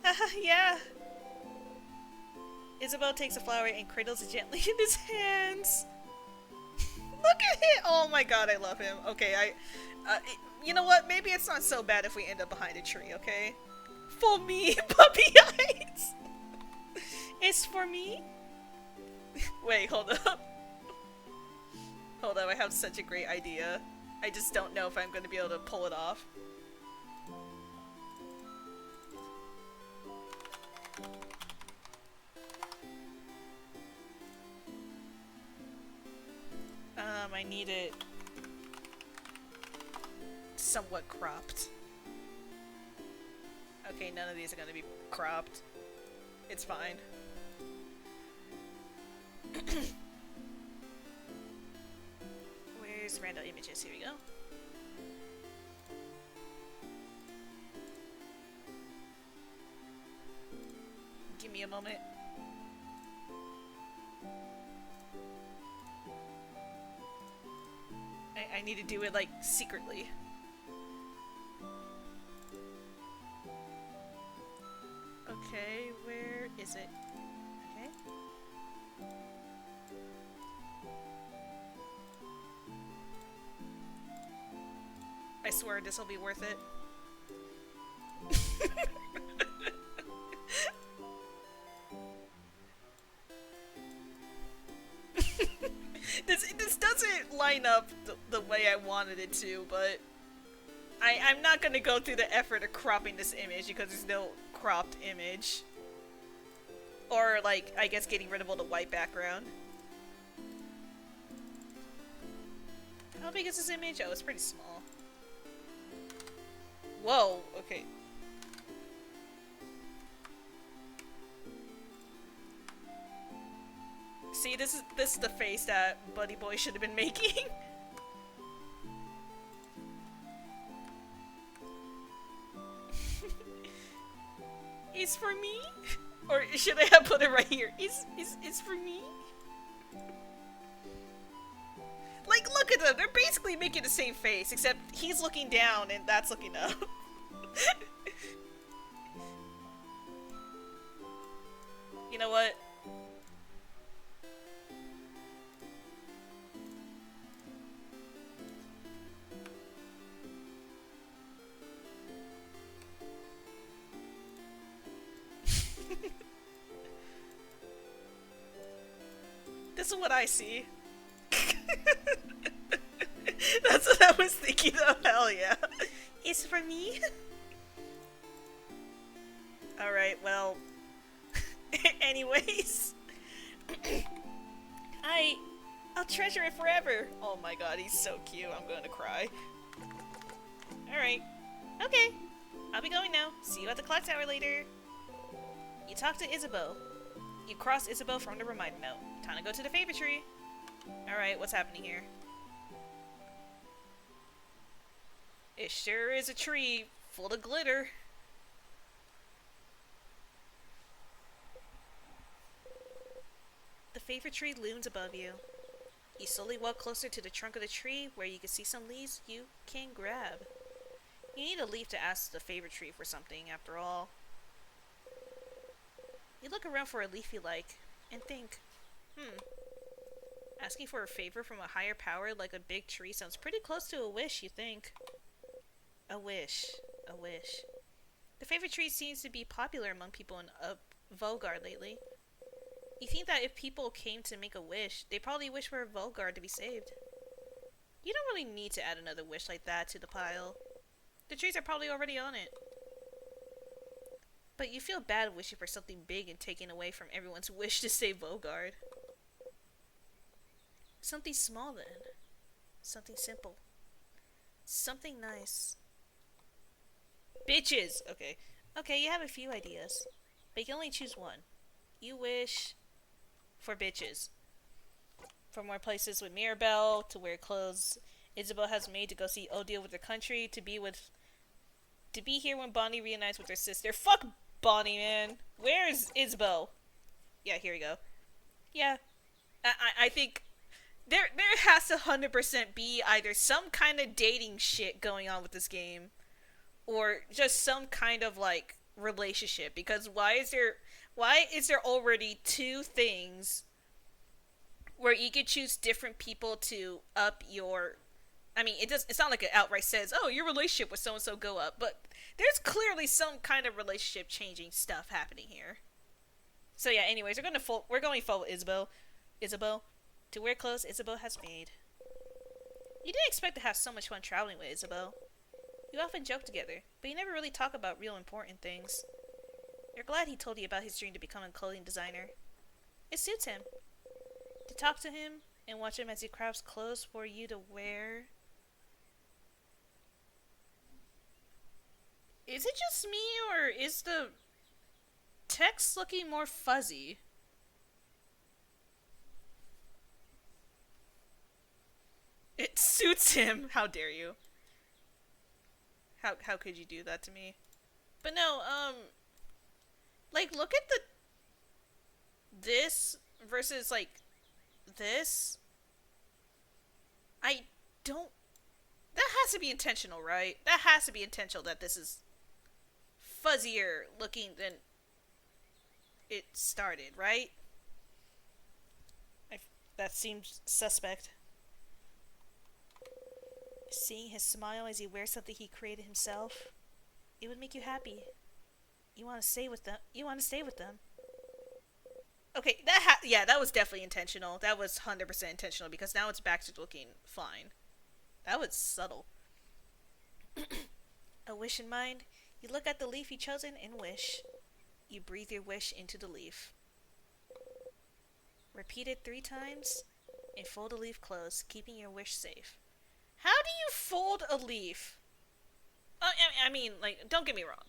Haha, yeah. Isabel takes a flower and cradles it gently in his hands. Look at it! Oh my god, I love him. Okay, you know what? Maybe it's not so bad if we end up behind a tree, okay? For me, puppy eyes! It's for me? Wait, hold up. Hold up, I have such a great idea. I just don't know if I'm going to be able to pull it off. I need it somewhat cropped. Okay, none of these are going to be cropped. It's fine. Where's random images? Here we go. Give me a moment. I need to do it, like, secretly. Okay, where is it? Okay. I swear this will be worth it. This doesn't line up the way I wanted it to, but I'm not gonna go through the effort of cropping this image because there's no cropped image. Or, like, I guess getting rid of all the white background. How big is this image? Oh, it's pretty small. Whoa, okay. See, this is the face that Buddy Boy should have been making. It's for me? Or should I have put it right here? It's for me? Like, look at them. They're basically making the same face, except he's looking down and that's looking up. You know what? This is what I see. That's what I was thinking of. Hell yeah. It's for me? Alright, well. Anyways. I'll treasure it forever. Oh my god, he's so cute. I'm gonna cry. Alright. Okay. I'll be going now. See you at the clock tower later. You talk to Isabeau. You cross Isabeau from the reminder note. Time to go to the favorite tree. Alright, what's happening here? It sure is a tree full of glitter. The favorite tree looms above you. You slowly walk closer to the trunk of the tree where you can see some leaves you can grab. You need a leaf to ask the favorite tree for something, after all. You look around for a leaf you like, and think, asking for a favor from a higher power like a big tree sounds pretty close to a wish, you think. A wish. A wish. The favorite tree seems to be popular among people in Volgarde lately. You think that if people came to make a wish, they probably wish for Volgarde to be saved. You don't really need to add another wish like that to the pile. The trees are probably already on it. But you feel bad wishing for something big and taking away from everyone's wish to save Bogard. Something small then. Something simple. Something nice. Bitches! Okay. Okay, you have a few ideas. But you can only choose one. You wish for bitches. For more places with Mirabelle, to wear clothes Isabelle has made to go see Odile with her country, to be here when Bonnie reunites with her sister. Fuck Bonnie, man. Where's Isabelle? Yeah, here we go. Yeah. I think there has to 100% be either some kind of dating shit going on with this game, or just some kind of, like, relationship. Because why is there already two things where you could choose different people to up your... I mean, it's not like it outright says, oh, your relationship with so-and-so go up, but there's clearly some kind of relationship changing stuff happening here. So yeah, anyways, we're going full Isabelle. Isabelle. To wear clothes Isabelle has made. You didn't expect to have so much fun traveling with Isabelle. You often joke together, but you never really talk about real important things. You're glad he told you about his dream to become a clothing designer. It suits him. To talk to him and watch him as he crafts clothes for you to wear. Is it just me, or is the text looking more fuzzy? It suits him. How dare you? How could you do that to me? But no, like, look at this versus, like, this. I don't... That has to be intentional, right? That has to be intentional that this is fuzzier looking than it started, right? That seems suspect. Seeing his smile as he wears something he created himself, it would make you happy. You want to stay with them. Okay, that was definitely intentional. That was 100% intentional, because now it's back to looking fine. That was subtle. A wish in mind, you look at the leaf you've chosen and wish. You breathe your wish into the leaf. Repeat it 3 times and fold the leaf close, keeping your wish safe. How do you fold a leaf? I mean, like, don't get me wrong.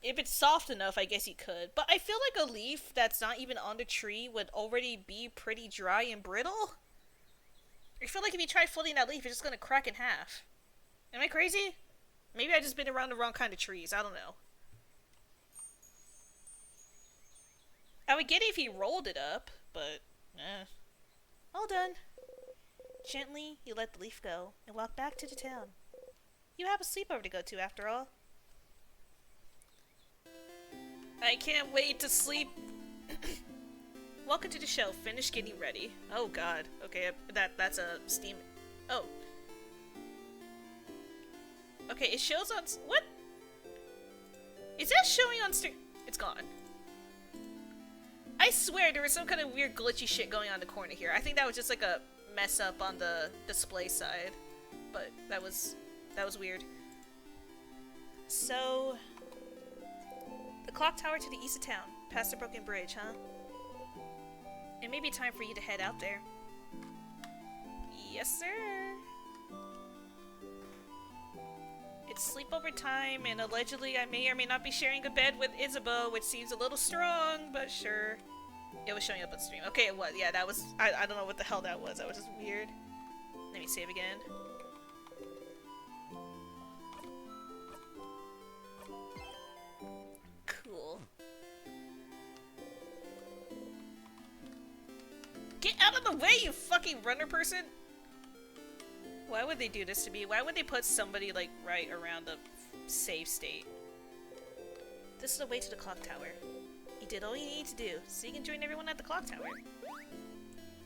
If it's soft enough, I guess you could. But I feel like a leaf that's not even on the tree would already be pretty dry and brittle. I feel like if you try folding that leaf, it's just gonna crack in half. Am I crazy? Maybe I've just been around the wrong kind of trees. I don't know. I would get it if he rolled it up, but... All done. Gently, you let the leaf go and walk back to the town. You have a sleepover to go to, after all. I can't wait to sleep. Welcome to the show. Finish getting ready. Oh god. Okay, that's a Steam... Oh. Okay, it shows on... What? Is that showing on stream? It's gone. I swear there was some kind of weird glitchy shit going on in the corner here. I think that was just like a mess up on the display side. But that was weird. So... The clock tower to the east of town, past the broken bridge, huh? It may be time for you to head out there. Yes, sir. It's sleepover time, and allegedly I may or may not be sharing a bed with Isabelle, which seems a little strong, but sure. It was showing up on stream. Okay, it was. Yeah, that was... I don't know what the hell that was. That was just weird. Let me save again. Cool. Get out of the way, you fucking runner person! Why would they do this to me? Why would they put somebody, like, right around the save state? This is the way to the clock tower. You did all you need to do, so you can join everyone at the clock tower.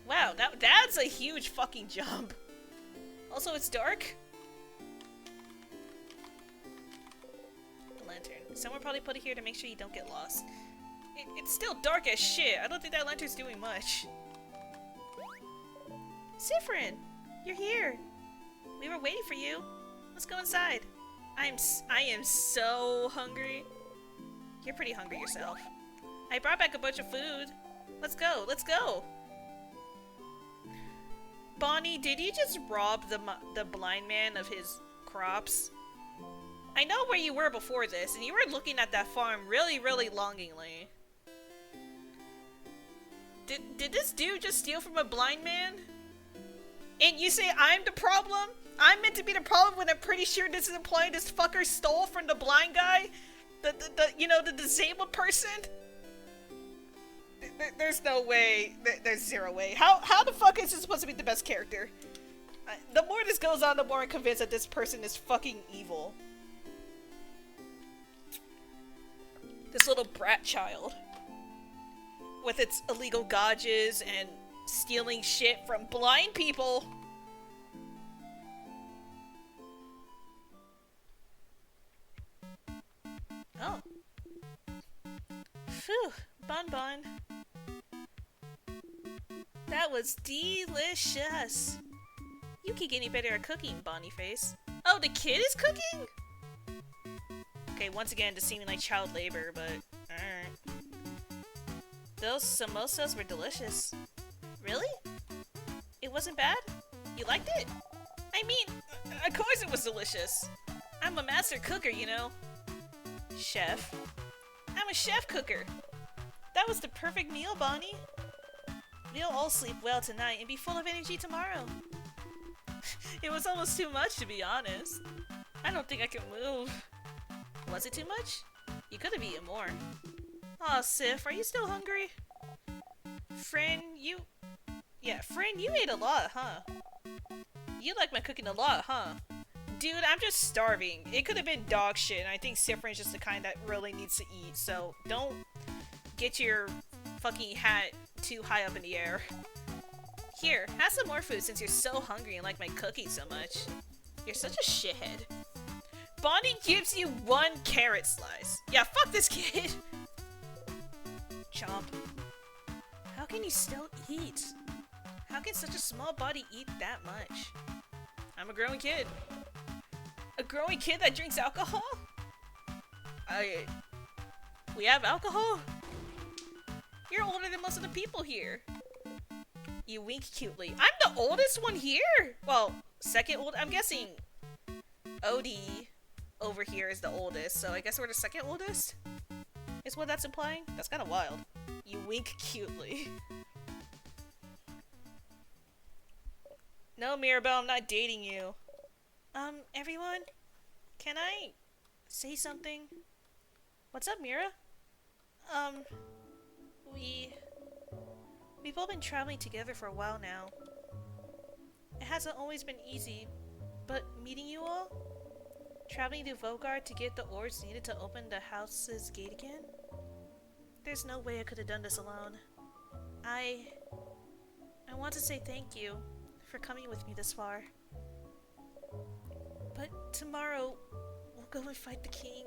Wow, that's a huge fucking jump. Also, it's dark. The lantern. Someone probably put it here to make sure you don't get lost. It's still dark as shit. I don't think that lantern's doing much. Siffrin! You're here! We were waiting for you. Let's go inside. I am so hungry. You're pretty hungry yourself. I brought back a bunch of food. Let's go, let's go. Bonnie, did you just rob the blind man of his crops? I know where you were before this, and you were looking at that farm really, really longingly. Did this dude just steal from a blind man? And you say I'm the problem? I'm meant to be the problem when I'm pretty sure this is implying this fucker stole from the blind guy? The disabled person? There's no way. There's zero way. How the fuck is this supposed to be the best character? The more this goes on, the more I'm convinced that this person is fucking evil. This little brat child. With its illegal gauges and stealing shit from blind people. Oh. Phew, Bonbon. That was delicious. You can't get any better at cooking, Bonnie Face. Oh, the kid is cooking? Okay, once again, just seeming like child labor, but alright. Those samosas were delicious. Really? It wasn't bad? You liked it? I mean, of course it was delicious. I'm a master cooker, you know. Chef. I'm a chef cooker. That was the perfect meal, Bonnie. We'll all sleep well tonight and be full of energy tomorrow. It was almost too much, to be honest. I don't think I can move. Was it too much? You could have eaten more. Aw, Sif, are you still hungry? Friend, you ate a lot, huh? You like my cooking a lot, huh? Dude, I'm just starving. It could have been dog shit, and I think Sifrin's just the kind that really needs to eat, so don't get your fucking hat too high up in the air. Here, have some more food since you're so hungry and like my cookies so much. You're such a shithead. Bonnie gives you 1 carrot slice. Yeah, fuck this kid. Chomp. How can he still eat? How can such a small body eat that much? I'm a growing kid. A growing kid that drinks alcohol? We have alcohol? You're older than most of the people here. You wink cutely. I'm the oldest one here? Well, second old. I'm guessing Odie over here is the oldest, so I guess we're the second oldest? Is what that's implying? That's kind of wild. You wink cutely. No, Mirabelle, I'm not dating you. Everyone? Can I say something? What's up, Mira? We've all been traveling together for a while now. It hasn't always been easy, but meeting you all? Traveling to Vogard to get the orbs needed to open the house's gate again? There's no way I could have done this alone. I want to say thank you for coming with me this far. But tomorrow, we'll go and fight the king.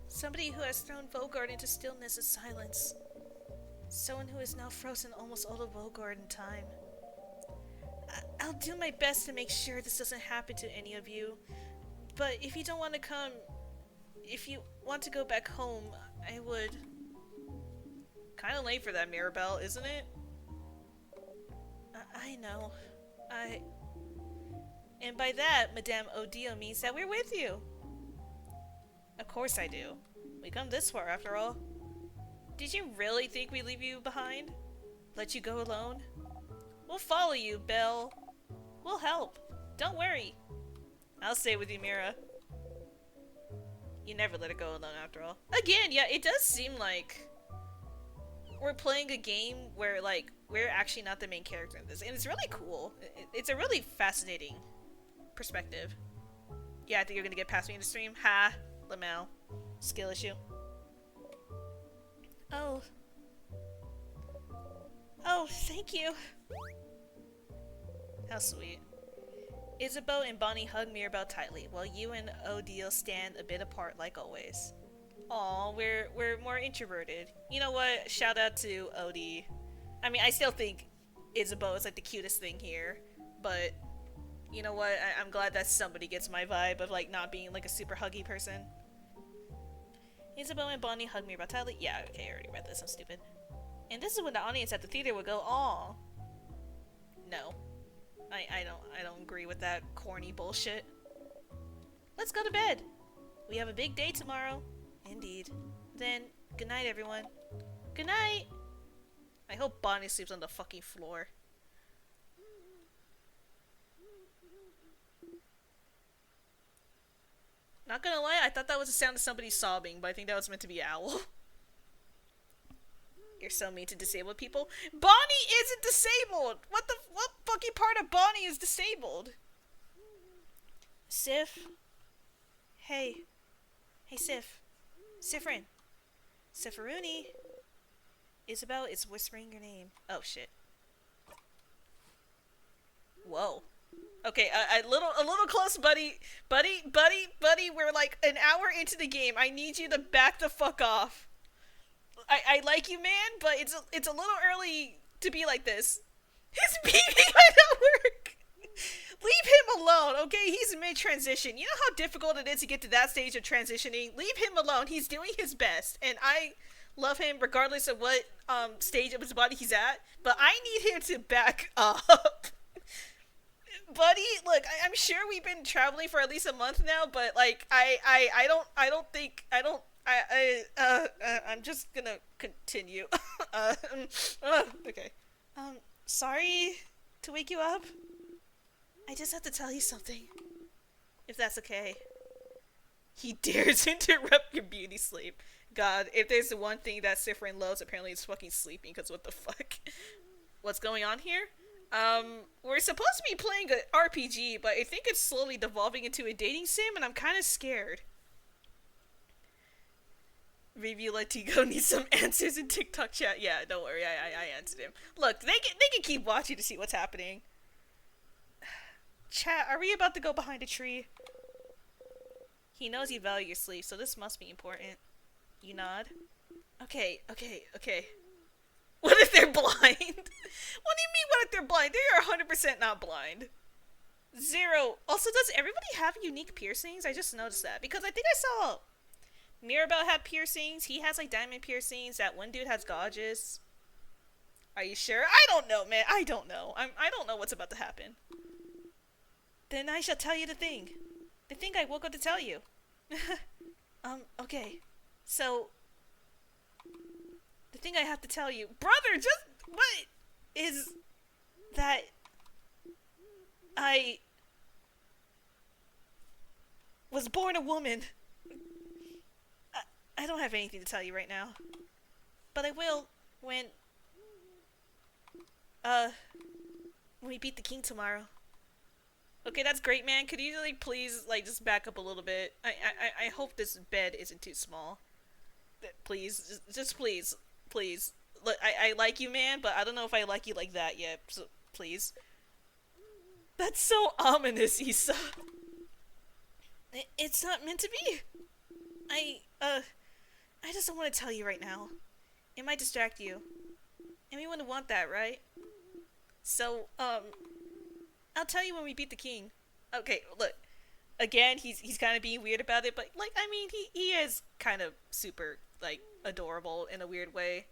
Somebody who has thrown Vogard into stillness and silence. Someone who has now frozen almost all of Vogard in time. I'll do my best to make sure this doesn't happen to any of you. But if you don't want to come, if you want to go back home, I would. Kinda late for that, Mirabelle, isn't it? I know. And by that, Madame Odio means that we're with you. Of course I do. We come this far, after all. Did you really think we'd leave you behind? Let you go alone? We'll follow you, Belle. We'll help. Don't worry. I'll stay with you, Mira. You never let her go alone, after all. Again, yeah, it does seem like we're playing a game where, like, we're actually not the main character in this. And it's really cool. It's a really fascinating perspective. Yeah, I think you're gonna get past me in the stream. Ha! Lamau. Skill issue. Oh, thank you. How sweet. Isabeau and Bonnie hug Mirabelle tightly, while you and Odile stand a bit apart like always. Aw, we're more introverted. You know what? Shout out to Odie. I mean, I still think Isabeau is like the cutest thing here, but You know what? I'm glad that somebody gets my vibe of like not being like a super huggy person. Isabel and Bonnie hug me about Tyler. Yeah, okay, I already read this. I'm stupid. And this is when the audience at the theater would go, "Aw." No, I don't agree with that corny bullshit. Let's go to bed. We have a big day tomorrow. Indeed. Then, good night, everyone. Good night. I hope Bonnie sleeps on the fucking floor. Not gonna lie, I thought that was the sound of somebody sobbing, but I think that was meant to be Owl. You're so mean to disabled people. Bonnie isn't disabled! What fucking part of Bonnie is disabled? Sif? Hey. Hey, Sif. Sifrin. Sifaruni. Isabel is whispering your name. Oh, shit. Whoa. Okay, a little close, buddy. Buddy, we're like an hour into the game. I need you to back the fuck off. I like you, man, but it's a little early to be like this. His beeping might not work. Leave him alone, okay? He's mid-transition. You know how difficult it is to get to that stage of transitioning? Leave him alone. He's doing his best, and I love him regardless of what stage of his body he's at, but I need him to back up. Buddy, look, I'm sure we've been traveling for at least a month now, but like I'm just gonna continue. Okay. Sorry to wake you up. I just have to tell you something, if that's okay. He dares interrupt your beauty sleep. God, if there's the one thing that Sifrin loves, apparently it's fucking sleeping, because what the fuck? What's going on here? We're supposed to be playing an RPG, but I think it's slowly devolving into a dating sim, and I'm kind of scared. Review Latigo needs some answers in TikTok chat. Yeah, don't worry, I answered him. Look, they can keep watching to see what's happening. Chat, are we about to go behind a tree? He knows you value your sleep, so this must be important. You nod. Okay. What if they're blind? What do you mean, what if they're blind? They are 100% not blind. Zero. Also, does everybody have unique piercings? I just noticed that. Because I think I saw Mirabelle had piercings. He has, like, diamond piercings. That one dude has gauges. Are you sure? I don't know, man. I don't know. I don't know what's about to happen. Then I shall tell you the thing. The thing I woke up to tell you. Okay. So, the thing I have to tell you, brother, just, what is that I was born a woman. I don't have anything to tell you right now, but I will when we beat the king tomorrow. Okay, that's great, man. Could you, like, please, like, just back up a little bit? I hope this bed isn't too small. Please, just please. Look, I like you, man, but I don't know if I like you like that yet, so please. That's so ominous, Issa. It's not meant to be. I just don't want to tell you right now. It might distract you. And we wouldn't want that, right? So, I'll tell you when we beat the king. Okay, look. Again, he's kind of being weird about it, but, like, I mean, he is kind of super, like, adorable in a weird way.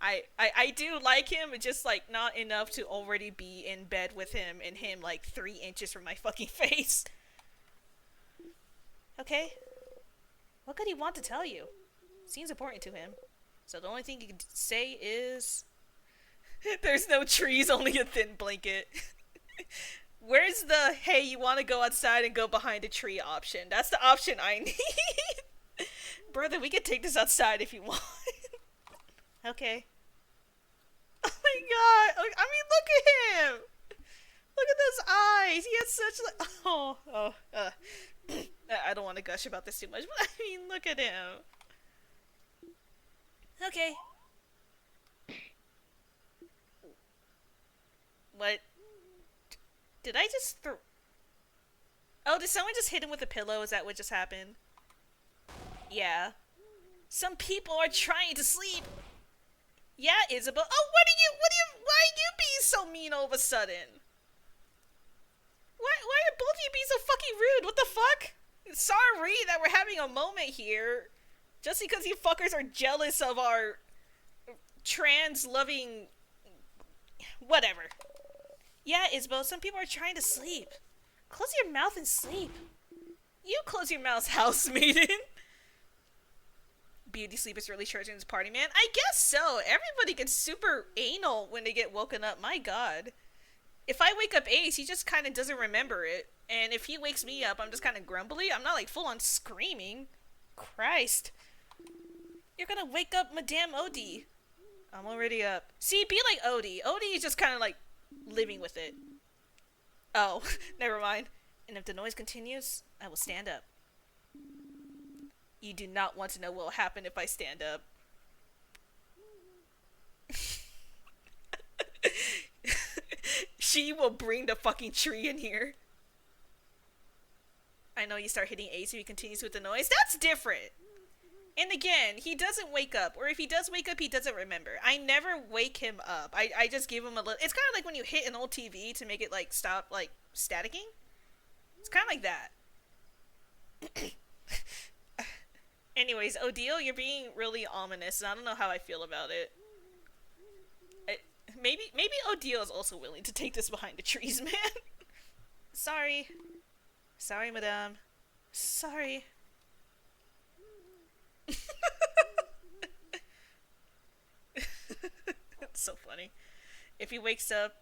I do like him, but just, like, not enough to already be in bed with him and him, like, 3 inches from my fucking face. Okay? What could he want to tell you? Seems important to him. So the only thing he can say is... There's no trees, only a thin blanket. Where's the, hey, you want to go outside and go behind a tree option? That's the option I need. Brother, we can take this outside if you want. Okay. Oh my god. I mean, look at him. Look at those eyes. He has such, like, I don't want to gush about this too much, but I mean, look at him. Okay. What? Did I just throw... Oh, did someone just hit him with a pillow? Is that what just happened? Yeah. Some people are trying to sleep. Yeah, Isabel. Oh, why are you being so mean all of a sudden? What at both of you being so fucking rude. What the fuck? Sorry that we're having a moment here. Just because you fuckers are jealous of our trans-loving... Whatever. Yeah, Isabel, some people are trying to sleep. Close your mouth and sleep. You close your mouth, house maiden. Beauty sleep is really charging this party, man. I guess so. Everybody gets super anal when they get woken up. My god. If I wake up Ace, he just kind of doesn't remember it. And if he wakes me up, I'm just kind of grumbly. I'm not like full on screaming. Christ. You're gonna wake up Madame Odie. I'm already up. See, be like Odie. Odie is just kind of like living with it. Oh, never mind. And if the noise continues, I will stand up. You do not want to know what will happen if I stand up. She will bring the fucking tree in here. I know you start hitting Ace if he continues with the noise. That's different. And again, he doesn't wake up. Or if he does wake up, he doesn't remember. I never wake him up. I just give him a little... It's kind of like when you hit an old TV to make it, like, stop, like, staticking. It's kind of like that. Anyways, Odile, you're being really ominous, and I don't know how I feel about it. Maybe Odile is also willing to take this behind the trees, man. Sorry. Sorry, madame. Sorry. That's so funny. If he wakes up,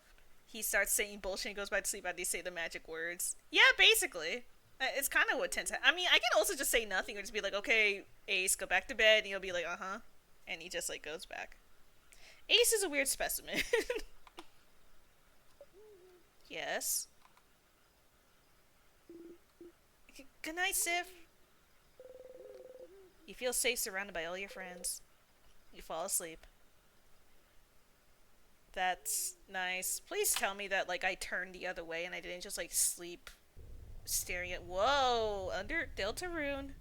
he starts saying bullshit and goes back to sleep after they say the magic words. Yeah, basically. It's kind of what tends to... I mean, I can also just say nothing or just be like, okay, Ace, go back to bed, and he'll be like, uh-huh. And he just, like, goes back. Ace is a weird specimen. Yes. Good night, Sif. You feel safe surrounded by all your friends. You fall asleep. That's nice. Please tell me that, like, I turned the other way and I didn't just, like, sleep staring at... Whoa! Under Deltarune.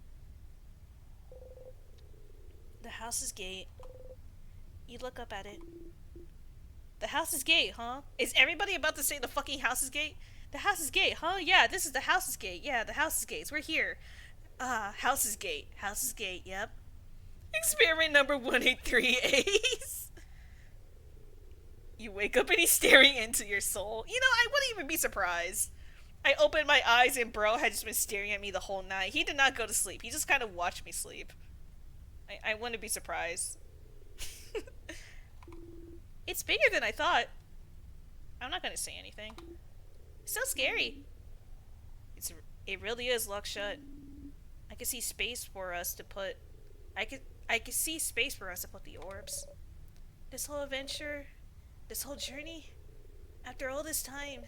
The house's gate. You look up at it. The house's gate, huh? Is everybody about to say the fucking house's gate? The house's gate, huh? Yeah, this is the house's gate. Yeah, the house's gates. We're here. House's gate. House's gate, yep. Experiment number 183, Ace. You wake up and he's staring into your soul. You know, I wouldn't even be surprised. I opened my eyes and bro had just been staring at me the whole night. He did not go to sleep. He just kind of watched me sleep. I wouldn't be surprised. It's bigger than I thought. I'm not gonna say anything. It's so scary. It really is locked shut. I can see space for us to put... I could see space for us to put the orbs. This whole adventure... This whole journey... After all this time...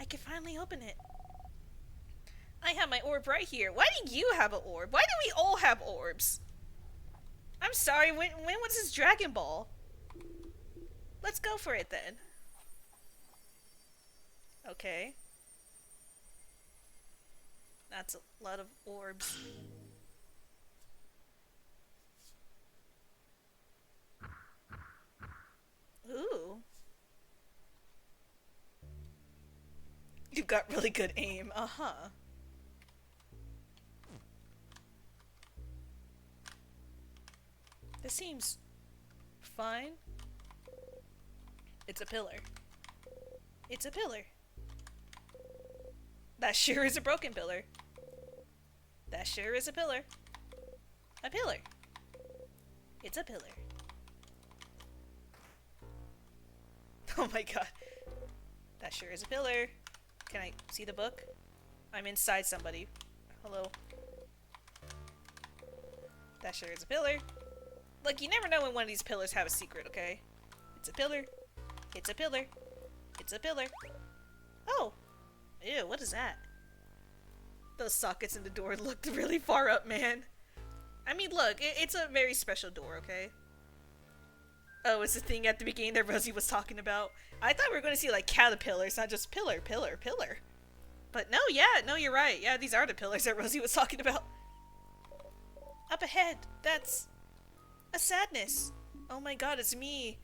I can finally open it. I have my orb right here. Why do you have an orb? Why do we all have orbs? I'm sorry, when was this Dragon Ball? Let's go for it then. Okay. That's a lot of orbs. Ooh. You've got really good aim. Uh-huh. This seems fine. It's a pillar. It's a pillar. That sure is a broken pillar. That sure is a pillar. A pillar. It's a pillar. Oh my god. That sure is a pillar. Can I see the book? I'm inside somebody. Hello. That sure is a pillar. Look, you never know when one of these pillars have a secret, okay? It's a pillar. It's a pillar. It's a pillar. Oh! Ew, what is that? Those sockets in the door looked really far up, man. I mean, look, it's a very special door, okay? Oh, it's the thing at the beginning that Rosie was talking about. I thought we were going to see, like, caterpillars, not just pillar, pillar, pillar. But no, yeah, no, you're right. Yeah, these are the pillars that Rosie was talking about. Up ahead, that's... a sadness. Oh my god, it's me.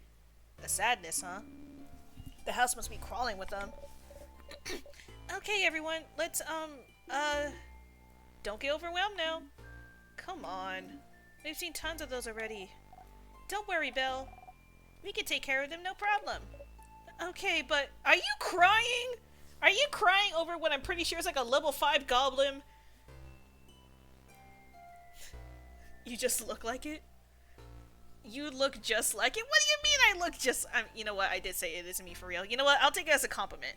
A sadness, huh? The house must be crawling with them. Okay, everyone, let's, don't get overwhelmed now. Come on. We've seen tons of those already. Don't worry, Belle. We can take care of them, no problem. Okay, but are you crying? Are you crying over what I'm pretty sure is like a level 5 goblin? You just look like it? You look just like it? What do you mean I look just... you know what? I did say it isn't me for real. You know what? I'll take it as a compliment.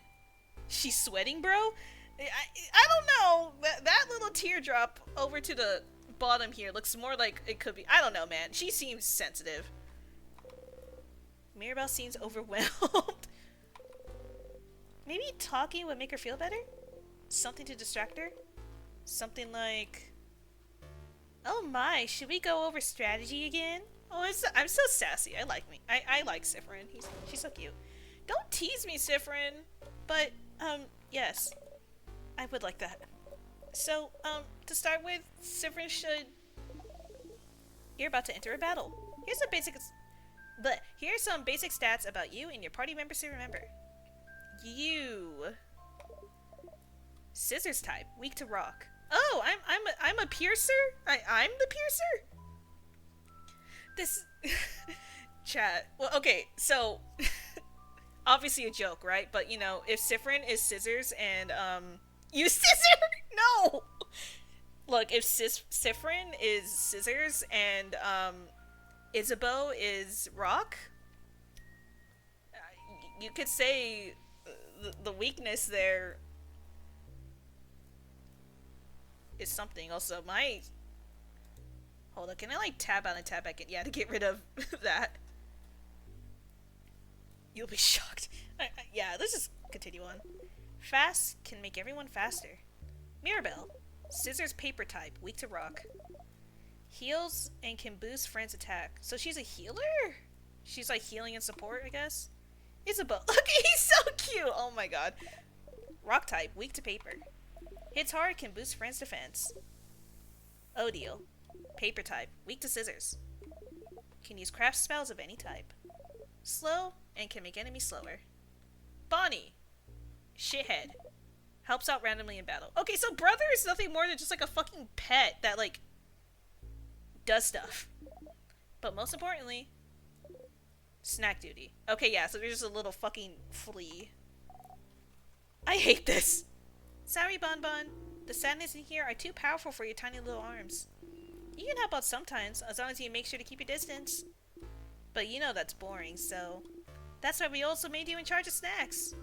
She's sweating, bro? I don't know. That little teardrop over to the bottom here looks more like it could be... I don't know, man. She seems sensitive. Mirabelle seems overwhelmed. Maybe talking would make her feel better? Something to distract her? Something like... Oh my, should we go over strategy again? Oh, I'm so sassy. I like me. I like Sifrin. She's so cute. Don't tease me, Sifrin. But, yes. I would like that. So, to start with, Sifrin should... You're about to enter a battle. Here's some basic stats about you and your party members to remember. You... Scissors type, weak to rock. Oh, I'm a piercer? I'm the piercer? This... Chat. Well, okay, so... obviously a joke, right? But, you know, if Sifrin is scissors and, you scissor? No! Look, if Sifrin is scissors and, Isabeau is rock, you could say the weakness there is something. Also, hold on, can I like tab out and tab back in? Yeah, to get rid of that. You'll be shocked. Yeah, let's just continue on. Fast can make everyone faster. Mirabelle, scissors paper type, weak to rock. Heals and can boost friends' attack. So she's a healer? She's like healing and support, I guess? Isabeau. Look, he's so cute! Oh my god. Rock type, weak to paper. Hits hard, can boost friends' defense. Odile. Paper type, weak to scissors. Can use craft spells of any type. Slow, and can make enemies slower. Bonnie. Shithead. Helps out randomly in battle. Okay, so brother is nothing more than just like a fucking pet that like does stuff. But most importantly, snack duty. Okay, yeah, so there's just a little fucking flea. I hate this. Sorry, Bonbon. The sadness in here are too powerful for your tiny little arms. You can help out sometimes, as long as you make sure to keep your distance. But you know that's boring, so... That's why we also made you in charge of snacks.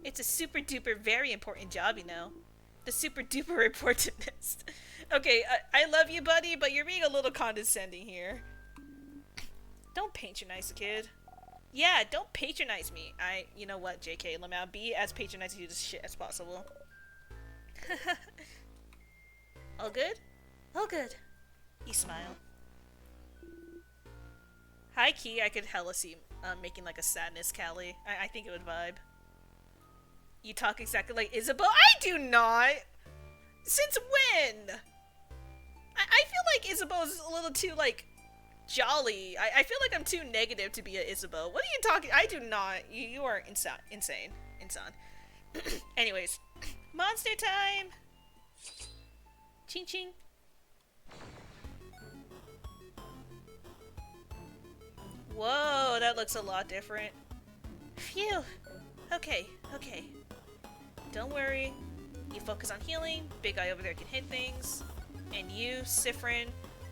It's a super duper very important job, you know. The super duper importantness. Okay, I love you, buddy, but you're being a little condescending here. Don't patronize the kid. Yeah, don't patronize me. You know what, JK, let me be as patronizing to this shit as possible. All good? All good. You smile. High key, I could hella see making like a sadness Callie. I think it would vibe. You talk exactly like Isabeau. I do not! Since when? I feel like Isabeau's a little too, like, jolly. I feel like I'm too negative to be a Isabeau. What are you talking? I do not. You are insane. Anyways. Monster time! Ching ching. Whoa, that looks a lot different. Phew. Okay. Don't worry. You focus on healing. Big guy over there can hit things. And you, Sifrin,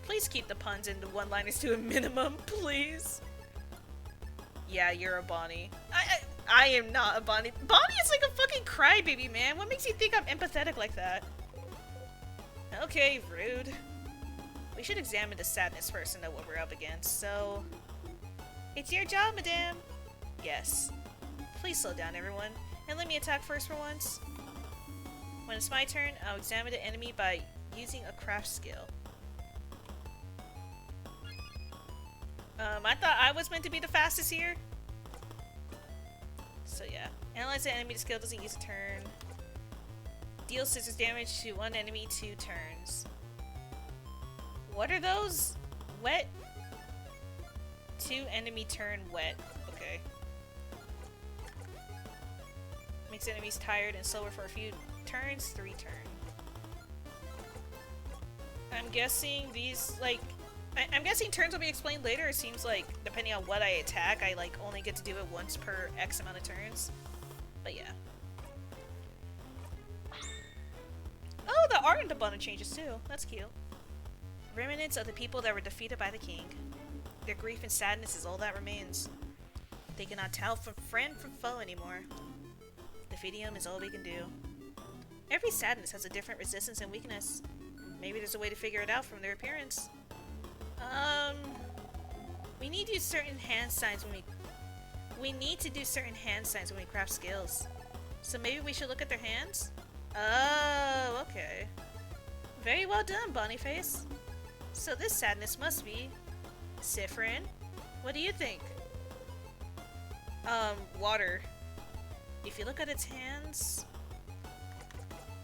please keep the puns and the one-liners to a minimum, please. Yeah, you're a Bonnie. I am not a Bonnie. Bonnie is like a fucking crybaby, man. What makes you think I'm empathetic like that? Okay, rude. We should examine the sadness first and know what we're up against, so... It's your job, madame! Yes. Please slow down, everyone, and let me attack first for once. When it's my turn, I'll examine the enemy by using a craft skill. I thought I was meant to be the fastest here. So yeah. Analyze the enemy, the skill doesn't use a turn. Deal scissors damage to one enemy 2 turns. What are those? Wet? 2 enemy turn wet. Okay. Makes enemies tired and slower for a few turns. 3 turn. I'm guessing these, like... I'm guessing turns will be explained later. It seems like, depending on what I attack, I, like, only get to do it once per X amount of turns. But yeah. Oh, the art in the bundle changes too. That's cute. Remnants of the people that were defeated by the king. Their grief and sadness is all that remains. They cannot tell from friend from foe anymore. Defeating them is all we can do. Every sadness has a different resistance and weakness. Maybe there's a way to figure it out from their appearance. We need to do certain hand signs when we need to do certain hand signs when we craft skills. So maybe we should look at their hands? Oh, okay. Very well done, Boniface. So this sadness must be Siffrin. What do you think? Water. If you look at its hands...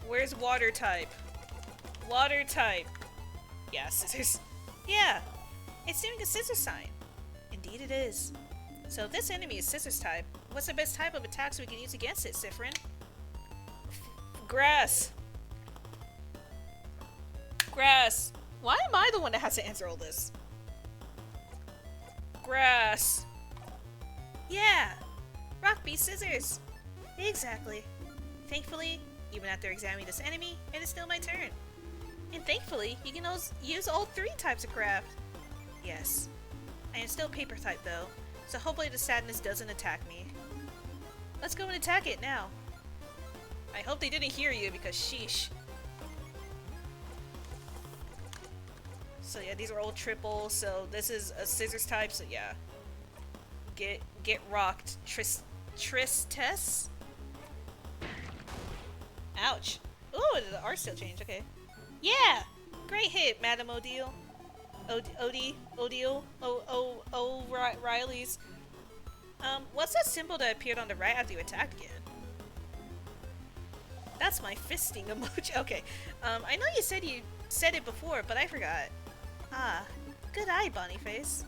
Where's water type? Water type. Yeah, scissors. Yeah, it's doing a scissor sign. Indeed it is. So if this enemy is scissors type, what's the best type of attacks we can use against it, Siffrin? Grass. Grass. Why am I the one that has to answer all this? Grass. Yeah. Rock, beat, scissors. Exactly. Thankfully, even after examining this enemy, it is still my turn. And thankfully, you can use all 3 types of craft. Yes. I am still paper type though, so hopefully the sadness doesn't attack me. Let's go and attack it now. I hope they didn't hear you because sheesh. So yeah, these are all triples, so this is a scissors type, so yeah. Get rocked. Tristesse? Ouch. Ooh, the art still changed, okay. Yeah! Great hit, Madam Odile. Odile? Riley's. What's that symbol that appeared on the right after you attacked again? That's my fisting emoji. Okay. I know you said it before, but I forgot. Ah, good eye, Boniface.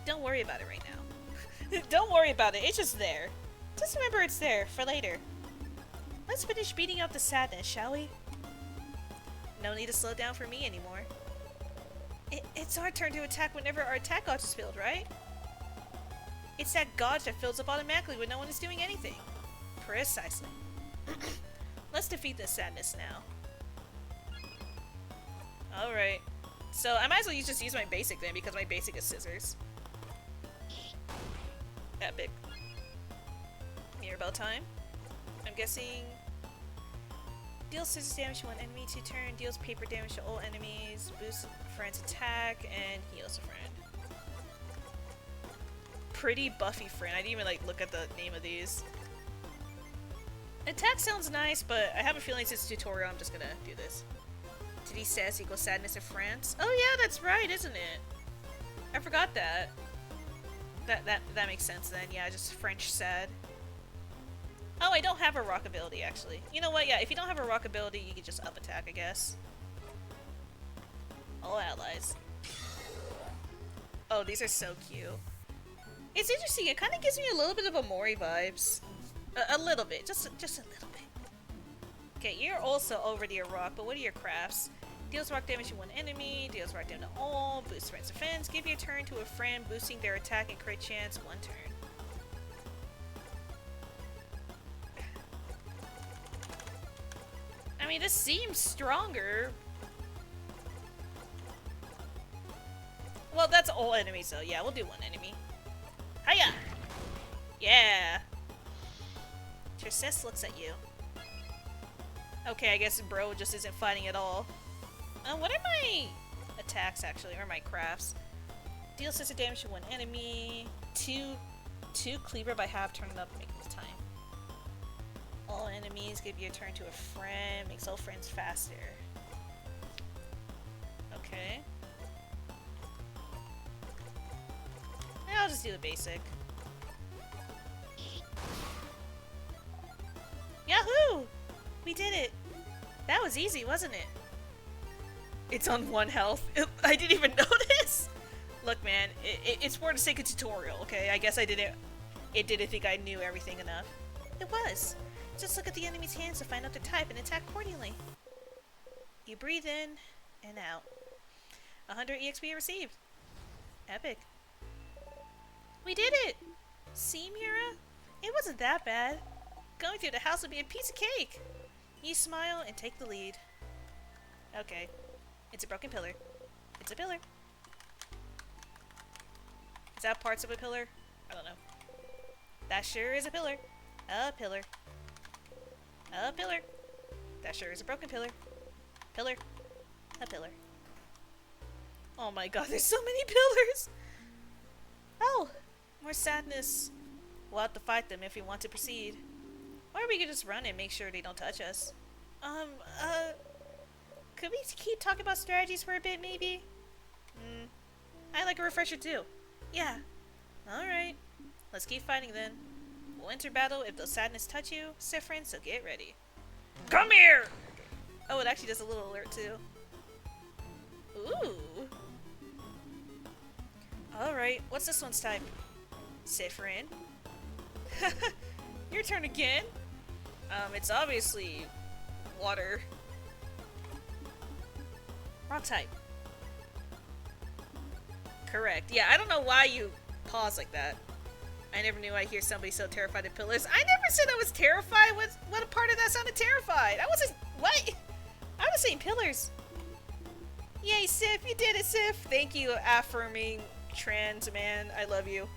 Don't worry about it right now. Don't worry about it, it's just there. Just remember it's there, for later. Let's finish beating up the sadness, shall we? No need to slow down for me anymore. It's our turn to attack whenever our attack gauge is filled, right? It's that gauge that fills up automatically when no one is doing anything. Precisely. Let's defeat this sadness now. Alright. So I might as well just use my basic then, because my basic is scissors. Epic. Mirabelle time. I'm guessing... Deals scissors damage to one enemy to turn, deals paper damage to all enemies, boosts a friend's attack, and heals a friend. Pretty buffy friend. I didn't even like look at the name of these. Attack sounds nice, but I have a feeling since it's a tutorial I'm just gonna do this. Did he says equals sadness of France? Oh yeah, that's right, isn't it? I forgot that. That makes sense then. Yeah, just French sad. Oh, I don't have a rock ability, actually. You know what? Yeah, if you don't have a rock ability, you can just up attack, I guess. All allies. Oh, these are so cute. It's interesting. It kind of gives me a little bit of Amori vibes. A little bit. Just a little bit. Okay, you're also already a rock, but what are your crafts? Deals rock damage to one enemy, deals rock damage to all, boosts friend's defense, give your turn to a friend, boosting their attack and crit chance 1 turn. I mean, this seems stronger. Well, that's all enemies, though. Yeah, we'll do 1 enemy. Hiya! Yeah! Tristesse looks at you. Okay, I guess bro just isn't fighting at all. What are my attacks, actually? Or my crafts? Deal scissor damage to 1 enemy. 2 cleaver by half, turn it up, make it time. All enemies, give you a turn to a friend, makes all friends faster. Okay. I'll just do the basic. Yahoo! We did it! That was easy, wasn't it? It's on 1 health. I didn't even notice! Look, man, it's for the sake of tutorial, okay? I guess I didn't... It didn't think I knew everything enough. It was. Just look at the enemy's hands to find out their type and attack accordingly. You breathe in and out. 100 EXP received. Epic. We did it! See, Mira? It wasn't that bad. Going through the house would be a piece of cake. You smile and take the lead. Okay. It's a broken pillar. It's a pillar. Is that parts of a pillar? I don't know. That sure is a pillar. A pillar. A pillar. That sure is a broken pillar. Pillar. A pillar. Oh my god, there's so many pillars! Oh! More sadness. We'll have to fight them if we want to proceed. Or we could just run and make sure they don't touch us. Could we keep talking about strategies for a bit, maybe? I'd like a refresher too. Yeah. Alright. Let's keep fighting then. We'll enter battle if those sadness touch you, Siffrin, so get ready. Come here! Oh, it actually does a little alert too. Ooh. Alright, what's this one's type? Siffrin. Your turn again. It's obviously water. Rock type. Correct. Yeah, I don't know why you pause like that. I never knew I'd hear somebody so terrified of pillars. I never said I was terrified. What a part of that sounded terrified? I wasn't. What? I was saying pillars. Yay, Sif! You did it, Sif! Thank you, affirming trans man. I love you.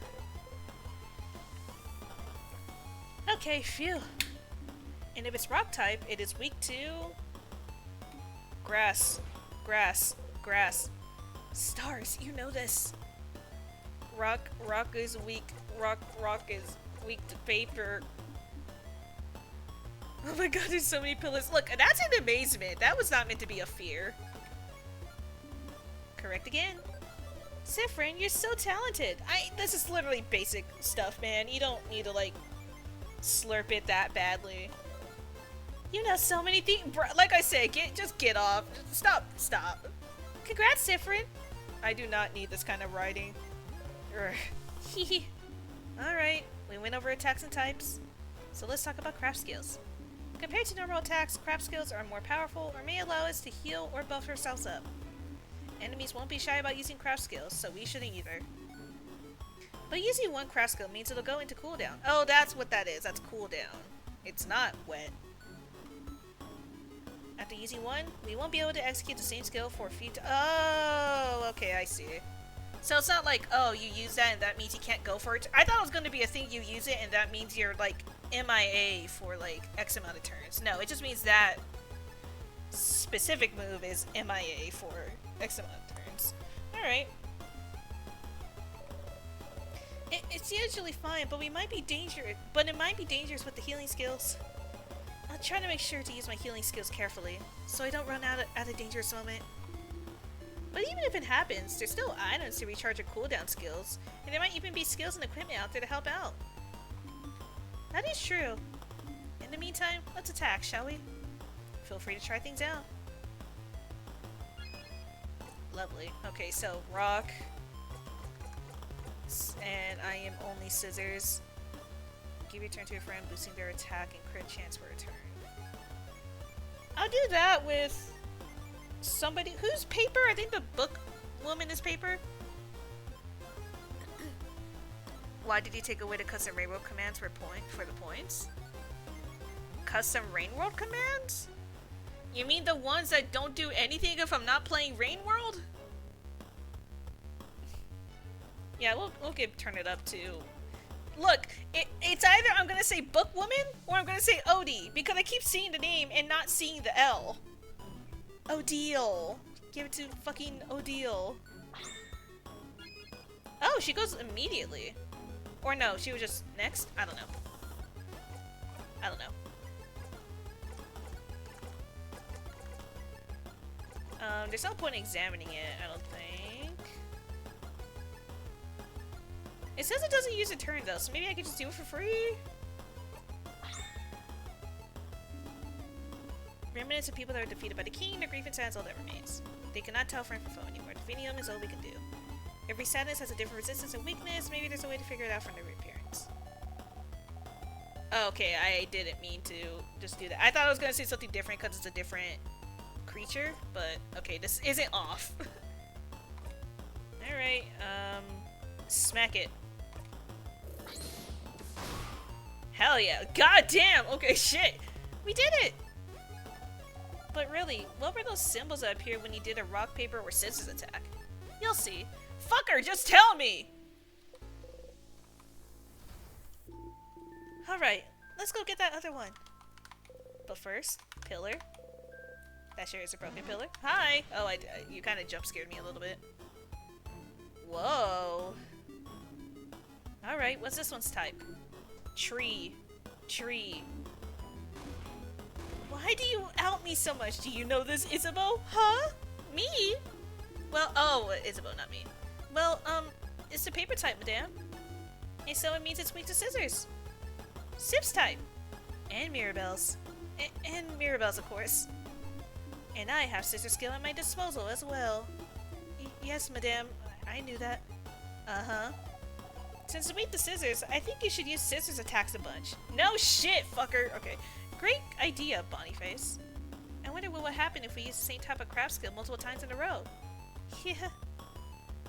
Okay, phew. And if it's rock type, it is weak to grass. Grass. Grass. Stars, you know this. Rock is weak. Rock is weak to paper. Oh my god, there's so many pillars. Look, that's an amazement. That was not meant to be a fear. Correct again. Siffrin, you're so talented. This is literally basic stuff, man. You don't need to, like, slurp it that badly. You know so many things. Like I said, just get off. Stop. Congrats, Siffrin. I do not need this kind of writing. Alright, we went over attacks and types. So let's talk about craft skills. Compared to normal attacks, craft skills are more powerful or may allow us to heal or buff ourselves up. Enemies won't be shy about using craft skills, so we shouldn't either. But using one craft skill means it'll go into cooldown. Oh, that's what that is. That's cooldown. It's not wet. After using one, we won't be able to execute the same skill for a few Oh, okay, I see. So it's not like, oh, you use that and that means you can't go for it. I thought it was going to be a thing you use it and that means you're, like, MIA for, like, X amount of turns. No, it just means that specific move is MIA for X amount of turns. Alright. It's usually fine, but it might be dangerous with the healing skills. I'll try to make sure to use my healing skills carefully, so I don't run out at a dangerous moment. But even if it happens, there's still items to recharge your cooldown skills, and there might even be skills and equipment out there to help out. That is true. In the meantime, let's attack, shall we? Feel free to try things out. Lovely. Okay, so rock. And I am only scissors. Give your turn to a friend, boosting their attack and crit chance for a turn. I'll do that with somebody who's paper. I think the book woman is paper. Why did you take away the custom rain world commands for the points? Custom rain world commands? You mean the ones that don't do anything if I'm not playing Rain World? Yeah, we'll turn it up too. Look, it's either I'm gonna say book woman or I'm gonna say Odie because I keep seeing the name and not seeing the L. Odile. Give it to fucking Odile. Oh, she goes immediately. Or no, she was just next? I don't know. There's no point in examining it, I don't think. It says it doesn't use a turn though, so maybe I could just do it for free? Remnants of people that were defeated by the king, their grief and sadness, all that remains. They cannot tell friend from foe anymore. Defeating them is all we can do. Every sadness has a different resistance and weakness. Maybe there's a way to figure it out from their appearance. Oh, okay, I didn't mean to just do that. I thought I was gonna say something different because it's a different creature, but okay, this isn't off. Alright, smack it. Hell yeah. God damn! Okay, shit! We did it! But really, what were those symbols that appeared when you did a rock, paper, or scissors attack? You'll see. Fucker, just tell me! Alright, let's go get that other one. But first, pillar. That sure is a broken pillar. Hi! Oh, you kind of jump scared me a little bit. Whoa. Alright, what's this one's type? Tree. Tree. Why do you out me so much? Do you know this, Isabeau? Huh? Me? Well, oh, Isabeau, not me. Well, it's the paper type, madame. And so it means it's weak to scissors. Sips type. And Mirabelle's. And Mirabelle's, of course. And I have scissor skill at my disposal as well. Yes, madame. I knew that. Uh-huh. Since it's weak to scissors, I think you should use scissors attacks a bunch. No shit, fucker! Okay. Great idea, Bonyface. I wonder what would happen if we use the same type of craft skill multiple times in a row. Yeah.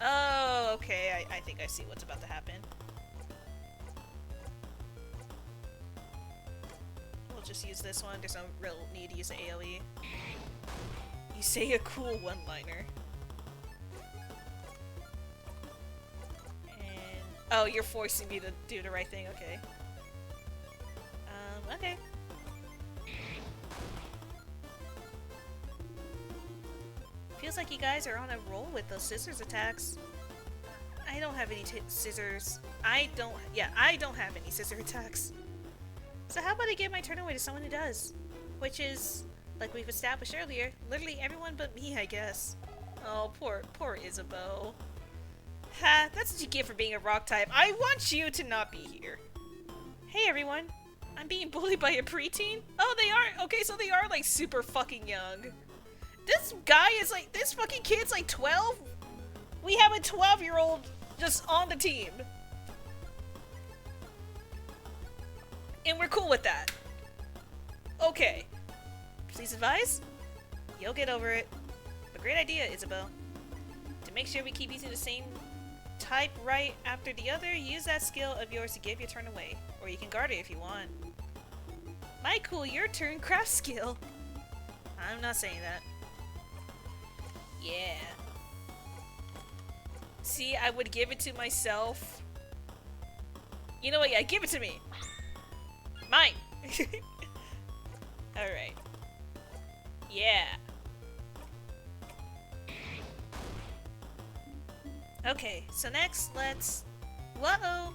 Oh, okay. I think I see what's about to happen. We'll just use this one. There's no real need to use an AoE. You say a cool one-liner. And... oh, you're forcing me to do the right thing. Okay. Okay. Feels like you guys are on a roll with those scissors attacks. I don't have any scissors. I don't have any scissor attacks. So how about I give my turn away to someone who does? Which is, like we've established earlier, literally everyone but me, I guess. Oh, poor Isabeau. Ha, that's what you get for being a rock type. I want you to not be here. Hey everyone, I'm being bullied by a preteen? Oh, they are? Okay, so they are like super fucking young. This guy is like, this fucking kid's like 12? We have a 12-year-old just on the team. And we're cool with that. Okay. Please advise? You'll get over it. But great idea, Isabeau. To make sure we keep using the same type right after the other, use that skill of yours to give your turn away. Or you can guard it if you want. My cool your turn craft skill. I'm not saying that. Yeah. See, I would give it to myself. You know what? Yeah, give it to me. Mine. Alright. Yeah. Okay, so next let's... Whoa!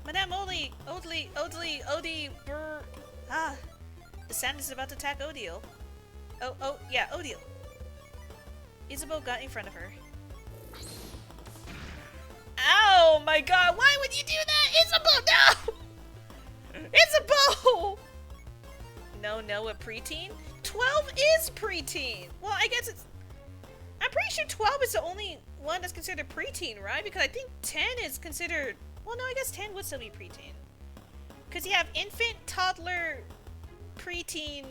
Madame Odie, brr. Ah. The sand is about to attack Odile. Oh, yeah, Odile. Isabeau got in front of her. Ow, my god, why would you do that? Isabeau, no! Isabeau! No, a preteen? 12 is preteen! Well, I guess it's... I'm pretty sure 12 is the only one that's considered preteen, right? Because I think 10 is considered... well, no, I guess 10 would still be preteen. Because you have infant, toddler, preteen,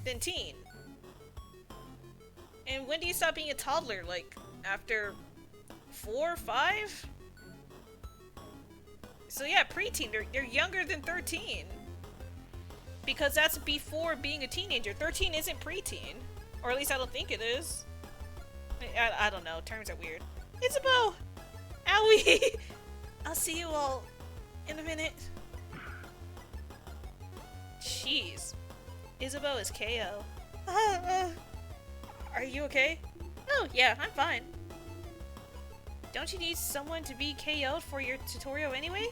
then teen. And when do you stop being a toddler? Like, after 4 or 5? So yeah, preteen, they're younger than 13. Because that's before being a teenager. 13 isn't preteen. Or at least I don't think it is. I don't know, terms are weird. Isabeau! Owie! I'll see you all in a minute. Jeez. Isabeau is KO. Are you okay? Oh, yeah, I'm fine. Don't you need someone to be KO'd for your tutorial anyway?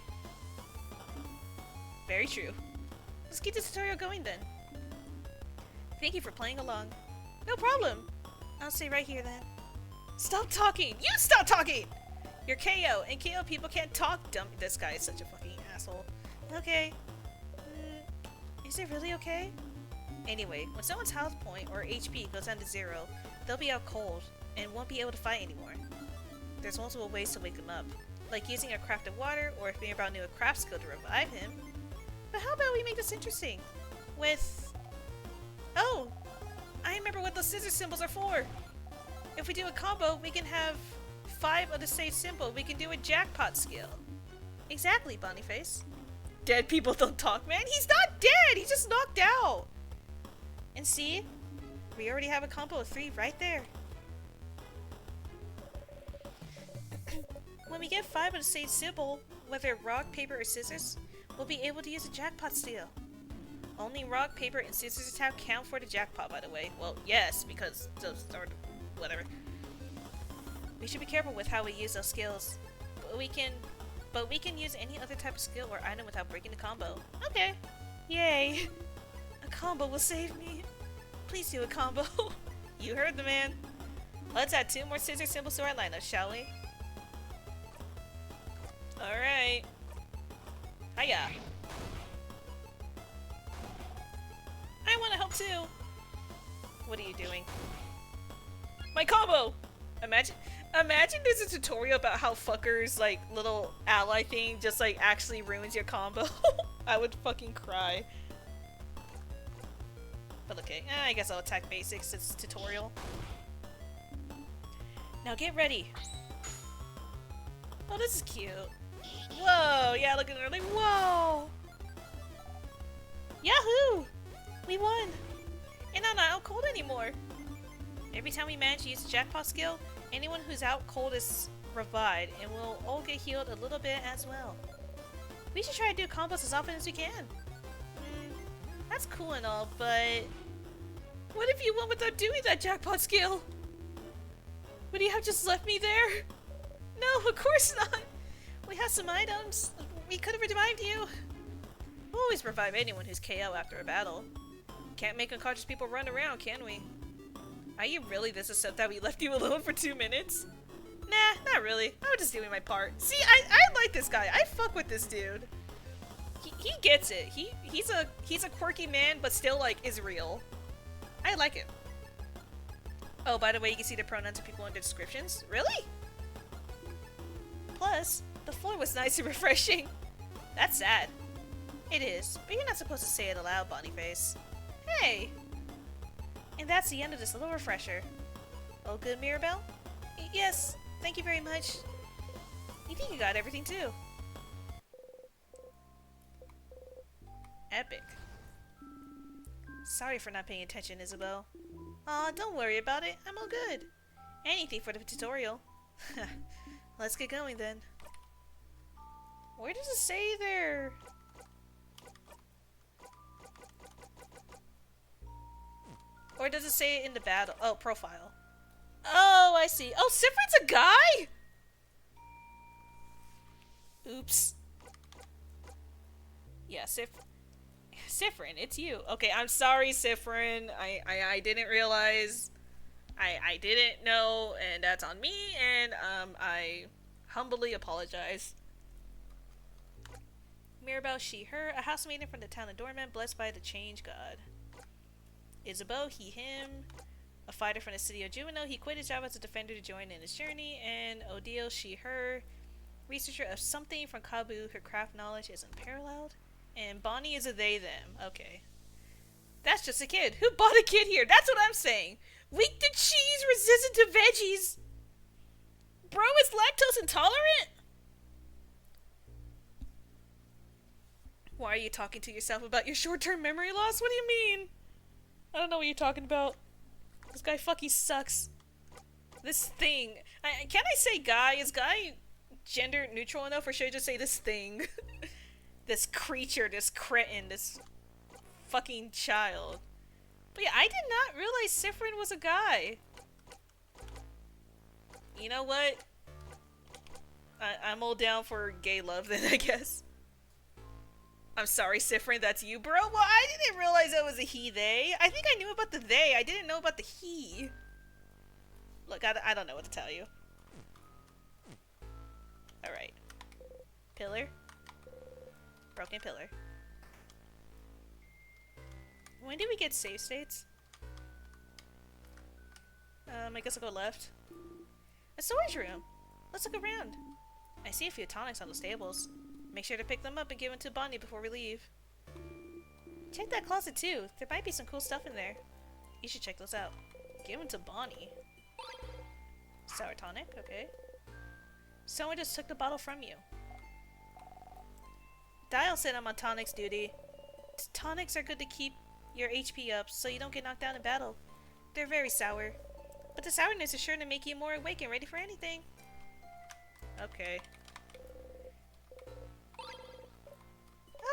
Very true. Let's get the tutorial going then. Thank you for playing along. No problem. I'll stay right here then. Stop talking! You stop talking! You're KO, and KO people can't talk dumb. This guy is such a fucking asshole. Okay. Is it really okay? Anyway, when someone's health point or HP goes down to 0, they'll be out cold and won't be able to fight anymore. There's multiple ways to wake them up, like using a craft of water or if Mirabelle knew a craft skill to revive him. But how about we make this interesting? With... Oh! I remember what those scissor symbols are for! If we do a combo, we can have 5 of the same symbol. We can do a jackpot skill. Exactly, Bonyface. Dead people don't talk, man. He's not dead! He's just knocked out! And see? We already have a combo of 3 right there. When we get 5 of the same symbol, whether rock, paper, or scissors, we'll be able to use a jackpot steal. Only rock, paper, and scissors attack count for the jackpot, by the way. Well, yes, because those are whatever. We should be careful with how we use those skills. But we can use any other type of skill or item without breaking the combo. Okay. Yay. A combo will save me. Please do a combo. You heard the man. Let's add 2 more scissor symbols to our lineup, shall we? Alright. Hiya. I want to help too. What are you doing? My combo! Imagine there's a tutorial about how fuckers, like, little ally thing just, like, actually ruins your combo. I would fucking cry. But okay, I guess I'll attack basics, it's a tutorial. Now get ready. Oh, this is cute. Whoa, yeah, look at her, like, whoa! Yahoo! We won! And I'm not out cold anymore. Every time we manage to use the jackpot skill, anyone who's out cold is revived, and we'll all get healed a little bit as well. We should try to do combos as often as we can. That's cool and all, but... What if you won without doing that jackpot skill? Would you have just left me there? No, of course not! We have some items. We could have revived you. We'll always revive anyone who's KO after a battle. Can't make unconscious people run around, can we? Are you really this upset that we left you alone for 2 minutes? Nah, not really. I was just doing my part. See, I like this guy. I fuck with this dude. He gets it. He's a quirky man, but still, like, is real. I like him. Oh, by the way, you can see the pronouns of people in the descriptions. Really? Plus, the floor was nice and refreshing. That's sad. It is, but you're not supposed to say it aloud, Bonyface. Hey! And that's the end of this little refresher. All good, Mirabelle? Yes, thank you very much. You think you got everything too? Epic. Sorry for not paying attention, Isabelle. Aw, don't worry about it. I'm all good. Anything for the tutorial. Let's get going then. Where does it say there? Or does it say it in the battle? Oh, profile. Oh, I see. Oh, Siffrin's a guy?! Oops. Yeah, Siffrin, it's you. Okay, I'm sorry, Siffrin. I didn't realize. I didn't know, and that's on me, and I humbly apologize. Mirabelle, she, her, a housemaiden from the town of Dormant, blessed by the change god. Isabeau, he, him, a fighter from the city of Juveno. He quit his job as a defender to join in his journey. And Odile, she, her, researcher of something from Kabu. Her craft knowledge is unparalleled. And Bonnie is a they, them. Okay. That's just a kid. Who bought a kid here? That's what I'm saying. Weak to cheese, resistant to veggies. Bro is lactose intolerant? Why are you talking to yourself about your short-term memory loss? What do you mean? I don't know what you're talking about. This guy fucking sucks. This thing. Can I say guy? Is guy gender neutral enough, or should I just say this thing? This creature, this cretin, this fucking child. But yeah, I did not realize Siffrin was a guy. You know what? I'm all down for gay love then, I guess. I'm sorry, Siffrin, that's you, bro? Well, I didn't realize that was a he, they. I think I knew about the they. I didn't know about the he. Look, I don't know what to tell you. Alright. Pillar. Broken pillar. When did we get save states? I guess I'll go left. A storage room. Let's look around. I see a few tonics on the stables. Make sure to pick them up and give them to Bonnie before we leave. Check that closet too. There might be some cool stuff in there. You should check those out. Give them to Bonnie. Sour tonic, okay. Someone just took the bottle from you. Dial said I'm on tonics duty. Tonics are good to keep your HP up so you don't get knocked down in battle. They're very sour. But the sourness is sure to make you more awake and ready for anything. Okay.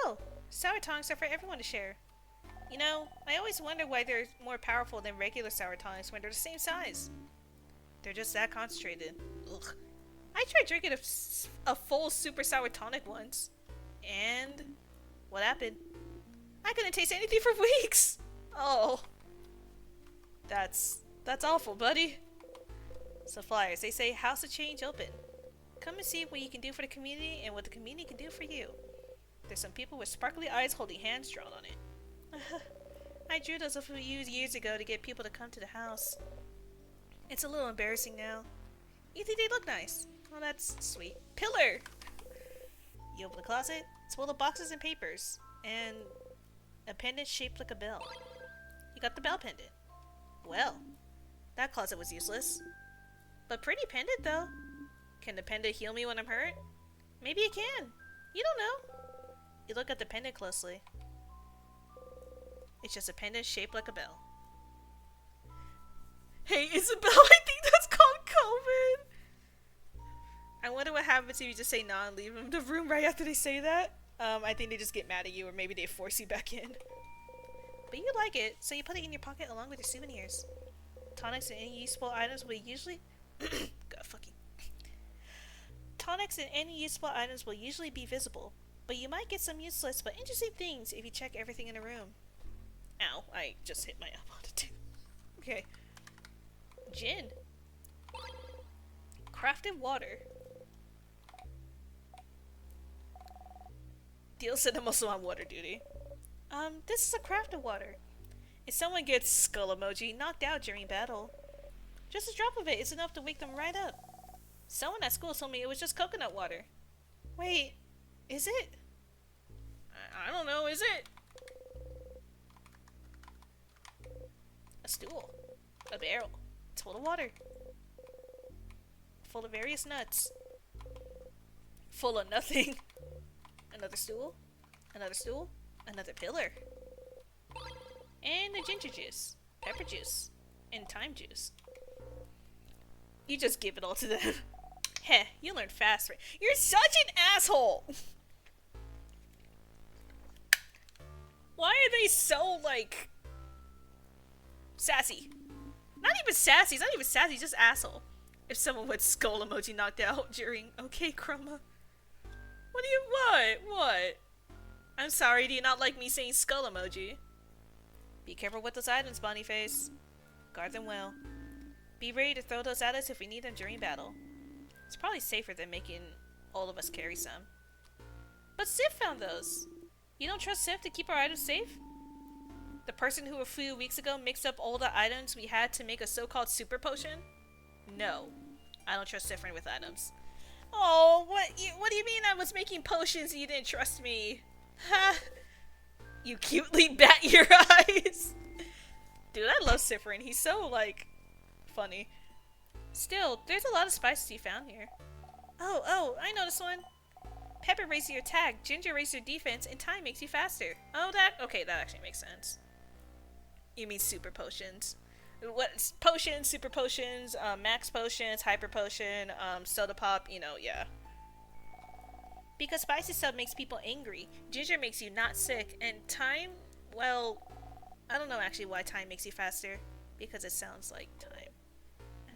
Oh, sour tonics are for everyone to share. You know, I always wonder why they're more powerful than regular sour tonics when they're the same size. They're just that concentrated. Ugh. I tried drinking a full super sour tonic once. And what happened? I couldn't taste anything for weeks. Oh. That's awful, buddy. So flyers, they say House of Change open. Come and see what you can do for the community and what the community can do for you. There's some people with sparkly eyes holding hands drawn on it. I drew those a few years ago to get people to come to the house. It's a little embarrassing now. You think they look nice? Well, that's sweet. Pillar! You open the closet, it's full of boxes and papers, and a pendant shaped like a bell. You got the bell pendant. Well, that closet was useless. But pretty pendant, though. Can the pendant heal me when I'm hurt? Maybe it can. You don't know. You look at the pendant closely. It's just a pendant shaped like a bell. Hey, Isabel, I think that's called COVID. I wonder what happens if you just say nah and leave them the room right after they say that. I think they just get mad at you, or maybe they force you back in. But you like it, so you put it in your pocket along with your souvenirs. Tonics and any useful items will usually... God fucking... Tonics and any useful items will usually be visible, but you might get some useless but interesting things if you check everything in the room. Ow, I just hit my elbow on the table. Okay. Gin. Crafted water. Deal said I'm also on water duty. This is a crafted water. If someone gets skull emoji knocked out during battle, just a drop of it is enough to wake them right up. Someone at school told me it was just coconut water. Wait, is it? I don't know, is it? A stool. A barrel. It's full of water. Full of various nuts. Full of nothing. Another stool. Another stool. Another pillar. And the ginger juice. Pepper juice. And thyme juice. You just give it all to them. Heh, you learn fast, right? You're such an asshole! Why are they so, like... sassy? Not even sassy, it's not even sassy, just asshole. If someone with skull emoji knocked out during... Okay, Chroma. What do you... What? I'm sorry, do you not like me saying skull emoji? Be careful with those items, Bonnie Face. Guard them well. Be ready to throw those at us if we need them during battle. It's probably safer than making all of us carry some. But Sif found those. You don't trust Sif to keep our items safe? The person who a few weeks ago mixed up all the items we had to make a so-called super potion? No. I don't trust Sifrin with items. Oh, what do you mean I was making potions and you didn't trust me? Ha! You cutely bat your eyes! Dude, I love Sifrin. He's so, like, funny. Still, there's a lot of spices you found here. Oh, I know this one. Pepper raises your attack, ginger raises your defense, and thyme makes you faster. Oh, okay, that actually makes sense. You mean super potions. What? Potions, super potions, max potions, hyper potion, soda pop, you know, yeah. Because spicy stuff makes people angry, ginger makes you not sick, and thyme, well, I don't know actually why thyme makes you faster. Because it sounds like thyme.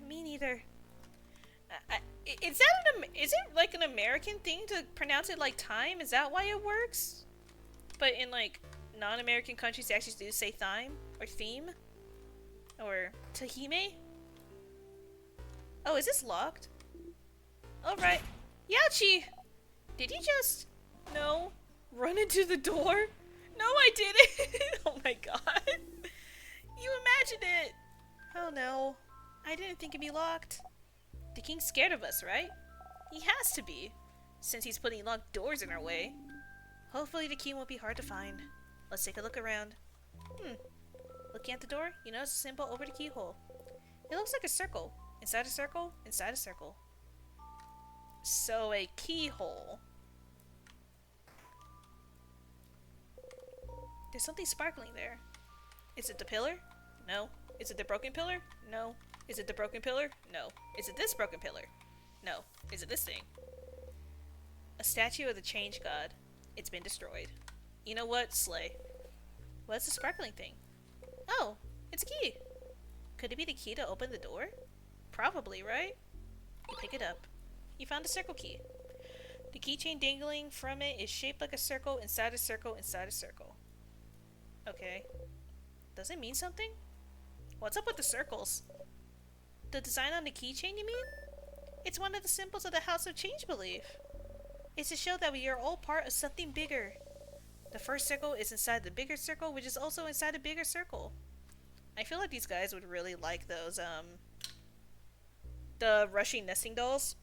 Me neither. Is it like an American thing to pronounce it like thyme? Is that why it works? But in like non-American countries, they actually do say thyme or theme or tahime. Oh, is this locked? All right, Yachi, did you just run into the door? No, I didn't. Oh my god, you imagined it. Oh no. I didn't think it'd be locked. The king's scared of us, right? He has to be, since he's putting locked doors in our way. Hopefully the key won't be hard to find. Let's take a look around. Looking at the door, you notice a symbol over the keyhole. It looks like a circle. Inside a circle, inside a circle. So a keyhole. There's something sparkling there. Is it the pillar? No. Is it the broken pillar? No. Is it the broken pillar? No. Is it this broken pillar? No. Is it this thing? A statue of the change god. It's been destroyed. You know what? Slay. What's the sparkling thing? Oh, it's a key. Could it be the key to open the door? Probably, right? You pick it up. You found a circle key. The keychain dangling from it is shaped like a circle inside a circle inside a circle. Okay. Does it mean something? What's up with the circles? The design on the keychain, you mean? It's one of the symbols of the House of Change Belief. It's to show that we are all part of something bigger. The first circle is inside the bigger circle, which is also inside a bigger circle. I feel like these guys would really like those, the rushing nesting dolls.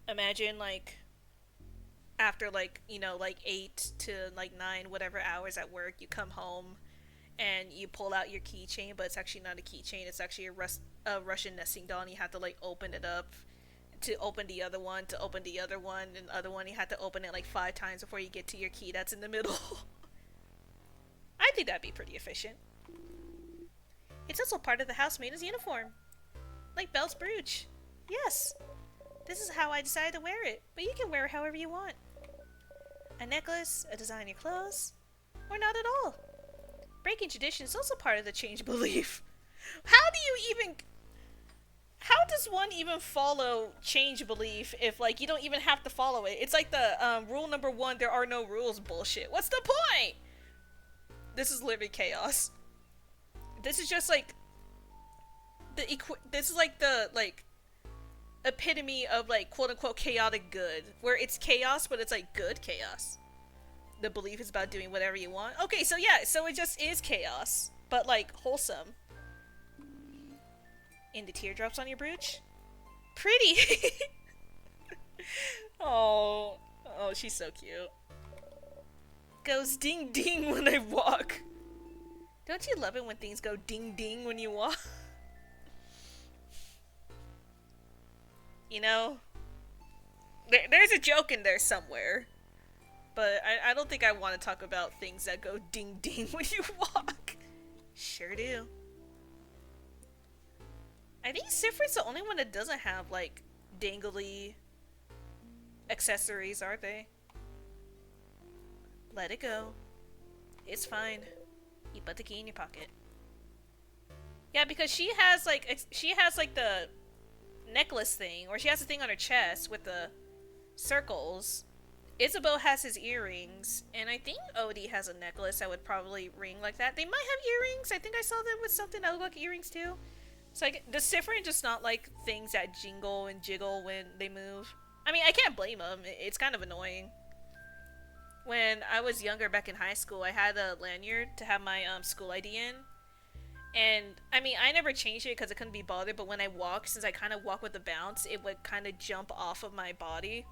Imagine, like, after, like, you know, like 8 to, like, 9, whatever hours at work, you come home and you pull out your keychain, but it's actually not a keychain, it's actually a Russian nesting doll, and you have to, like, open it up to open the other one, to open the other one, and the other one you have to open it, like, 5 times before you get to your key that's in the middle. I think that'd be pretty efficient. It's also part of the housemaid's uniform. Like Belle's brooch. Yes. This is how I decided to wear it, but you can wear it however you want. A necklace, a design on your clothes, or not at all. Breaking tradition is also part of the change belief. How does one even follow change belief if, like, you don't even have to follow it? It's like the rule number 1, there are no rules bullshit. What's the point? This is literally chaos. This is just like this is like the epitome of, like, quote unquote chaotic good, where it's chaos but it's like good chaos. The belief is about doing whatever you want. Okay, so yeah, so it just is chaos, but, like, wholesome. And the teardrops on your brooch? Pretty. Oh, she's so cute. Goes ding ding when I walk. Don't you love it when things go ding ding when you walk? You know, there's a joke in there somewhere, but I don't think I want to talk about things that go ding ding when you walk. Sure do. I think Sifrin's the only one that doesn't have, like, dangly accessories, aren't they? Let it go. It's fine. You put the key in your pocket. Yeah, because she has like the necklace thing, or she has a thing on her chest with the circles. Isabel has his earrings, and I think Odie has a necklace that would probably ring like that. They might have earrings. I think I saw them with something that looked like earrings too. So, like, does Sifrin just not like things that jingle and jiggle when they move? I mean, I can't blame him. It's kind of annoying. When I was younger, back in high school, I had a lanyard to have my school ID in. And, I mean, I never changed it because I couldn't be bothered, but when I walk, since I kind of walk with a bounce, it would kind of jump off of my body.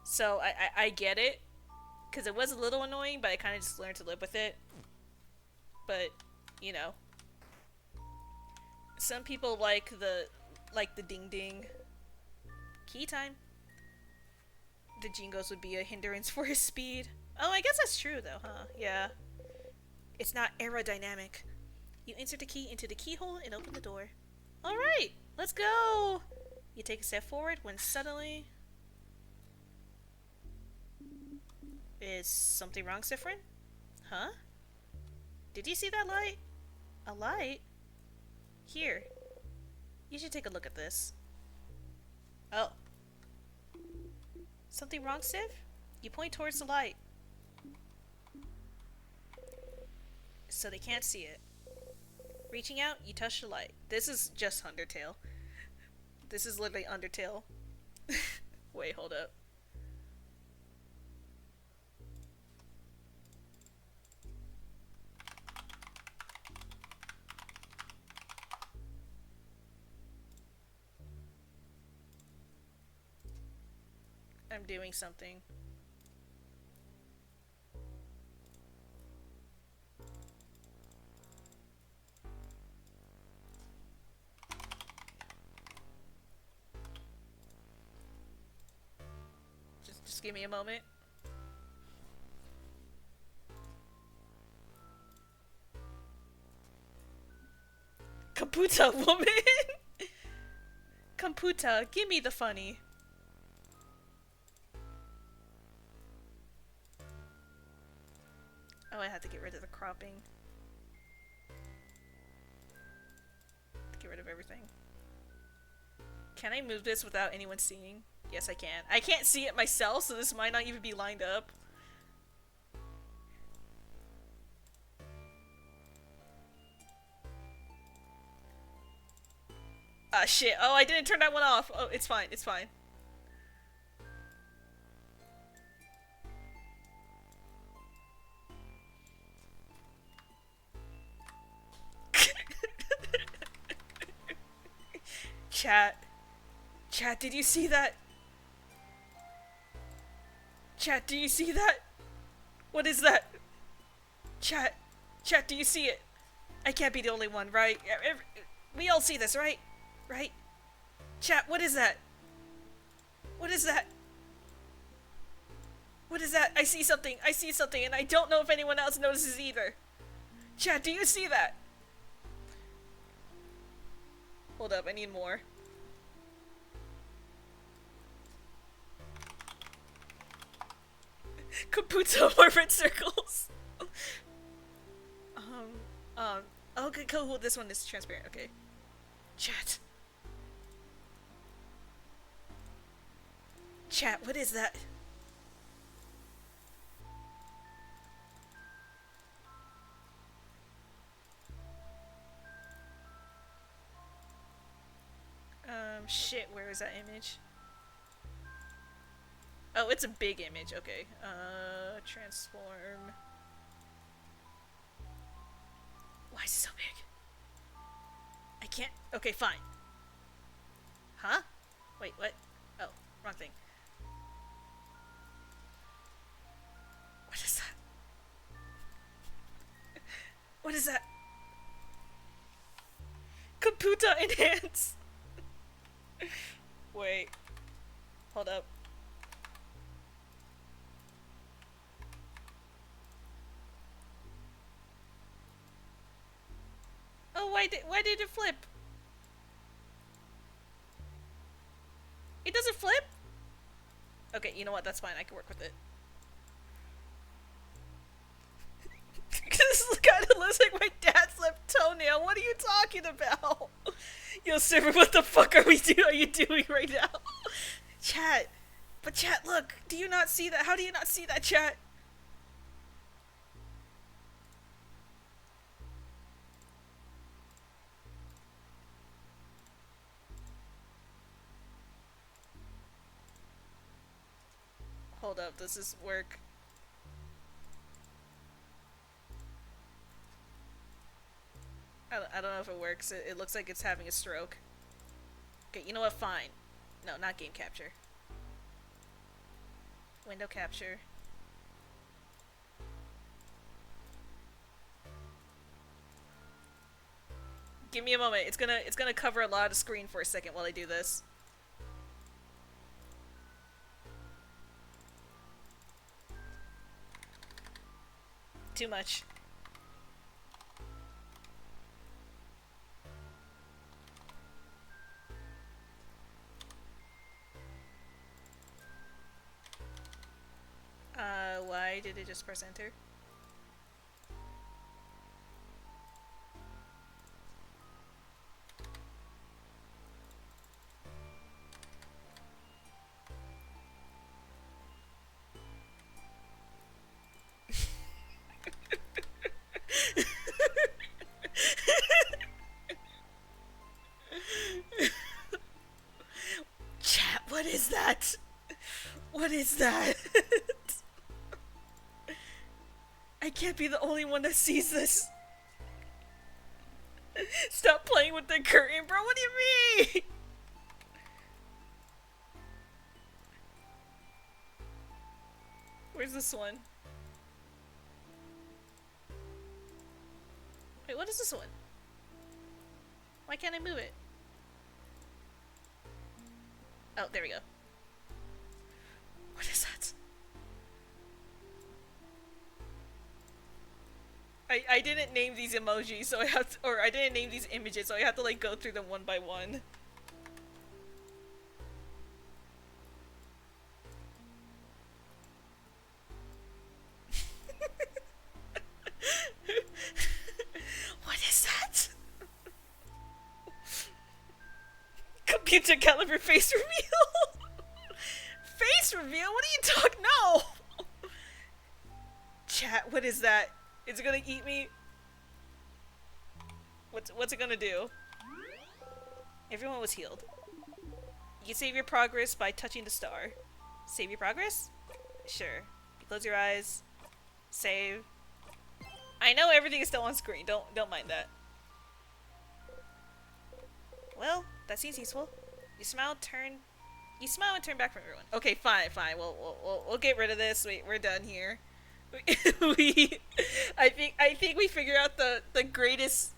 So, I get it. Because it was a little annoying, but I kind of just learned to live with it. But, you know. Some people like the ding ding. Key time. The jingles would be a hindrance for his speed. Oh, I guess that's true though, huh? Yeah. It's not aerodynamic. You insert the key into the keyhole and open the door. Alright, let's go! You take a step forward when suddenly... Is something wrong, Sifrin? Huh? Did you see that light? A light? Here. You should take a look at this. Oh. Something wrong, Sif? You point towards the light. So they can't see it. Reaching out, you touch the light. This is just Undertale. This is literally Undertale. Wait, hold up. I'm doing something. Just give me a moment. Computa woman! Computa, give me the funny. Oh, I have to get rid of the cropping. Get rid of everything. Can I move this without anyone seeing? Yes, I can. I can't see it myself, so this might not even be lined up. Ah, shit. Oh, I didn't turn that one off. Oh, it's fine. It's fine. Chat. Chat, did you see that? Chat, do you see that? What is that? Chat. Chat, do you see it? I can't be the only one, right? We all see this, right? Right? Chat, what is that? What is that? What is that? I see something. I see something, and I don't know if anyone else notices either. Chat, do you see that? Hold up, I need more. Kabuto orbit circles. Okay, cool. This one is transparent. Okay. Chat. Chat, what is that? Shit, where is that image? Oh, it's a big image. Okay. Transform. Why is it so big? I can't. Okay, fine. Huh? Wait, what? Oh, wrong thing. What is that? What is that? Computer enhance! Wait. Hold up. Oh, why did it flip? It doesn't flip? Okay, you know what? That's fine. I can work with it. This kind of looks like my dad's left toenail. What are you talking about? Yo, server, what the fuck are you doing right now? Chat. But chat, look. Do you not see that? How do you not see that, chat? Hold up, does this work? I don't know if it works. It looks like it's having a stroke. Okay, you know what? Fine. No, not game capture. Window capture. Give me a moment. It's gonna cover a lot of screen for a second while I do this. Too much. Why did it just press enter? Chat, what is that? What is that? I can't be the only one that sees this. Stop playing with the curtain, bro. What do you mean? Where's this one? Wait, what is this one? Why can't I move it? Oh, there we go. What is that? I didn't name these emojis, so I have to, or I didn't name these images, so I have to like go through them one by one. What is that? Computer caliber face reveal. Face reveal? What are you talking? No. Chat. What is that? Is it gonna eat me? What's it gonna do? Everyone was healed. You can save your progress by touching the star. Save your progress? Sure. You close your eyes. Save. I know everything is still on screen. Don't mind that. Well, that seems useful. You smile, turn. You smile and turn back from everyone. Okay, fine. We'll get rid of this. We're done here. I think we figured out the greatest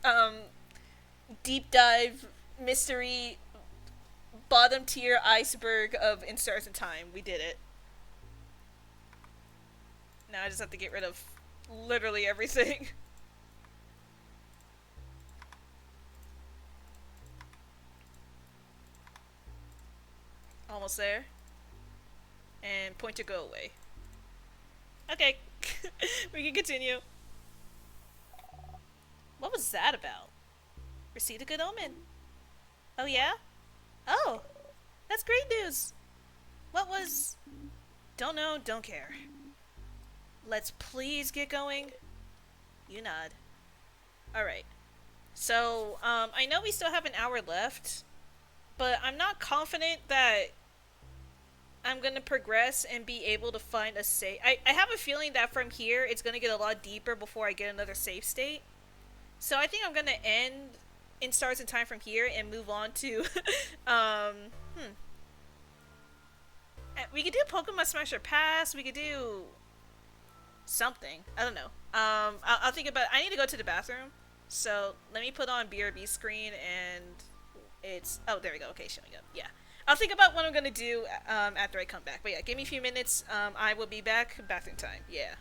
deep dive mystery bottom tier iceberg of In Stars in Time. We did it. Now I just have to get rid of literally everything. Almost there. And point to go away. Okay. We can continue. What was that about? Received a good omen. Oh yeah? Oh! That's great news! What was... Don't know, don't care. Let's please get going. You nod. Alright. So, I know we still have an hour left, but I'm not confident that I'm gonna progress and be able to find a save. I have a feeling that from here, it's gonna get a lot deeper before I get another save state. So I think I'm gonna end In Stars in Time from here and move on to, we could do Pokemon Smasher Pass, we could do something. I don't know. I'll think about it. I need to go to the bathroom. So let me put on BRB screen and it's... Oh, there we go. Okay, showing up. Yeah. I'll think about what I'm going to do after I come back. But yeah, give me a few minutes. I will be back. Bathroom time. Yeah.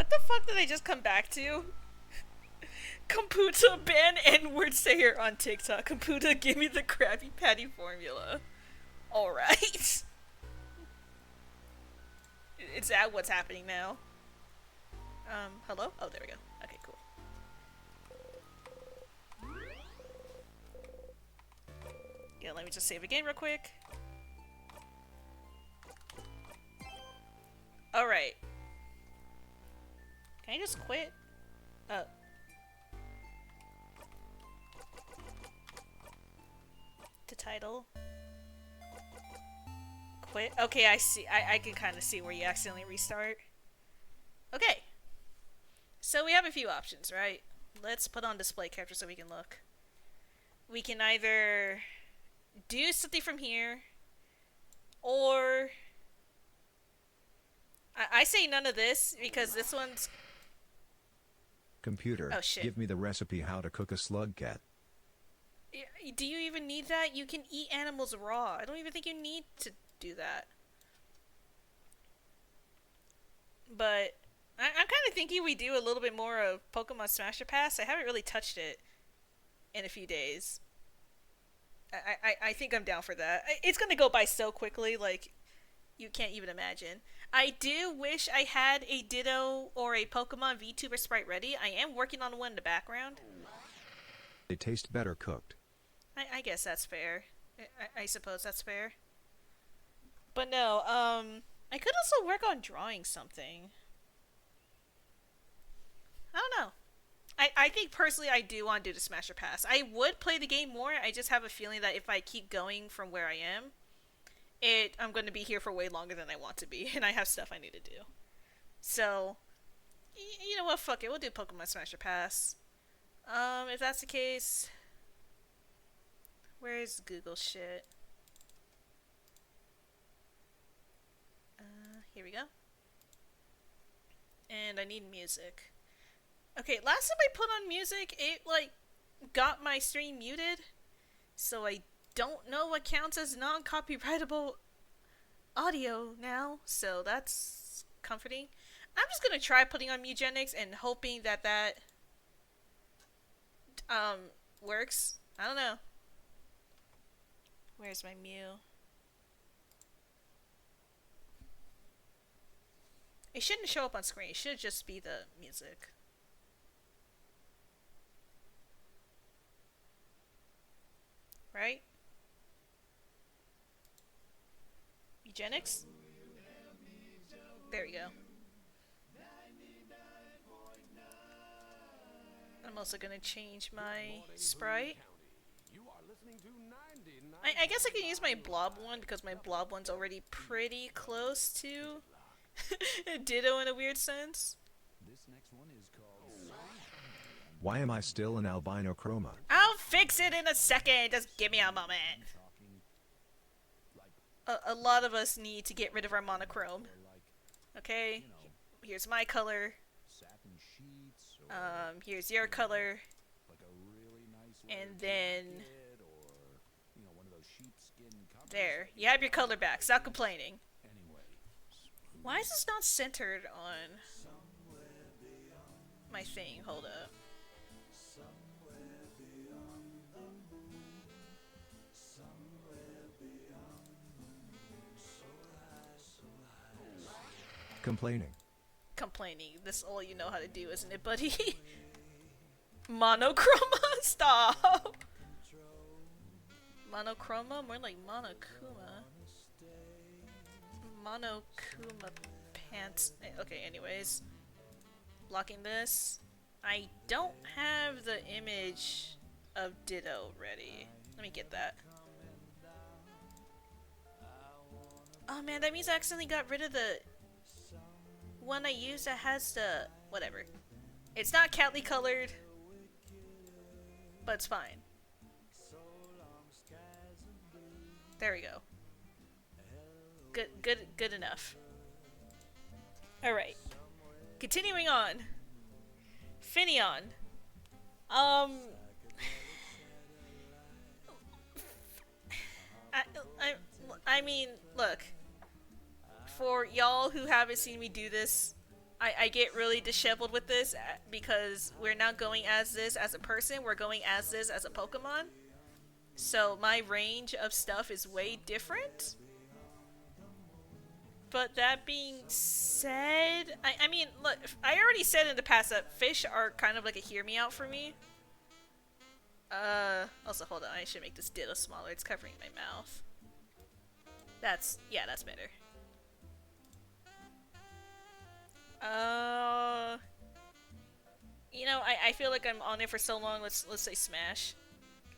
What the fuck did I just come back to? Computa ban N-word sayer on TikTok. Computa, give me the Krabby Patty formula. Alright. Is that what's happening now? Hello? Oh, there we go. Okay, cool. Yeah, let me just save a game real quick. Alright. Can I just quit? The title. Quit? Okay, I see. I can kind of see where you accidentally restart. Okay. So we have a few options, right? Let's put on display capture so we can look. We can either do something from here, or I say none of this because this one's... Computer, oh, shit. give me the recipe how to cook a slug cat. Do you even need that? You can eat animals raw. I don't even think you need to do that. But I'm kind of thinking we do a little bit more of Pokemon Smasher Pass. I haven't really touched it in a few days. I think I'm down for that. It's gonna go by so quickly, like, you can't even imagine. I do wish I had a Ditto or a Pokemon VTuber sprite ready. I am working on one in the background. They taste better cooked. I guess that's fair. I suppose that's fair. But no, I could also work on drawing something. I don't know. I think personally I do want to do the Smasher Pass. I would play the game more. I just have a feeling that if I keep going from where I am, I'm going to be here for way longer than I want to be, and I have stuff I need to do. So, you know what? Fuck it. We'll do Pokemon Smasher Pass. If that's the case, where's Google shit? Here we go. And I need music. Okay, last time I put on music, it, like, got my stream muted. So I don't know what counts as non-copyrightable audio now. So that's comforting. I'm just gonna try putting on Mugenics and hoping that works. I don't know. Where's my Mew? It shouldn't show up on screen. It should just be the music. Right? Eugenics? There we go. I'm also gonna change my sprite. I guess I can use my blob one because my blob one's already pretty close to Ditto in a weird sense. Why am I still an albino chroma? I'll fix it in a second. Just give me a moment. A lot of us need to get rid of our monochrome. Okay? Here's my color. Here's your color. And then... there. You have your color back. Stop complaining. Why is this not centered on my thing? Hold up. Complaining. Complaining. That's all you know how to do, isn't it, buddy? Monochroma? Stop! Monochroma? More like Monokuma. Monokuma pants. Okay, anyways. Blocking this. I don't have the image of Ditto ready. Let me get that. Oh man, that means I accidentally got rid of the one I used that has the... whatever. It's not Catly colored, but it's fine. There we go. Good enough. Alright. Continuing on. Finneon. I mean, look. For y'all who haven't seen me do this, I get really disheveled with this because we're not going as this as a person, we're going as this as a Pokemon. So my range of stuff is way different. But that being said, I mean, look, I already said in the past that fish are kind of like a hear me out for me. Also hold on, I should make this Ditto smaller, it's covering my mouth. Yeah, that's better. You know, I feel like I'm on it for so long. Let's say Smash.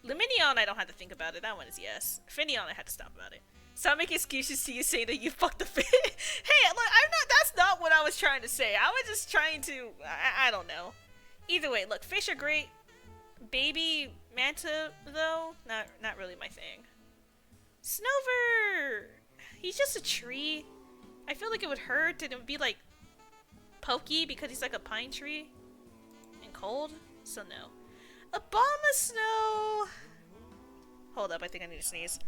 Lumineon, I don't have to think about it. That one is yes. Finneon, I had to stop about it. Stop making excuses to you saying that you fucked the fish. Hey, look, I'm not. That's not what I was trying to say. I was just trying to. I don't know. Either way, look, fish are great. Baby Manta, though, not really my thing. Snover, he's just a tree. I feel like it would hurt and it would be like pokey because he's like a pine tree and cold. So no. Abomasnow. Hold up, I think I need to sneeze.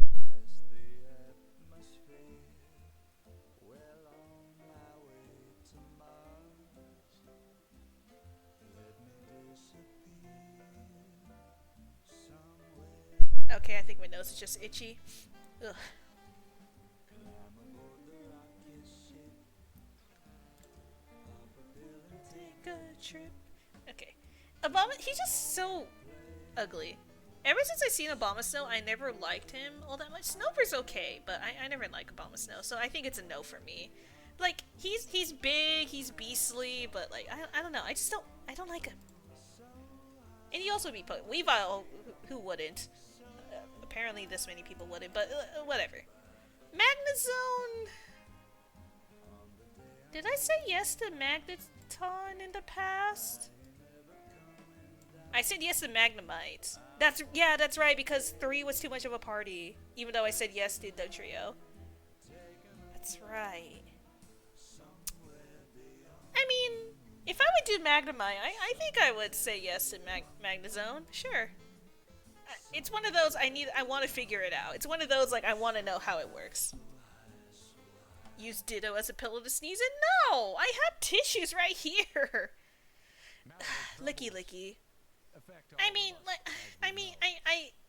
Okay, I think my nose is just itchy. Ugh. Take a trip. Okay. He's just so ugly. Ever since I seen Abomasnow, I never liked him all that much. Snover's okay, but I never like Abomasnow, so I think it's a no for me. Like, he's big, he's beastly, but like, I don't know, I don't like him. And he also be put Weavile, who wouldn't? Apparently this many people wouldn't, but whatever. Magnezone! Did I say yes to Magneton in the past? I said yes to Magnemite. That's right, because 3 was too much of a party. Even though I said yes to Dodrio. That's right. I mean, if I would do Magnemite, I think I would say yes to Magnezone. Sure. It's one of those I want to figure it out. It's one of those like I want to know how it works. Use Ditto as a pillow to sneeze in? No! I have tissues right here! Licky licky. I mean,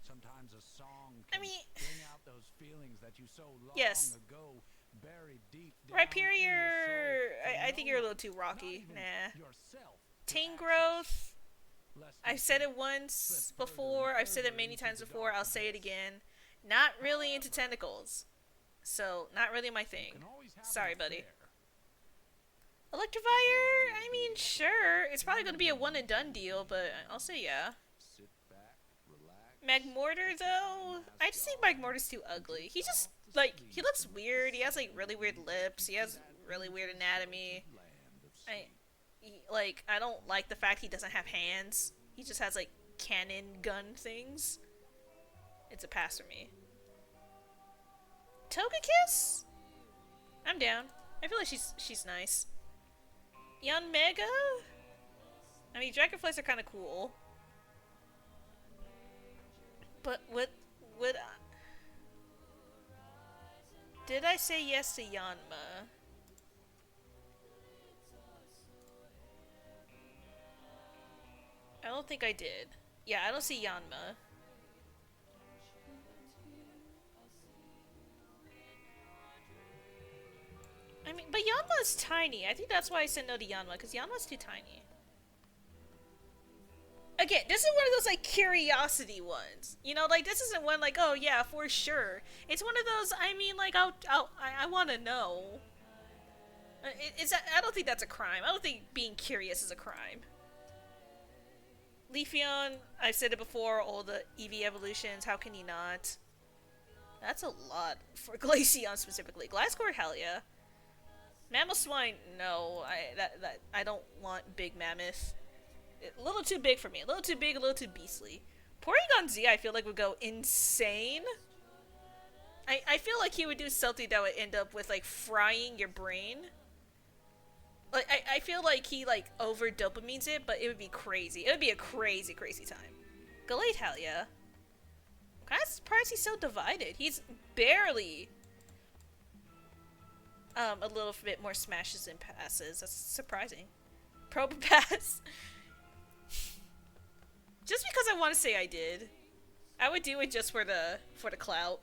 Sometimes a song I mean, bring out those feelings that you so long yes. ago buried deep down Rhyperior, I think you're a little too rocky. Nah. Tangrowth, I've said it once before, I've said it many times before, I'll say it again. Not really into tentacles. So, not really my thing. Sorry, buddy. Electivire, I mean, sure. It's probably going to be a one and done deal, but I'll say yeah. Magmortar, though, I just think Magmortar's too ugly. He just, like, he looks weird. He has, like, really weird lips. He has really weird anatomy. I don't like the fact he doesn't have hands. He just has, like, cannon gun things. It's a pass for me. Togekiss? I'm down. I feel like she's nice. Yanmega? I mean, dragonflies are kind of cool. But would did I say yes to Yanma? I don't think I did. Yeah, I don't see Yanma. I mean, but Yanma's tiny. I think that's why I said no to Yanma, because Yanma's too tiny. Again, this is one of those, like, curiosity ones. You know, like, this isn't one, like, oh, yeah, for sure. It's one of those, I mean, like, I want to know. I don't think that's a crime. I don't think being curious is a crime. Leafeon, I've said it before, all the EV evolutions, how can you not? That's a lot for Glaceon specifically. Gliscor, hell yeah. Mamoswine, no. I don't want Big Mammoth. A little too big for me. A little too big, a little too beastly. Porygon Z, I feel like would go insane. I feel like he would do something that would end up with, like, frying your brain. Like, I feel like he, like, over dopamines it, but it would be crazy. It would be a crazy, crazy time. Gallade, hell yeah. I'm kind of surprised he's so divided. He's barely a little bit more smashes than passes. That's surprising. Probe pass. Just because I want to say I did. I would do it just for the clout.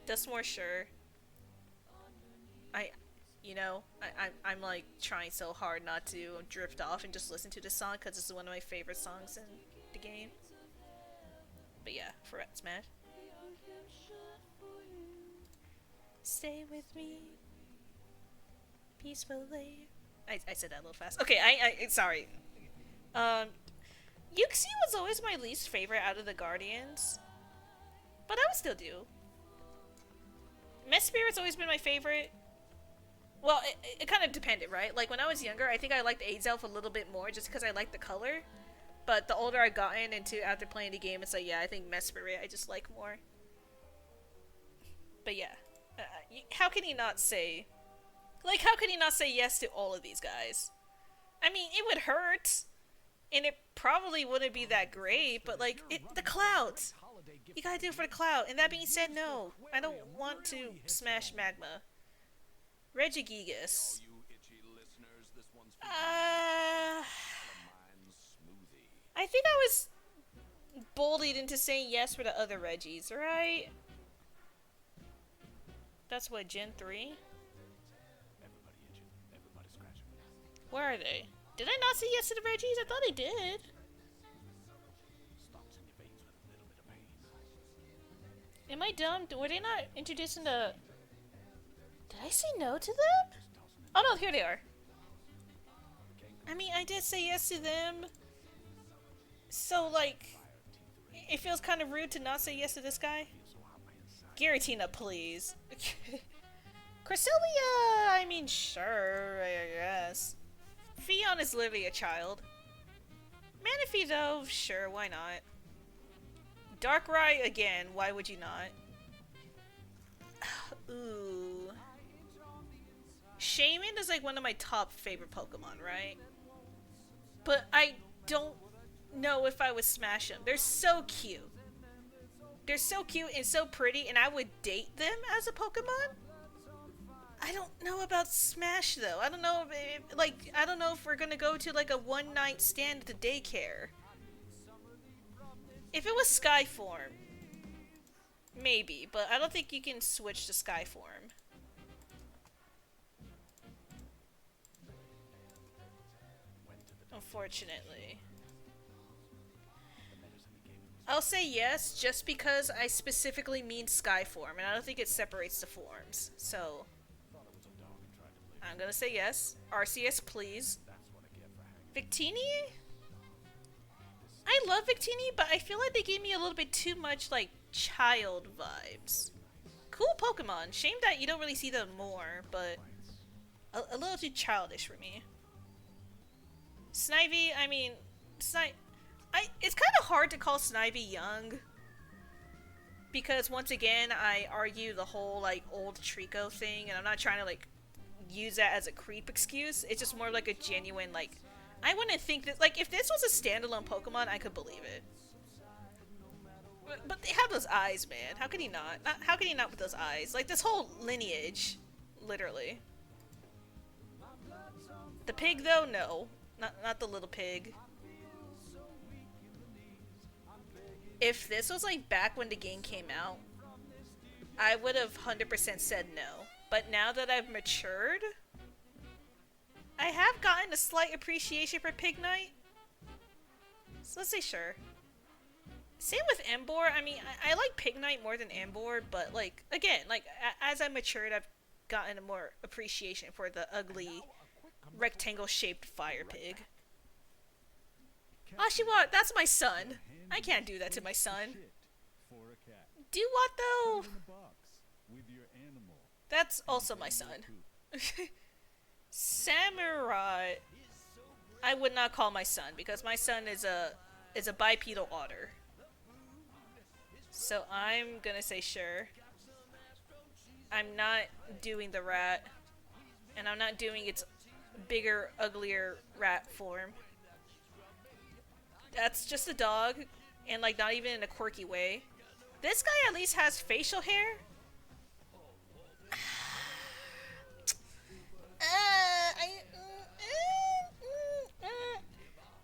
Dustmore, sure. I'm like trying so hard not to drift off and just listen to this song because this is one of my favorite songs in the game. But yeah, for Smash. Stay with me peacefully. I said that a little fast. Okay, I sorry. Yuxi was always my least favorite out of the Guardians, but I would still do. Mess Spirit's always been my favorite. Well, it kind of depended, right? Like, when I was younger, I think I liked AIDS Elf a little bit more just because I liked the color. But the older I've gotten into after playing the game, it's like, yeah, I think Mess Spirit I just like more. But yeah. How can he not say... Like, how can he not say yes to all of these guys? I mean, it would hurt. And it probably wouldn't be that great, but like, the clouds. You gotta do it for the cloud. And that being said, no. I don't want to smash Magma. Regigigas. I think I was bullied into saying yes for the other Reggies, right? That's what, Gen 3? Where are they? Did I not say yes to the Reggies? I thought I did. Am I dumb? Were they not introducing the... Did I say no to them? Oh no, here they are. I mean, I did say yes to them. So, like, it feels kind of rude to not say yes to this guy. Giratina, please. Cresselia, I mean, sure, I guess. Fion is literally a child. Manaphy, though, sure, why not? Darkrai, again, why would you not? Ooh. Shaman is like one of my top favorite Pokemon, right? But I don't know if I would smash them. They're so cute. They're so cute and so pretty, and I would date them as a Pokemon. I don't know about Smash though. I don't know if, I don't know if we're gonna go to like a one-night stand at the daycare. If it was Skyform, maybe, but I don't think you can switch to Skyform. Unfortunately. I'll say yes just because I specifically mean Skyform, and I don't think it separates the forms. So, I'm gonna say yes. Arceus, please. Victini? I love Victini, but I feel like they gave me a little bit too much, like, child vibes. Cool Pokemon. Shame that you don't really see them more, but a little too childish for me. Snivy, I mean, it's kind of hard to call Snivy young. Because, once again, I argue the whole, like, old Trico thing, and I'm not trying to, like, use that as a creep excuse. It's just more like a genuine, like, I wouldn't think that, like, if this was a standalone Pokemon, I could believe it. But they have those eyes, man. How can he not? How can he not with those eyes? Like, this whole lineage, literally. The pig, though, no. Not the little pig. If this was, like, back when the game came out, I would have 100% said no. But now that I've matured, I have gotten a slight appreciation for Pignite. So let's say sure. Same with Emboar. I mean, I like Pignite more than Emboar, but, like, again, like, as I matured, I've gotten a more appreciation for the ugly, rectangle-shaped fire pig. Ashiwa, that's my son. I can't do that to my son. Do what, though? That's also my son. Samurai, I would not call my son, because my son is a bipedal otter. So I'm gonna say sure. I'm not doing the rat, and I'm not doing its bigger, uglier rat form. That's just a dog, and, like, not even in a quirky way. This guy at least has facial hair.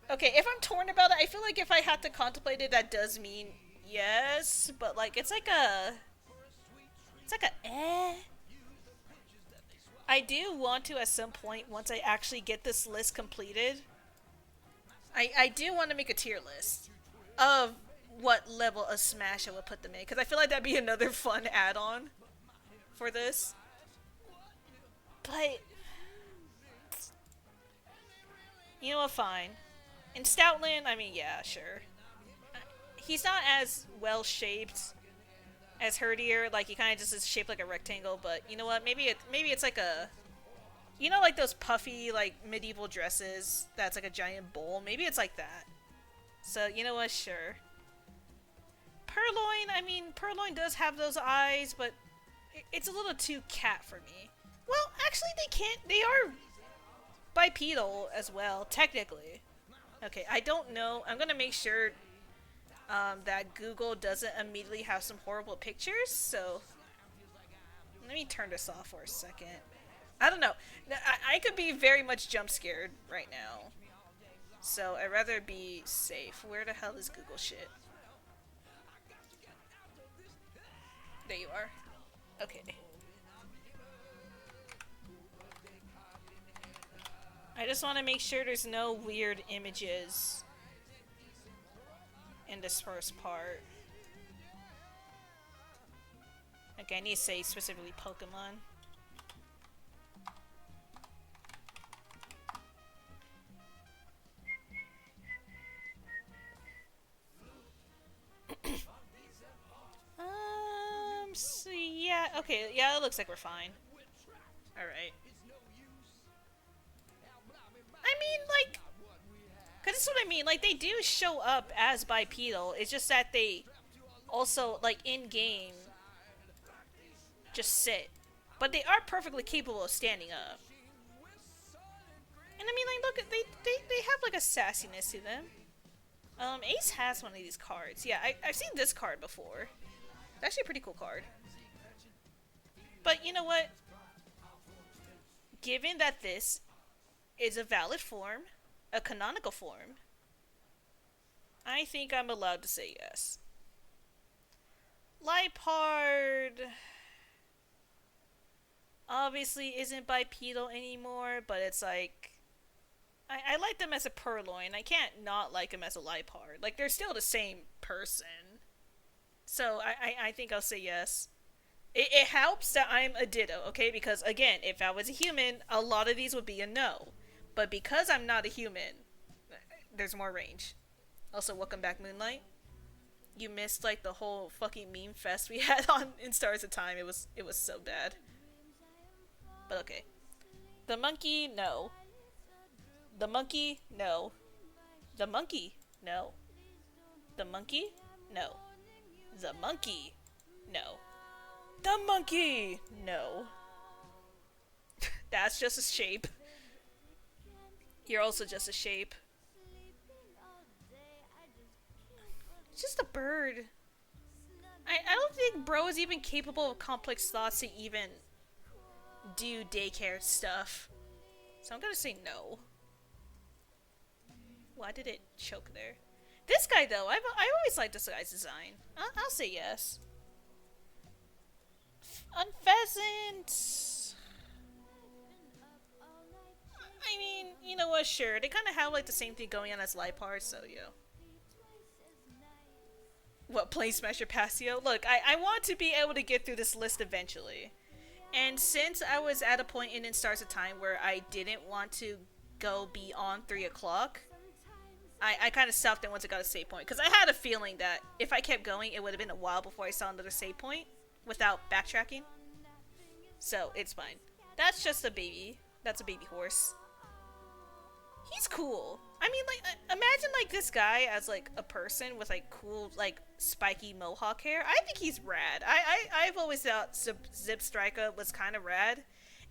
Okay, if I'm torn about it, I feel like if I had to contemplate it, that does mean yes, but like it's like a eh. I do want to at some point, once I actually get this list completed, I do want to make a tier list of what level of Smash I would put them in, because I feel like that'd be another fun add-on for this. But you know what, fine. In Stoutland, I mean, yeah, sure. He's not as well shaped as Herdier. Like, he kind of just is shaped like a rectangle. But you know what? Maybe it's like a, you know, like those puffy like medieval dresses. That's like a giant bowl. Maybe it's like that. So you know what? Sure. Purloin. I mean, Purloin does have those eyes, but it's a little too cat for me. Well, actually, they can't. They are bipedal as well, technically. Okay, I don't know. I'm gonna make sure that Google doesn't immediately have some horrible pictures, so let me turn this off for a second. I don't know. I could be very much jump scared right now, so I'd rather be safe. Where the hell is Google shit? There you are. Okay. I just want to make sure there's no weird images in this first part. Okay, I need to say specifically Pokemon. So yeah, okay, yeah, it looks like we're fine. Alright. I mean, like, because that's what I mean, like, they do show up as bipedal, it's just that they also, like, in-game, just sit. But they are perfectly capable of standing up. And I mean, like, look, they have, like, a sassiness to them. Ace has one of these cards. Yeah, I've seen this card before. It's actually a pretty cool card. But you know what? Given that this is a valid form, a canonical form, I think I'm allowed to say yes. Liepard obviously isn't bipedal anymore, but it's like, I like them as a Purloin. I can't not like them as a Liepard. Like, they're still the same person. So I think I'll say yes. It helps that I'm a Ditto, okay? Because again, if I was a human, a lot of these would be a no. But because I'm not a human, there's more range. Also, welcome back, Moonlight. You missed like the whole fucking meme fest we had on in Stars of Time. It was so bad. But okay. The monkey, no. The monkey, no. The monkey, no. The monkey, no. The monkey, no. The monkey, no. That's just a shape. You're also just a shape. It's just a bird. I don't think bro is even capable of complex thoughts to even do daycare stuff. So I'm gonna say no. Why did it choke there? This guy though, I always liked this guy's design. I'll say yes. Unpheasant. I mean, you know what? Sure, they kind of have like the same thing going on as Liepard, so yeah. What, Plane Smasher Passio? Look, I want to be able to get through this list eventually. And since I was at a point in Stars of Time where I didn't want to go beyond 3 o'clock, I kind of stopped it once I got a save point. Because I had a feeling that if I kept going, it would have been a while before I saw another save point without backtracking. So, it's fine. That's just a baby. That's a baby horse. He's cool. I mean, like, imagine, like, this guy as, like, a person with, like, cool, like, spiky mohawk hair. I think he's rad. I've always thought Zipstrika was kind of rad.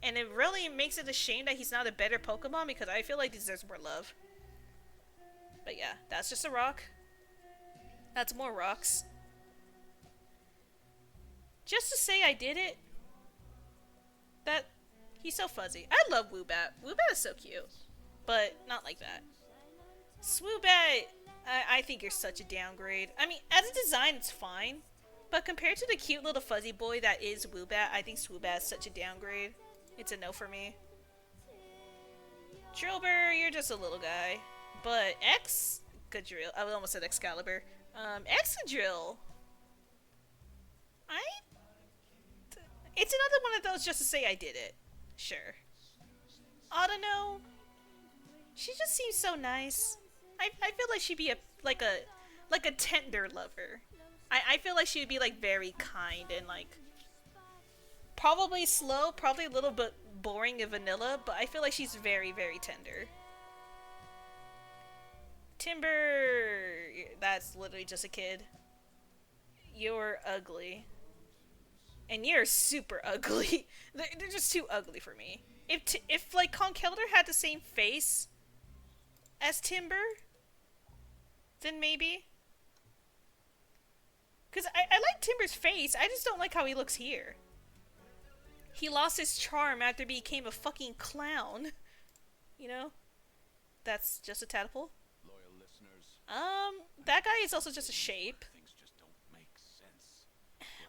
And it really makes it a shame that he's not a better Pokemon because I feel like he deserves more love. But yeah, that's just a rock. That's more rocks. Just to say I did it. That he's so fuzzy. I love Woobat. Woobat is so cute, but not like that. Swoobat, I think you're such a downgrade. I mean, as a design, it's fine, but compared to the cute little fuzzy boy that is Woobat, I think Swoobat is such a downgrade. It's a no for me. Drillbur, you're just a little guy, but Excadrill. I almost said Excalibur. Excadrill. It's another one of those just to say I did it. Sure. Audino. She just seems so nice. I feel like she'd be like a tender lover. I feel like she would be like very kind and like probably slow, probably a little bit boring and vanilla, but I feel like she's very, very tender. Timber, that's literally just a kid. You're ugly. And you're super ugly. They're just too ugly for me. If like Conkeldurr had the same face as Timber, then maybe. Because I like Timber's face, I just don't like how he looks here. He lost his charm after he became a fucking clown. You know? That's just a tadpole. Loyal listeners, That guy is also just a shape. things just don't make sense.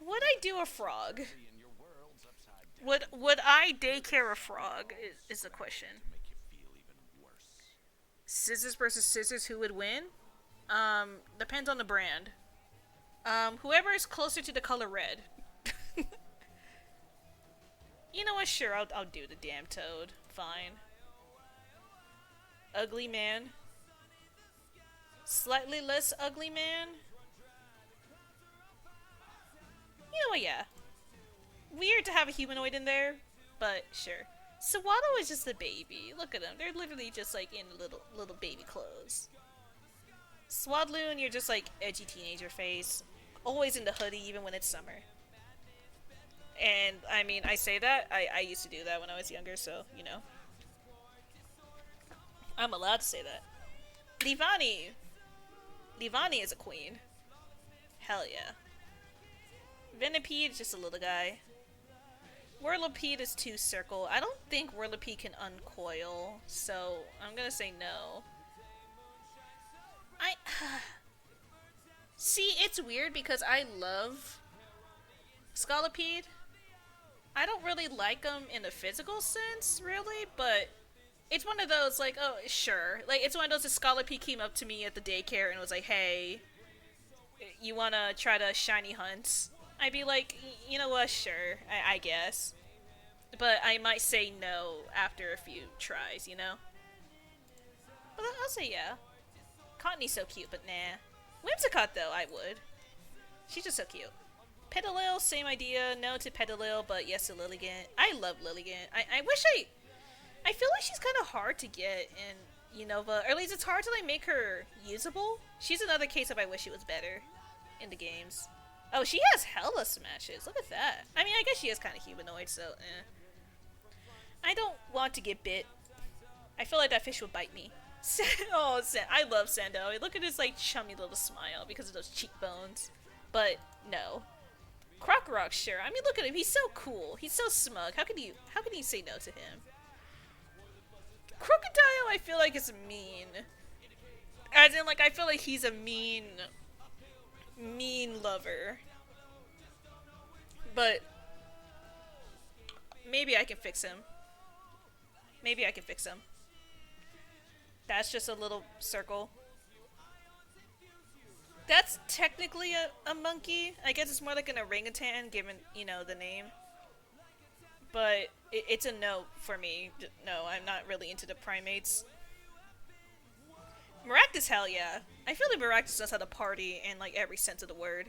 Would I do a frog? And your world's upside down Would I daycare a frog is the question. to make you feel even worse. Scissors versus scissors, who would win? Depends on the brand. Whoever is closer to the color red. You know what? Sure, I'll do the damn toad. Fine. Ugly man. Slightly less ugly man. You know what? Yeah. Weird to have a humanoid in there, but sure. Sawado is just a baby. Look at them. They're literally just like in little baby clothes. Swadloon, you're just like edgy teenager face. Always in the hoodie even when it's summer. And I mean, I say that, I used to do that when I was younger, so, you know. I'm allowed to say that. Leavanny. Leavanny is a queen. Hell yeah. Venipede is just a little guy. Whirlipede is 2 circle. I don't think Whirlipede can uncoil, so I'm gonna say no. See, it's weird because I love Scolipede. I don't really like them in a physical sense, really, but it's one of those, like, oh, sure. Like, it's one of those, if Scolipede came up to me at the daycare and was like, hey, you wanna try to shiny hunt? I'd be like, you know what, sure, I guess. But I might say no after a few tries, you know? But I'll say yeah. Cottony's so cute, but nah. Whimsicott, though, I would. She's just so cute. Petalil, same idea. No to Petalil, but yes to Lilligant. I love Lilligant. I wish I feel like she's kind of hard to get in Unova. Or at least it's hard to, like, make her usable. She's another case of I wish she was better in the games. Oh, she has hella smashes. Look at that. I mean, I guess she is kind of humanoid, so I don't want to get bit. I feel like that fish would bite me. Oh, I love Sando. Look at his, like, chummy little smile because of those cheekbones. But no. Krokorok, sure. I mean, look at him. He's so cool. He's so smug. How can you say no to him? Crocodile, I feel like, is mean. As in, like, I feel like he's a mean lover. But maybe I can fix him. Maybe I can fix him. That's just a little circle. That's technically a monkey. I guess it's more like an orangutan, given, you know, the name. But it's a no for me. No, I'm not really into the primates. Maractus, hell yeah. I feel like Maractus knows how to party in, like, every sense of the word.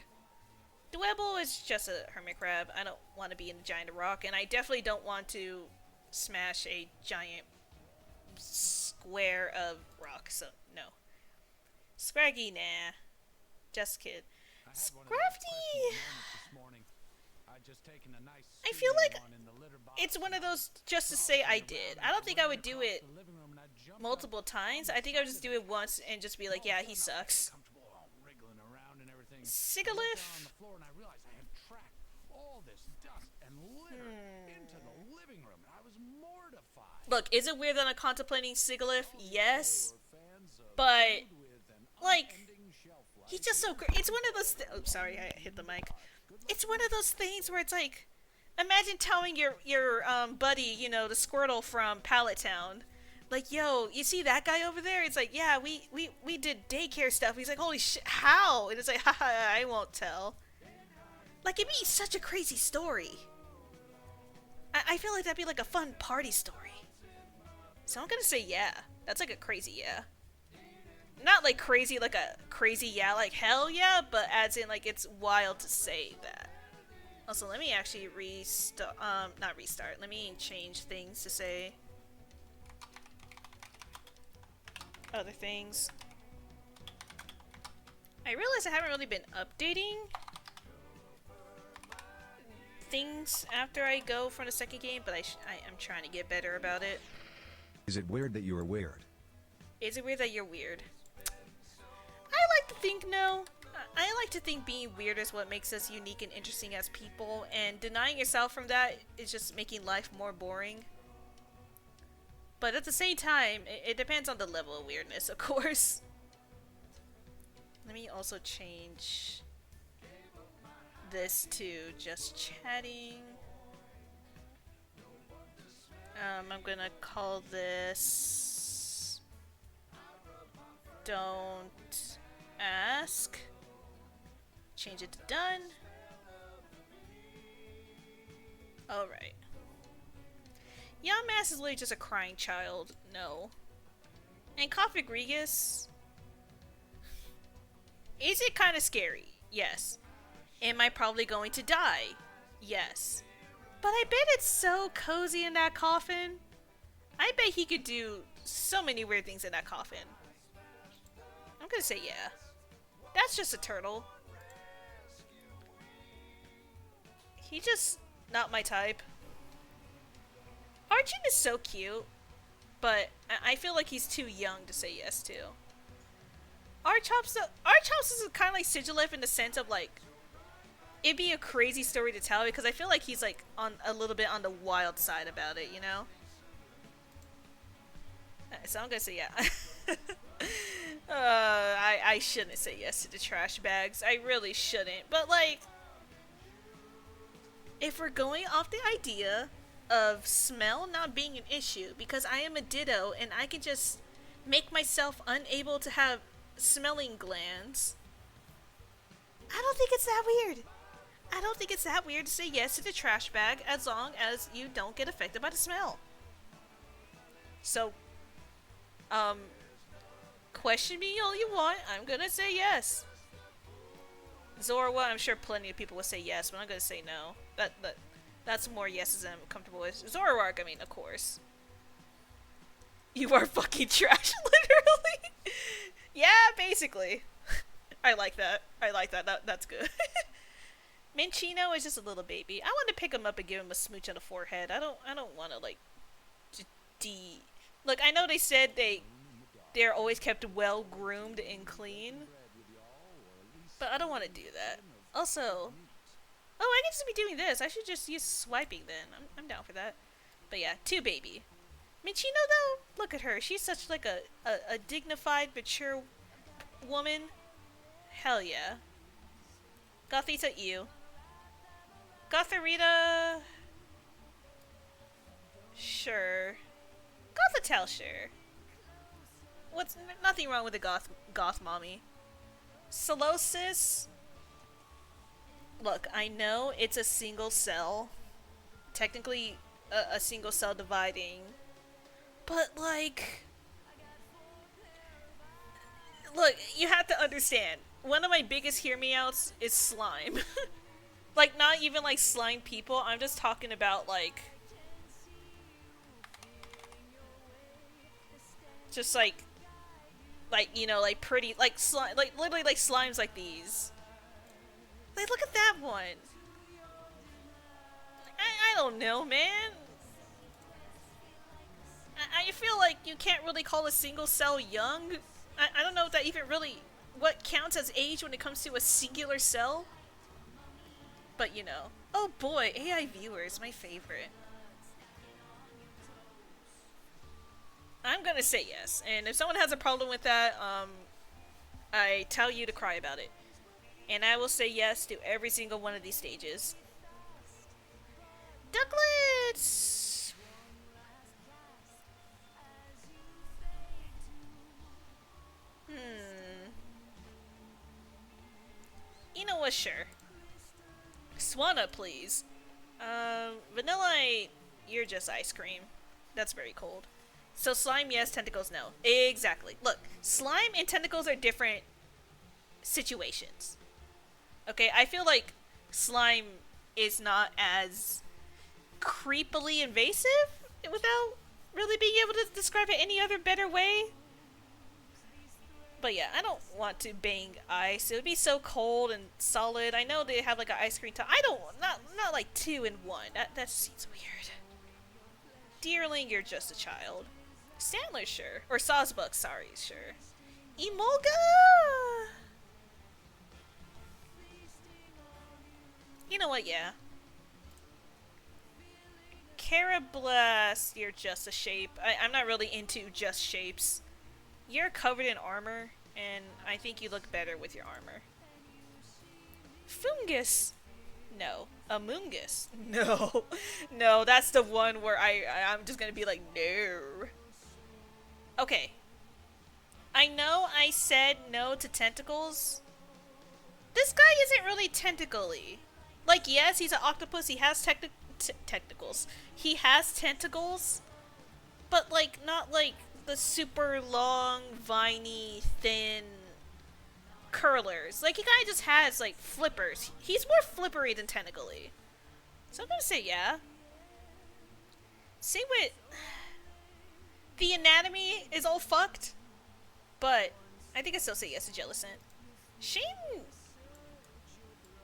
Dwebble is just a hermit crab. I don't want to be in a giant rock, and I definitely don't want to smash a giant square of rock, so no. Scraggy, nah. Just kid. Scrafty! I feel like it's one of those just to say I did. I don't think I would do it multiple times. I think I would just do it once and just be like, yeah, he sucks. Sigalith? this dust and litter into the living room, and I was mortified. Look, is it weird that I'm contemplating Sigalith? Yes. Fans of But, food with an like, unending shelf life. he's just so great. It's one of those. Oh, sorry, I hit the mic. It's one of those things where it's like, imagine telling your buddy, you know, the Squirtle from Pallet Town, like, yo, you see that guy over there? It's like, yeah, we did daycare stuff. He's like, holy shit, how? And it's like, haha, I won't tell. Like, it'd be such a crazy story. I feel like that'd be like a fun party story. So I'm gonna say yeah. That's like a crazy yeah. Not like crazy, like a crazy yeah, like hell yeah, but as in like it's wild to say that. Also, let me actually not restart. Let me change things to say other things. I realize I haven't really been updating things after I go from the second game, but I'm trying to get better about it. Is it weird that you are weird? Is it weird that you're weird? I like to think no. I like to think being weird is what makes us unique and interesting as people, and denying yourself from that is just making life more boring. But at the same time, it depends on the level of weirdness, of course. Let me also change this to just chatting. I'm gonna call this Don't Ask. Change it to done. Alright. Yamass is literally just a crying child. No. And Kofigrigus. Is it kind of scary? Yes. Am I probably going to die? Yes. But I bet it's so cozy in that coffin. I bet he could do so many weird things in that coffin. I'm gonna say yeah. That's just a turtle. He just not my type. Archon is so cute, but I feel like he's too young to say yes to. Archops is kind of like Sigilyph in the sense of like, it'd be a crazy story to tell because I feel like he's like on a little bit on the wild side about it, you know? So I'm gonna say yeah. I shouldn't say yes to the trash bags. I really shouldn't. But like, if we're going off the idea of smell not being an issue, because I am a Ditto and I can just make myself unable to have smelling glands, I don't think it's that weird. I don't think it's that weird to say yes to the trash bag as long as you don't get affected by the smell. So, question me all you want, I'm gonna say yes. Zorwa, I'm sure plenty of people would say yes, but I'm gonna say no. That's more yeses than I'm comfortable with. Zoroark, I mean, of course. You are fucking trash, literally. Yeah, basically. I like that. I like that. That's good. Minccino is just a little baby. I want to pick him up and give him a smooch on the forehead. I don't want to like Look, I know they said they're always kept well groomed and clean, but I don't want to do that. Also, oh, I can just be doing this. I should just use swiping then. I'm down for that. But yeah, 2 baby. Minccino though, look at her. She's such like a dignified, mature woman. Hell yeah. Gothita you. Gotharita. Sure. Gothitelle, sure. Nothing wrong with the goth mommy. Solosis. Look, I know it's a single cell. Technically a single cell dividing. But like, look, you have to understand. One of my biggest hear me outs is slime. Like, not even like slime people. I'm just talking about like, just like you know, like pretty, like slime, like literally like slimes like these. Like, look at that one. I don't know, man. I feel like you can't really call a single cell young. I don't know if that even really, what counts as age when it comes to a singular cell. But, you know. Oh boy, AI viewers, my favorite. I'm gonna say yes, and if someone has a problem with that, I tell you to cry about it. And I will say yes to every single one of these stages. Ducklets! Hmm. You know what, sure. Swanna, please. Vanilla, you're just ice cream. That's very cold. So slime, yes. Tentacles, no. Exactly. Look, slime and tentacles are different situations. Okay, I feel like slime is not as creepily invasive without really being able to describe it any other better way. But yeah, I don't want to bang ice. It would be so cold and solid. I know they have like an ice cream top. I don't not like 2 in 1. That seems weird. Deerling, you're just a child. Sandler, sure. Or Sawsbuck, sorry, sure. Emolga! You know what, yeah. Carablast, you're just a shape. I'm not really into just shapes. You're covered in armor, and I think you look better with your armor. Fungus! No. Amoongus? No. No, that's the one where I'm just gonna be like, no. Okay. I know I said no to tentacles. This guy isn't really tentacly. Like, yes, he's an octopus, he has tentacles. He has tentacles, but like, not like the super long, viney, thin curlers. Like, he kind of just has like flippers. He's more flippery than tentacly. So I'm gonna say yeah. Say what? The anatomy is all fucked, but I think I still say yes to Jellicent. Shame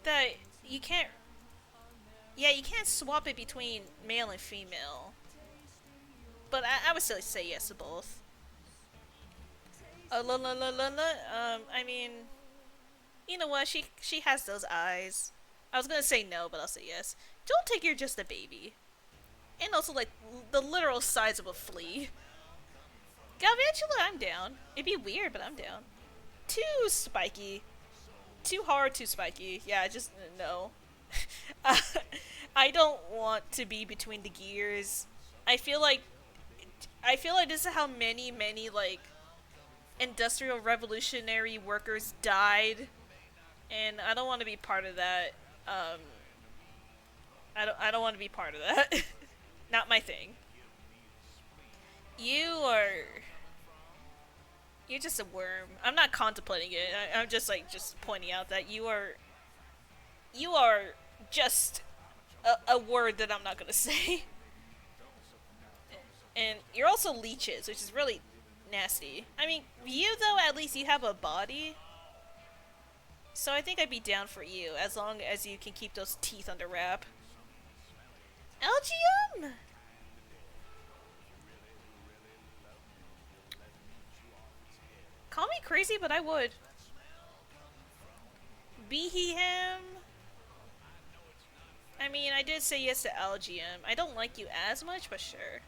that you can't. Yeah, you can't swap it between male and female. But I would still say yes to both. I mean, you know what? She has those eyes. I was gonna say no, but I'll say yes. Don't take you're just a baby. And also, like, the literal size of a flea. Galvantula, I'm down. It'd be weird, but I'm down. Too spiky. Too hard, too spiky. Yeah, just no. I don't want to be between the gears. I feel like this is how many like industrial revolutionary workers died, and I don't want to be part of that. I don't want to be part of that. Not my thing. You're just a worm. I'm not contemplating it. I'm just like pointing out that you are just a word that I'm not gonna say. And you're also leeches, which is really nasty. I mean, you though, at least you have a body. So I think I'd be down for you, as long as you can keep those teeth under wrap. Algium! Call me crazy, but I would. Beeham. I mean, I did say yes to Algium. I don't like you as much, but sure.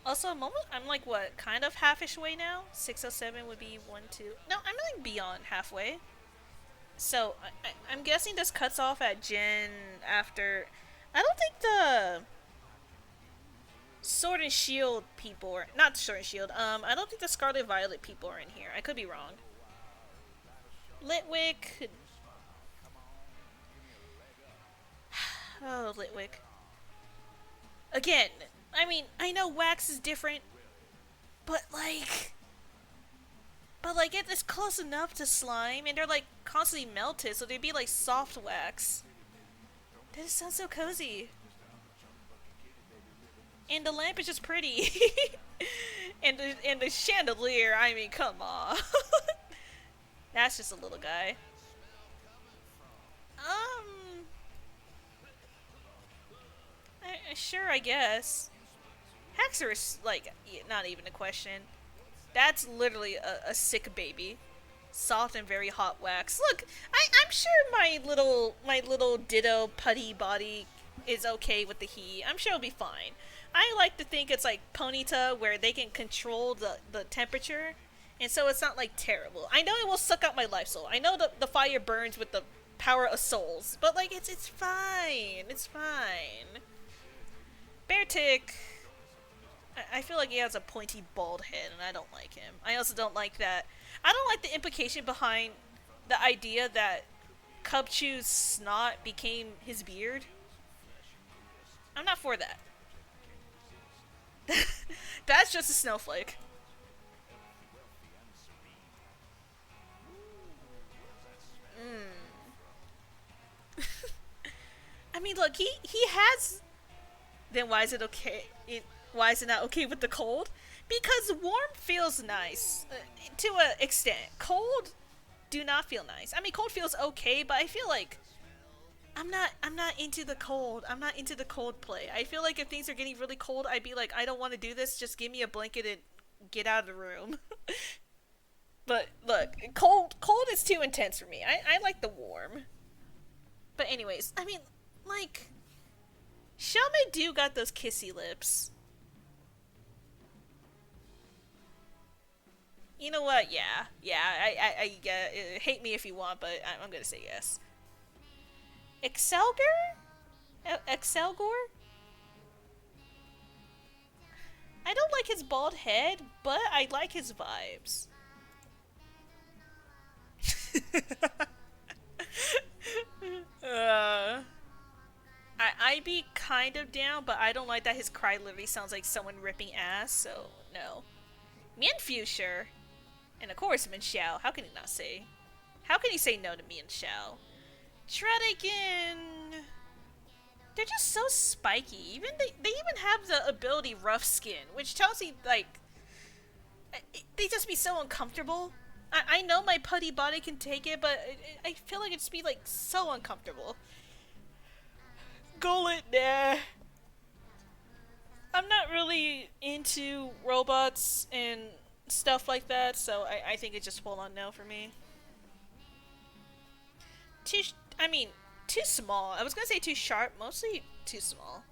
Also, I'm like, what, kind of half-ish way now? 607 would be 1, 2... No, I'm like beyond halfway. So, I'm guessing this cuts off at Gen after... I don't think the Sword and Shield people are... Not Sword and Shield, I don't think the Scarlet Violet people are in here. I could be wrong. Litwick... Oh, Litwick. Again, I mean, I know wax is different, but it's close enough to slime, and they're like constantly melted, so they'd be like soft wax. That sounds so cozy. And the lamp is just pretty. and the chandelier, I mean, come on. That's just a little guy. Sure, I guess. Hexer is, like, not even a question. That's literally a sick baby. soft and very hot wax. Look, I'm sure my little ditto putty body is okay with the heat. I'm sure it'll be fine. I like to think it's like Ponyta where they can control the temperature, and so it's not like terrible. I know it will suck out my life soul. I know the fire burns with the power of souls, but like it's fine. It's fine. Beartic, I feel like he has a pointy bald head, and I don't like him. I also don't like that. I don't like the implication behind the idea that Cubchoo's snot became his beard. I'm not for that. That's just a snowflake. I mean, look, he has. Then why is it okay? Why is it not okay with the cold? Because warm feels nice to an extent. Cold do not feel nice. I mean, cold feels okay, but I feel like I'm not into the cold. I'm not into the cold play. I feel like if things are getting really cold, I'd be like, I don't want to do this. Just give me a blanket and get out of the room. But look, cold is too intense for me. I like the warm. But anyways, I mean, like, Xiaomei do got those kissy lips. You know what? Yeah. Hate me if you want, but I'm gonna say yes. Excelgor? Excelgor? I don't like his bald head, but I like his vibes. I'd be kind of down, but I don't like that his cry literally sounds like someone ripping ass, so no. Mianfu, sure. And of course, Min Xiao. How can he not say? How can he say no to Min Xiao? Tredekin. They're just so spiky. They even have the ability Rough Skin, which tells me, like, they just be so uncomfortable. I know my putty body can take it, but I feel like it just be, like, so uncomfortable. Gullet, nah. I'm not really into robots and stuff like that, so I think it's just full on no for me. Too small. I was gonna say too sharp, mostly too small.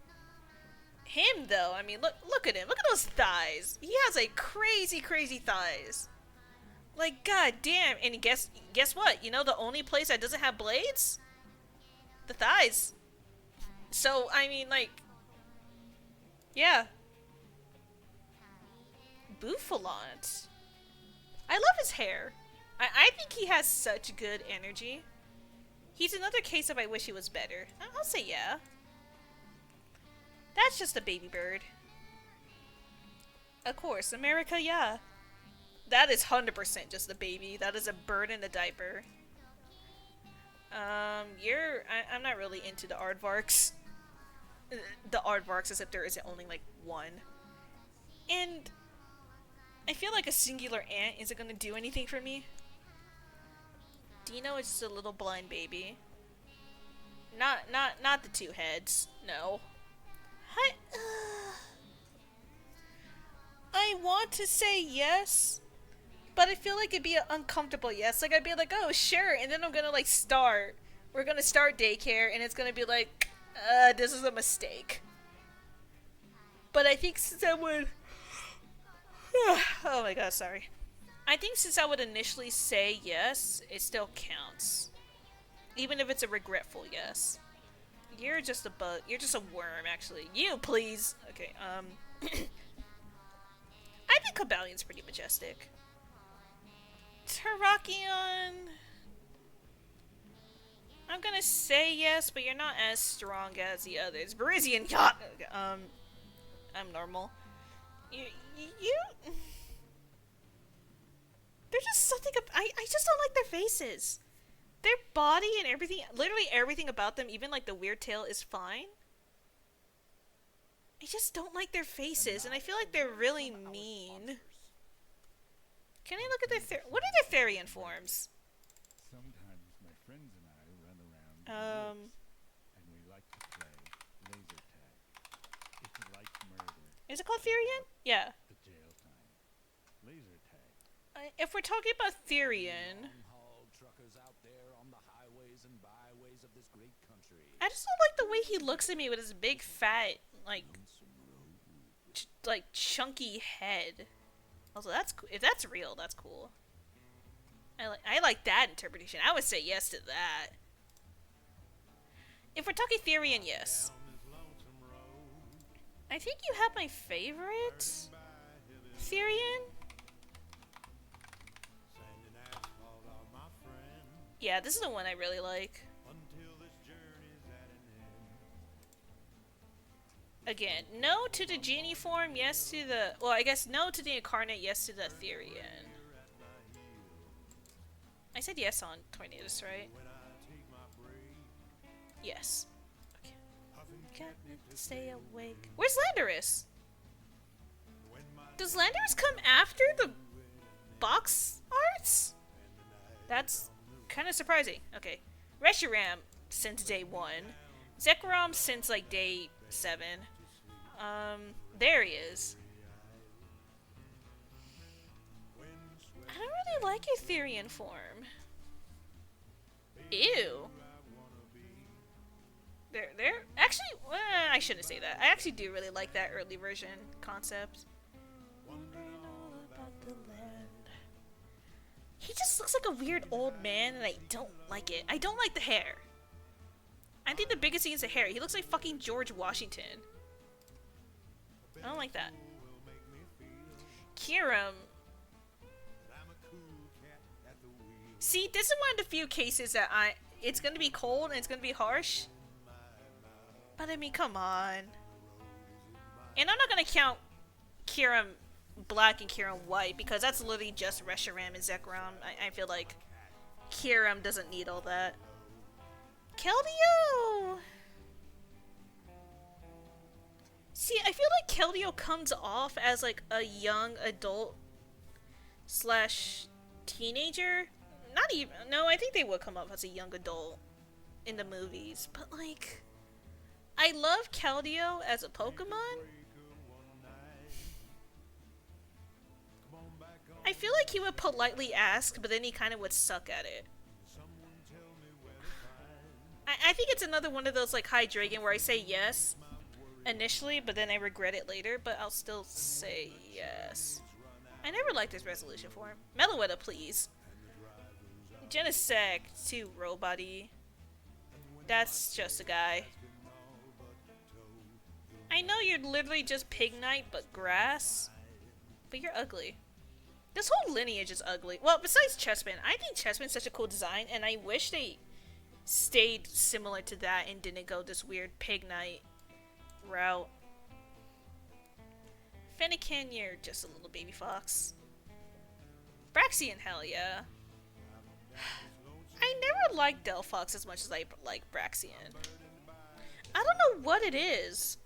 Him though, I mean, look at him. Look at those thighs. He has a crazy thighs. Like, god damn. And guess what? You know the only place that doesn't have blades? The thighs. So, I mean, like, yeah. Bouffalant. I love his hair. I think he has such good energy. He's another case of I wish he was better. I'll say yeah. That's just a baby bird. Of course, America, yeah. That is 100% just a baby. That is a bird in a diaper. I'm not really into the aardvarks. The aardvarks, except there isn't only like one. And I feel like a singular ant isn't gonna do anything for me. Dino is just a little blind baby. Not the two heads. No. I want to say yes, but I feel like it'd be an uncomfortable yes. Like, I'd be like, oh, sure, and then I'm gonna, like, start. We're gonna start daycare, and it's gonna be like, this is a mistake. But I think since I would... oh my god, sorry. I think since I would initially say yes, it still counts. Even if it's a regretful yes. You're just a bug. You're just a worm, actually. You, please! Okay, I think Cobalion's pretty majestic. Terrakion... I'm gonna say yes, but you're not as strong as the others. Virizion, I'm normal. You... There's just something I just don't like their faces. Their body and everything, literally everything about them, even like the weird tail, is fine. I just don't like their faces, and I feel like they're really mean. Can I look at their what are their Therian forms? Sometimes my friends and I run around the woods, and we like to play laser tag. It's like murder. Is it called Therian? Yeah. The jail time. Laser tag. If we're talking about Therian, Long-haul truckers out there on the highways and byways of this great country. I just don't like the way he looks at me with his big fat, like, chunky head. Also, if that's real, that's cool. I like that interpretation. I would say yes to that. If we're talking Therian, yes. I think you have my favorite Therian. Yeah, this is the one I really like. Again, no to the genie form, yes to the... Well, I guess no to the incarnate, yes to the Therian. I said yes on Tornadoes, right? Yes. Okay. Can't stay awake. Where's Landorus? Does Landorus come after the box arts? That's kind of surprising. Okay. Reshiram since day 1. Zekrom since like day 7. There he is. I don't really like Etherian form. Ew. Actually, I shouldn't say that. I actually do really like that early version concept. He just looks like a weird old man, and I don't like it. I don't like the hair. I think the biggest thing is the hair. He looks like fucking George Washington. I don't like that. Kiram. See, this is one of the few cases that it's gonna be cold and it's gonna be harsh. But I mean, come on. And I'm not gonna count Kiram Black and Kiram White because that's literally just Reshiram and Zekrom. I feel like Kiram doesn't need all that. Keldeo! See, I feel like Keldeo comes off as like a young adult slash teenager. Not even. No, I think they would come off as a young adult in the movies. But like, I love Keldeo as a Pokemon. I feel like he would politely ask, but then he kind of would suck at it. I think it's another one of those like Hydreigon where I say yes initially, but then I regret it later, but I'll still say yes. I never liked his resolution form. Meloetta, please. Genesect, too robot-y. That's just a guy. I know you're literally just Pignite, but grass. But you're ugly. This whole lineage is ugly. Well, besides Chespin, I think Chespin's such a cool design, and I wish they stayed similar to that and didn't go this weird Pignite route. Fennekin, you're just a little baby fox. Braxian, hell yeah. I never liked Delphox as much as I like Braxian. I don't know what it is.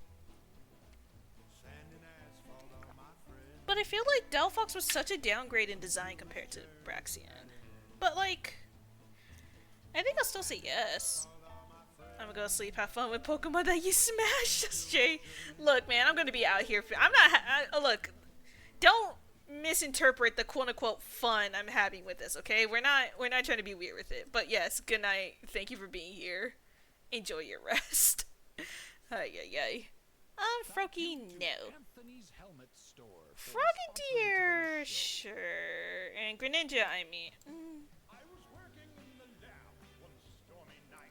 But I feel like Delphox was such a downgrade in design compared to Braxian. But like, I think I'll still say yes. I'm gonna go to sleep, have fun with Pokemon that you smash, SJ. Look, man, I'm gonna be out here. I'm not. Look, don't misinterpret the quote-unquote fun I'm having with this. Okay, we're not trying to be weird with it. But yes, good night. Thank you for being here. Enjoy your rest. Ay ay ay. Froakie, no. Frogadier, sure. And Greninja, I mean.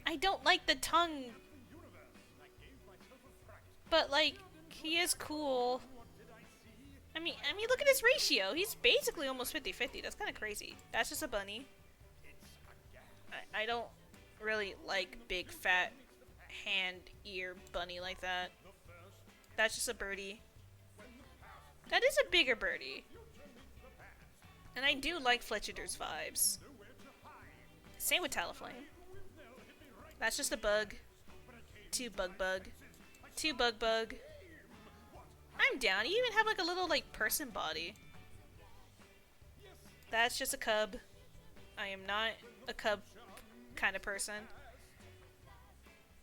I don't like the tongue. But like, he is cool. I mean, look at his ratio. He's basically almost 50-50. That's kind of crazy. That's just a bunny. I don't really like big, fat, hand, ear bunny like that. That's just a birdie. That is a bigger birdie. And I do like Fletchider's vibes. Same with Talaflame. That's just a bug. Two bug. Two bug. I'm down. You even have like a little like person body. That's just a cub. I am not a cub kind of person.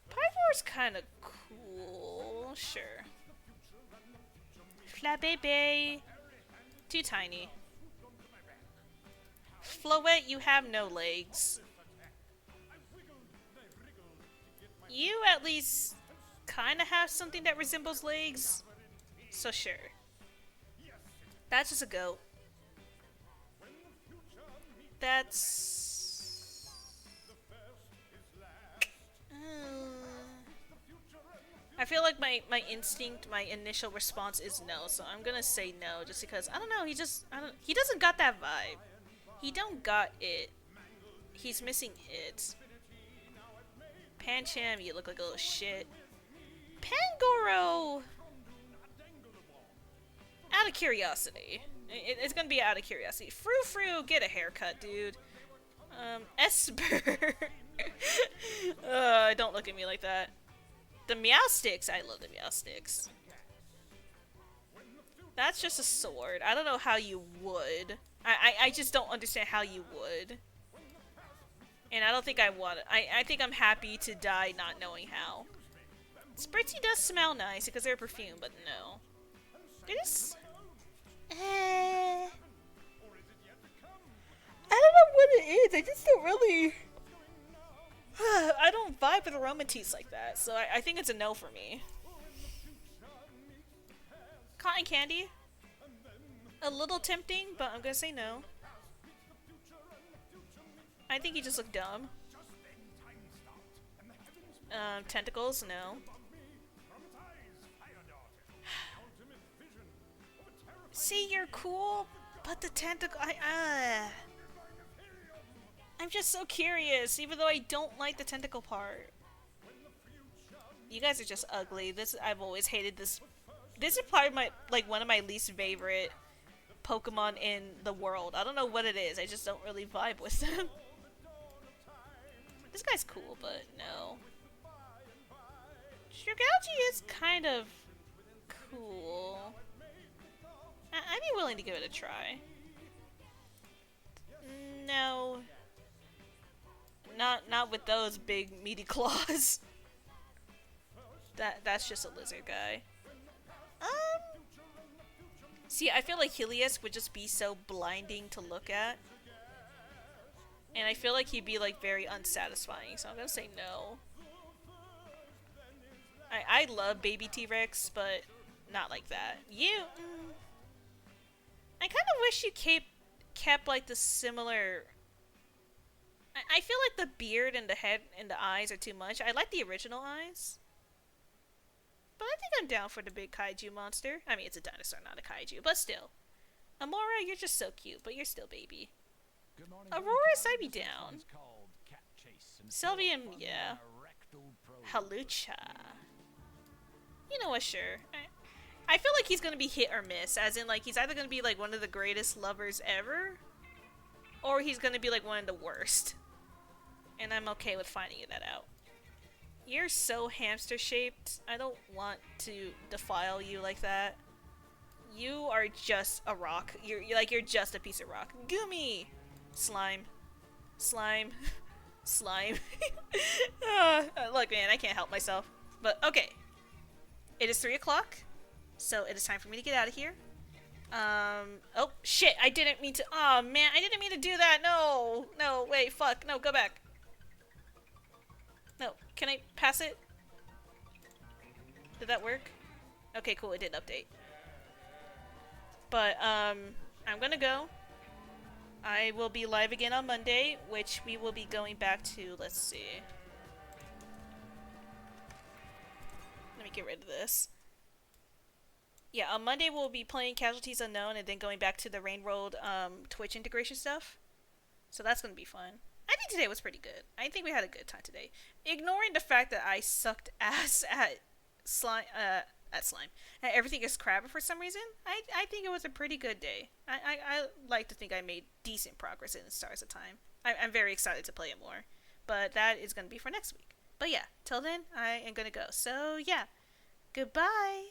Pyroar's kind of cool. Sure. Flabébé. Too tiny. Floette, you have no legs. You at least kind of have something that resembles legs. So sure. That's just a goat. That's... I feel like my instinct, my initial response is no, so I'm gonna say no, just because, I don't know, he doesn't got that vibe. He don't got it. He's missing it. Pancham, you look like a little shit. Pangoro! Out of curiosity. It's gonna be out of curiosity. Frou-Frou, get a haircut, dude. Esper. Don't look at me like that. The Meowsticks, I love the Meowsticks. That's just a sword. I don't know how you would. I just don't understand how you would. And I don't think I want it. I think I'm happy to die not knowing how. Spritzy does smell nice because they're perfume, but no. They're just... I don't know what it is. I just don't really... I don't vibe with aromateas like that, so I think it's a no for me. Cotton candy? A little tempting, but I'm gonna say no. I think you just look dumb. Tentacles? No. See, you're cool, but the tentacle... I'm just so curious, even though I don't like the tentacle part. You guys are just ugly. I've always hated this. This is probably one of my least favorite Pokemon in the world. I don't know what it is. I just don't really vibe with them. This guy's cool, but no. Shugalchi is kind of cool. I'd be willing to give it a try. No. Not with those big meaty claws. That's just a lizard guy. See, I feel like Helios would just be so blinding to look at. And I feel like he'd be like very unsatisfying, so I'm gonna say no. I love baby T-Rex, but not like that. I kind of wish you kept like the similar... I feel like the beard and the head and the eyes are too much. I like the original eyes. But I think I'm down for the big kaiju monster. I mean, it's a dinosaur, not a kaiju, but still. Amora, you're just so cute, but you're still baby. Aurora's, I'd be down. Sylvium, yeah. Halucha. You know what, sure. I feel like he's gonna be hit or miss, as in, like, he's either gonna be, like, one of the greatest lovers ever, or he's gonna be, like, one of the worst. And I'm okay with finding that out. You're so hamster-shaped. I don't want to defile you like that. You are just a rock. You're just a piece of rock. Gumi! Slime. Slime. Slime. Look, man, I can't help myself. But, okay. It is 3 o'clock. So, it is time for me to get out of here. Oh, shit, I didn't mean to... Oh, man, I didn't mean to do that. No. No, wait, fuck. No, go back. No, can I pass it? Did that work? Okay, cool, it did update. But, I'm gonna go. I will be live again on Monday, which we will be going back to, let's see. Let me get rid of this. Yeah, on Monday we'll be playing Casualties Unknown and then going back to the Rainworld Twitch integration stuff. So that's gonna be fun. I think today was pretty good. I think we had a good time today. Ignoring the fact that I sucked ass at slime, at everything is crab for some reason, I think it was a pretty good day. I like to think I made decent progress in Stars of Time. I'm very excited to play it more. But that is going to be for next week. But yeah, till then, I am going to go. So yeah, goodbye!